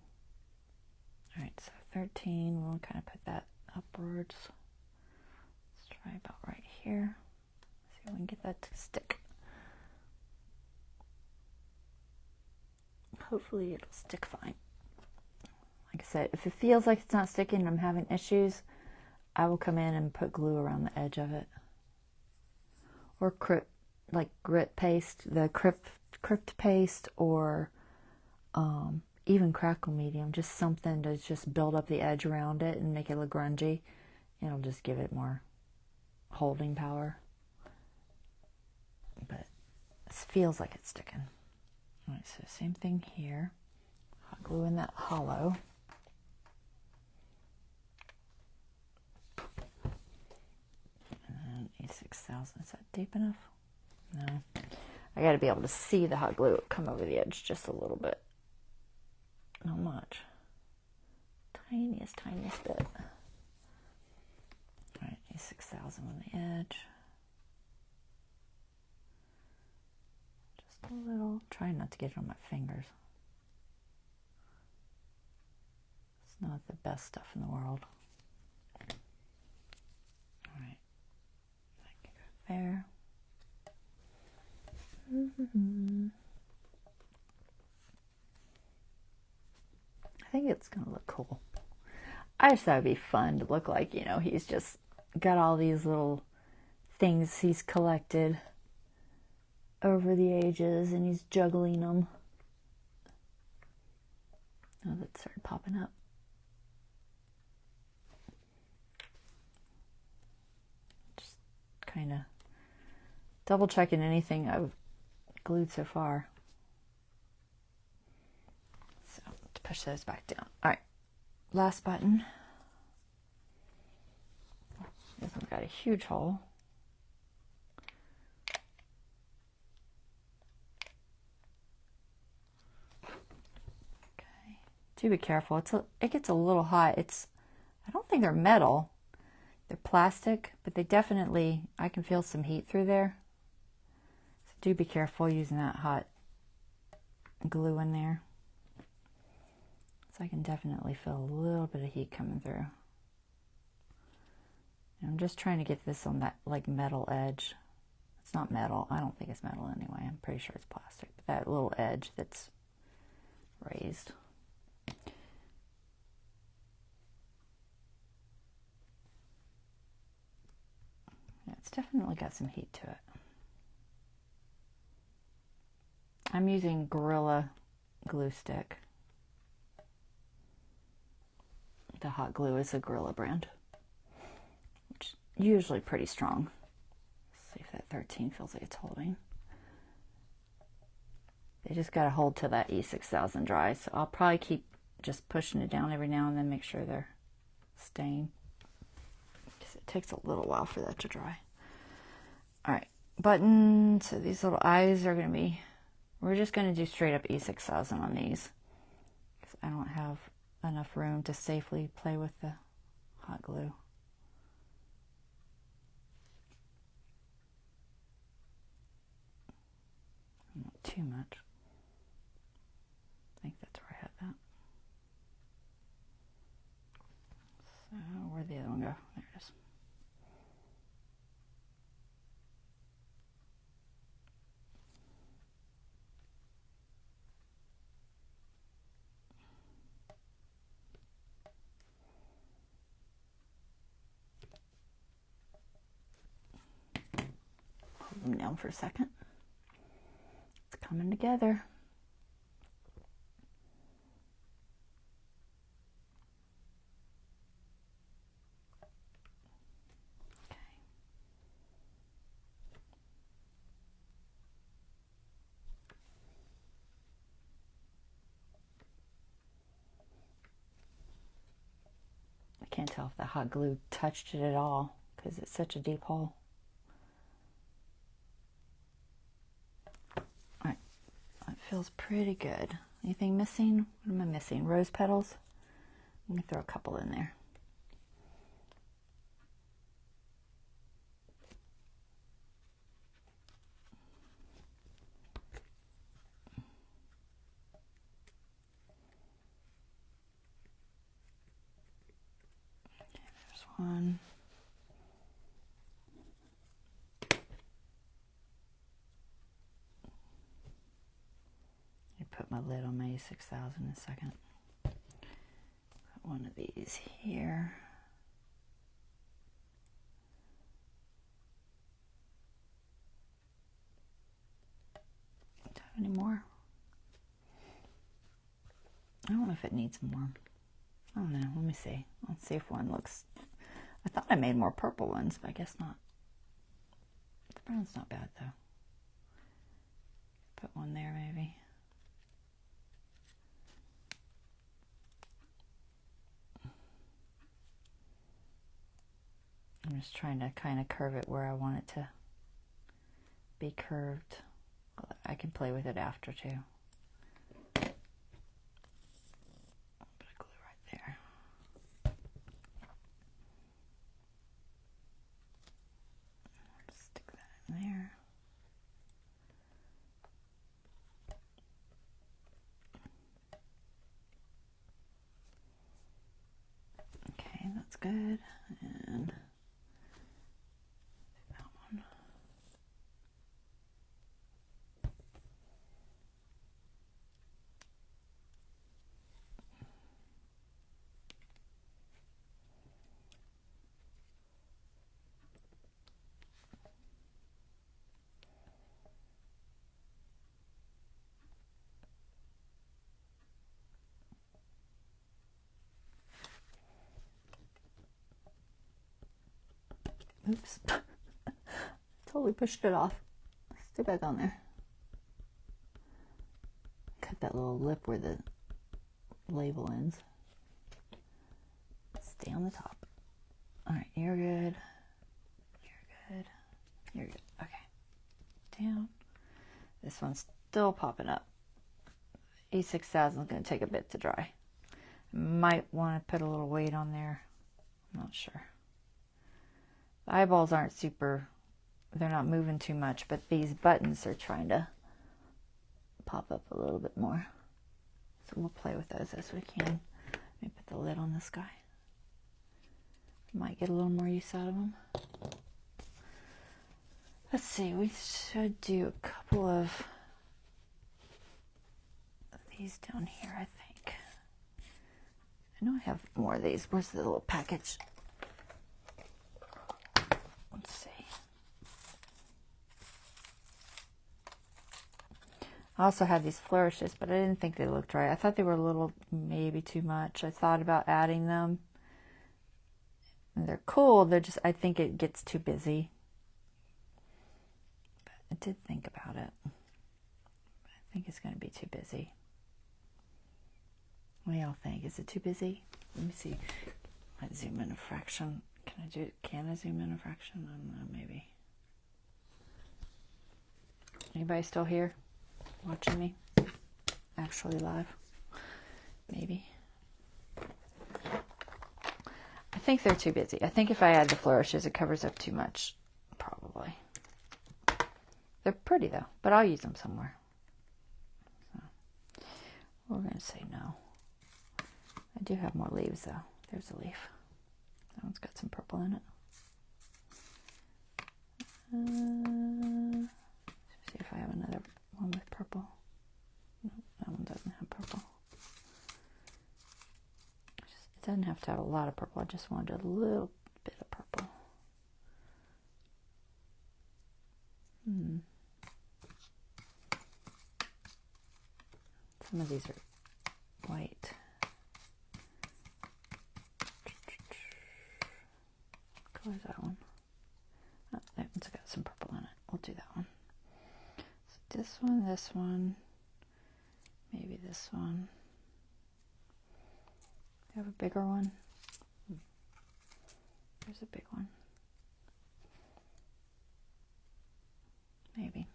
Alright, so 13, we'll kind of put that upwards. Let's try about right here. See if we can get that to stick. Hopefully it'll stick fine. Like I said, if it feels like it's not sticking and I'm having issues, I will come in and put glue around the edge of it. Or grit paste, the crypt paste, or even crackle medium, just something to just build up the edge around it and make it look grungy. It'll just give it more holding power. But it feels like it's sticking. Alright, so same thing here. Hot glue in that hollow. And E6000, is that deep enough? No. I gotta be able to see the hot glue come over the edge just a little bit. Not much. Tiniest bit. Alright, E6000 on the edge. Just a little. Try not to get it on my fingers. It's not the best stuff in the world. Alright. There. I think it's going to look cool. I just thought it'd be fun to look like, you know, he's just got all these little things he's collected over the ages and he's juggling them. Oh, that started popping up. Just kind of double checking anything I've glued so far. So, to push those back down. Alright, last button. This one's got a huge hole. Okay, do be careful. It gets a little hot. I don't think they're metal. They're plastic, but they definitely, I can feel some heat through there. So do be careful using that hot glue in there. So I can definitely feel a little bit of heat coming through. And I'm just trying to get this on that like metal edge. It's not metal. I don't think it's metal anyway. I'm pretty sure it's plastic. But that little edge that's raised. Yeah, it's definitely got some heat to it. I'm using Gorilla glue stick. The hot glue is a Gorilla brand, which is usually pretty strong. Let's see if that 13 feels like it's holding. They just got to hold till that E6000 dries, so I'll probably keep just pushing it down every now and then, make sure they're staying, because it takes a little while for that to dry. Alright, button. So these little eyes are going to be, we're just going to do straight up E6000 on these, because I don't have enough room to safely play with the hot glue. Not too much. I think that's where I had that. So where'd the other one go? There it is. Hold them down for a second. It's coming together. Okay. tell if the hot glue touched it at all because it's such a deep hole. Alright, that feels pretty good. Anything missing? What am I missing? Rose petals? Let me throw a couple in there. One. I put my lid on my A6000 in a second. Put one of these here. Do I have any more? I don't know if it needs more. I don't know. Let me see. Let's see if one looks... I thought I made more purple ones, but I guess not. The brown's not bad, though. Put one there, maybe. I'm just trying to kind of curve it where I want it to be curved. I can play with it after, too. Put a glue right there. Stick that in there. Okay, that's good. And that one. Oops. Totally pushed it off. Stay back on there. Cut that little lip where the label ends. Stay on the top. Alright, you're good. You're good. You're good. Okay. Down. This one's still popping up. A6000 is going to take a bit to dry. Might want to put a little weight on there. I'm not sure. The eyeballs aren't super, they're not moving too much, but these buttons are trying to pop up a little bit more. So we'll play with those as we can. Let me put the lid on this guy. Might get a little more use out of them. Let's see, we should do a couple of these down here, I think. I know I have more of these. Where's the little package? Let's see. I also have these flourishes, but I didn't think they looked right. I thought they were a little, maybe too much. I thought about adding them. And they're cool. They're just, I think it gets too busy. But I did think about it. I think it's going to be too busy. What do y'all think? Is it too busy? Let me see. I might zoom in a fraction. Can I zoom in a fraction? I don't know, maybe. Anybody still here watching me? Actually live? Maybe. I think they're too busy. I think if I add the flourishes, it covers up too much. Probably. They're pretty though, but I'll use them somewhere. So, we're going to say no. I do have more leaves though. There's a leaf. That one's got some purple in it. Let's see if I have another one with purple. No, that one doesn't have purple. It doesn't have to have a lot of purple. I just wanted a little bit of purple. Some of these are white. What color is that one? Oh, that one's got some purple in it. We'll do that one. So this one, maybe this one. Do you have a bigger one? There's a big one. Maybe.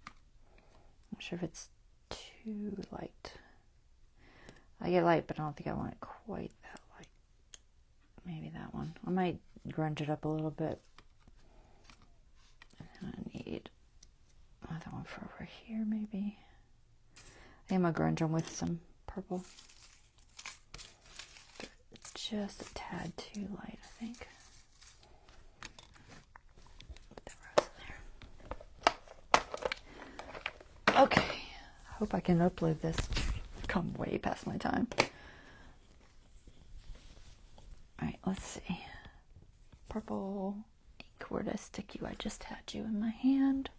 I'm not sure if it's too light. I get light, but I don't think I want it quite that light. Maybe that one. I might grunge it up a little bit. I need another one for over here, maybe. I think I'm going to grunge them with some purple. Just a tad too light, I think. Put that rose in there. Okay. I hope I can upload this. Come way past my time. Alright, let's see. Purple ink. Where did I stick you? I just had you in my hand.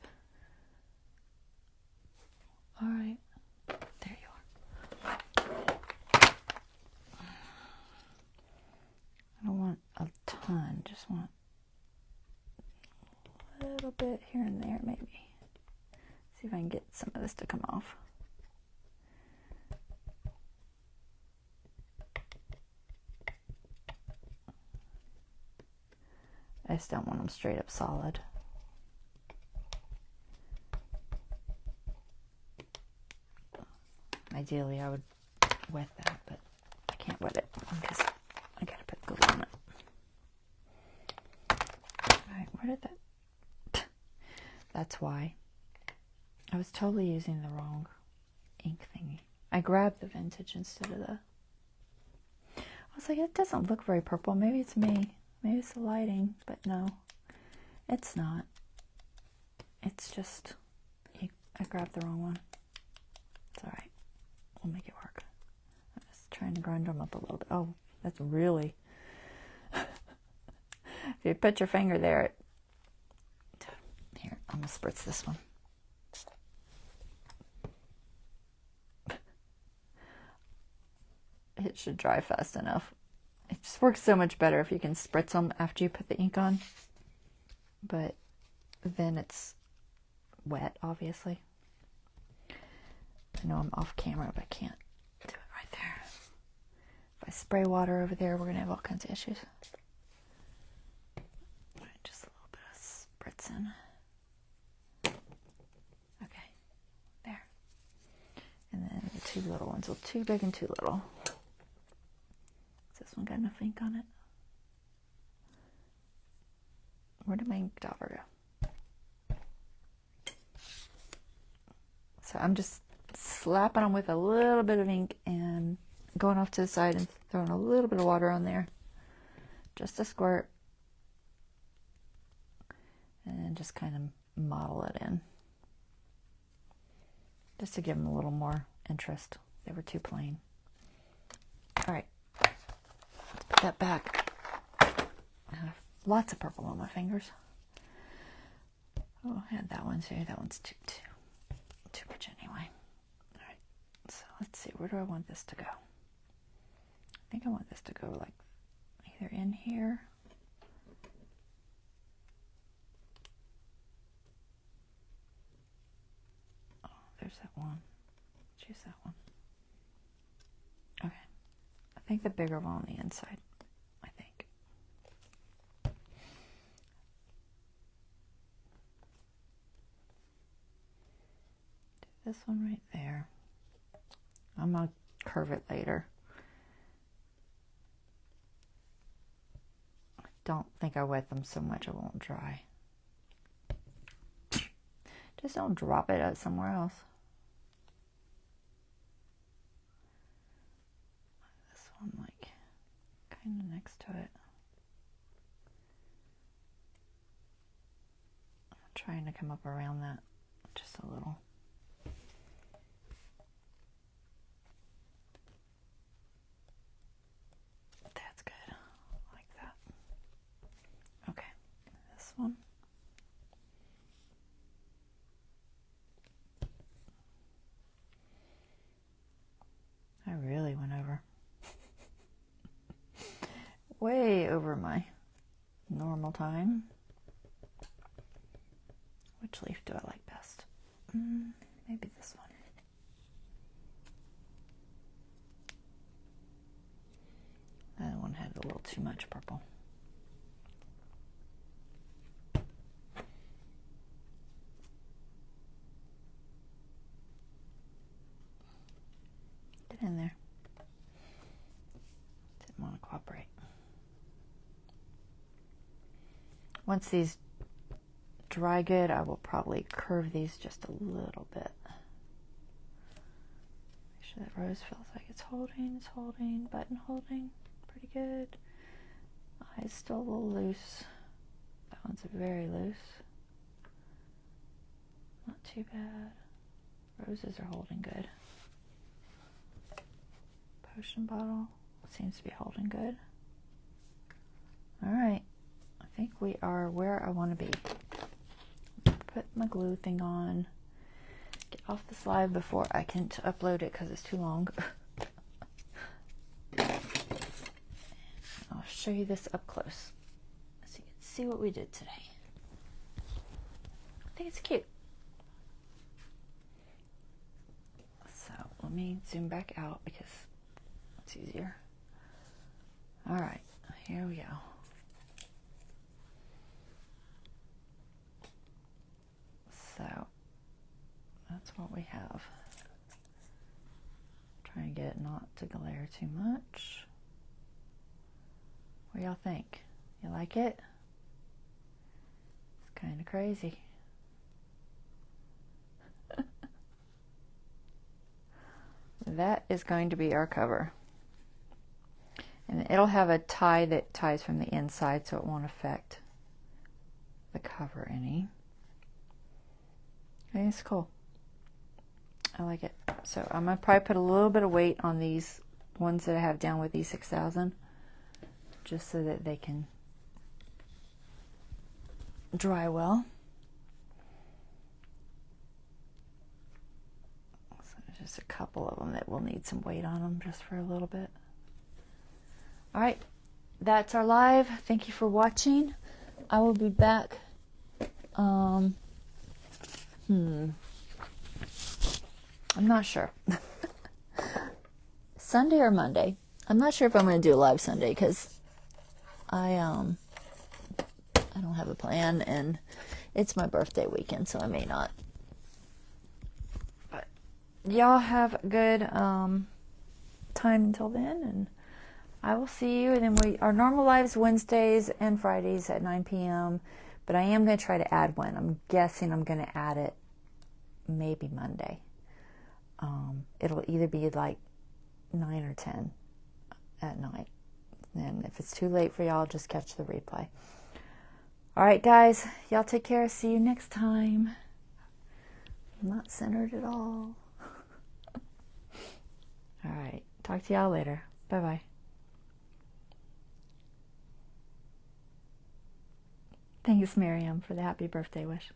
Alright. There you are. I don't want a ton. Just want a little bit here and there, maybe. See if I can get some of this to come off. I just don't want them straight up solid. Ideally, I would wet that, but I can't wet it because I gotta put glue on it. Alright, where did that... That's why. I was totally using the wrong ink thingy. I grabbed the vintage instead of the... I was like, it doesn't look very purple. Maybe it's me. Maybe it's the lighting, but no, it's not. It's just, I grabbed the wrong one. It's alright. We'll make it work. I'm just trying to grind them up a little bit. Oh, that's really... If you put your finger there... Here, I'm going to spritz this one. It should dry fast enough. It just works so much better if you can spritz them after you put the ink on. But then it's wet, obviously. I know I'm off camera, but I can't do it right there. If I spray water over there, we're going to have all kinds of issues. All right, just a little bit of spritzing. Okay, there. And then the two little ones, well, too big and too little. This one got enough ink on it. Where did my ink dauber go? So I'm just slapping them with a little bit of ink and going off to the side and throwing a little bit of water on there. Just a squirt. And just kind of model it in. Just to give them a little more interest. They were too plain. Alright. Let's put that back. I have lots of purple on my fingers. Oh, I had that one too. That one's too much anyway. Alright, so let's see. Where do I want this to go? I think I want this to go like either in here. Oh, there's that one. Choose that one. Okay. I think the bigger one on the inside. I think. Do this one right there. I'm going to curve it later. I don't think I wet them so much it won't dry. Just don't drop it out somewhere else. This one, like, kind of next to it. I'm trying to come up around that just a little. That's good. Like that. Okay. This one. I really went over. Way over my normal time. Which leaf do I like best? Maybe this one. That one had a little too much purple. Once these dry good, I will probably curve these just a little bit. Make sure that rose feels like it's holding, button holding, pretty good. Eyes still a little loose. That one's very loose. Not too bad. Roses are holding good. Potion bottle seems to be holding good. All right, I think we are where I want to be. Put my glue thing on. Get off the slide before I can upload it because it's too long. I'll show you this up close so you can see what we did today. I think it's cute. So let me zoom back out because it's easier. All right, here we go. So that's what we have. Trying to get it not to glare too much. What do y'all think? You like it? It's kind of crazy. That is going to be our cover. And it'll have a tie that ties from the inside so it won't affect the cover any. I think it's cool. I like it. So I'm going to probably put a little bit of weight on these ones that I have down with these 6000 just so that they can dry well. So there's just a couple of them that will need some weight on them just for a little bit. All right, that's our live. Thank you for watching. I will be back. I'm not sure. Sunday or Monday. I'm not sure if I'm going to do a live Sunday because I don't have a plan and it's my birthday weekend, so I may not. But y'all have a good time until then, and I will see you. And then our normal lives Wednesdays and Fridays at 9 p.m. But I am going to try to add one. I'm guessing I'm going to add it maybe Monday. It'll either be like 9 or 10 at night. And if it's too late for y'all, just catch the replay. All right, guys. Y'all take care. See you next time. I'm not centered at all. All right. Talk to y'all later. Bye-bye. Thanks, Miriam, for the happy birthday wish.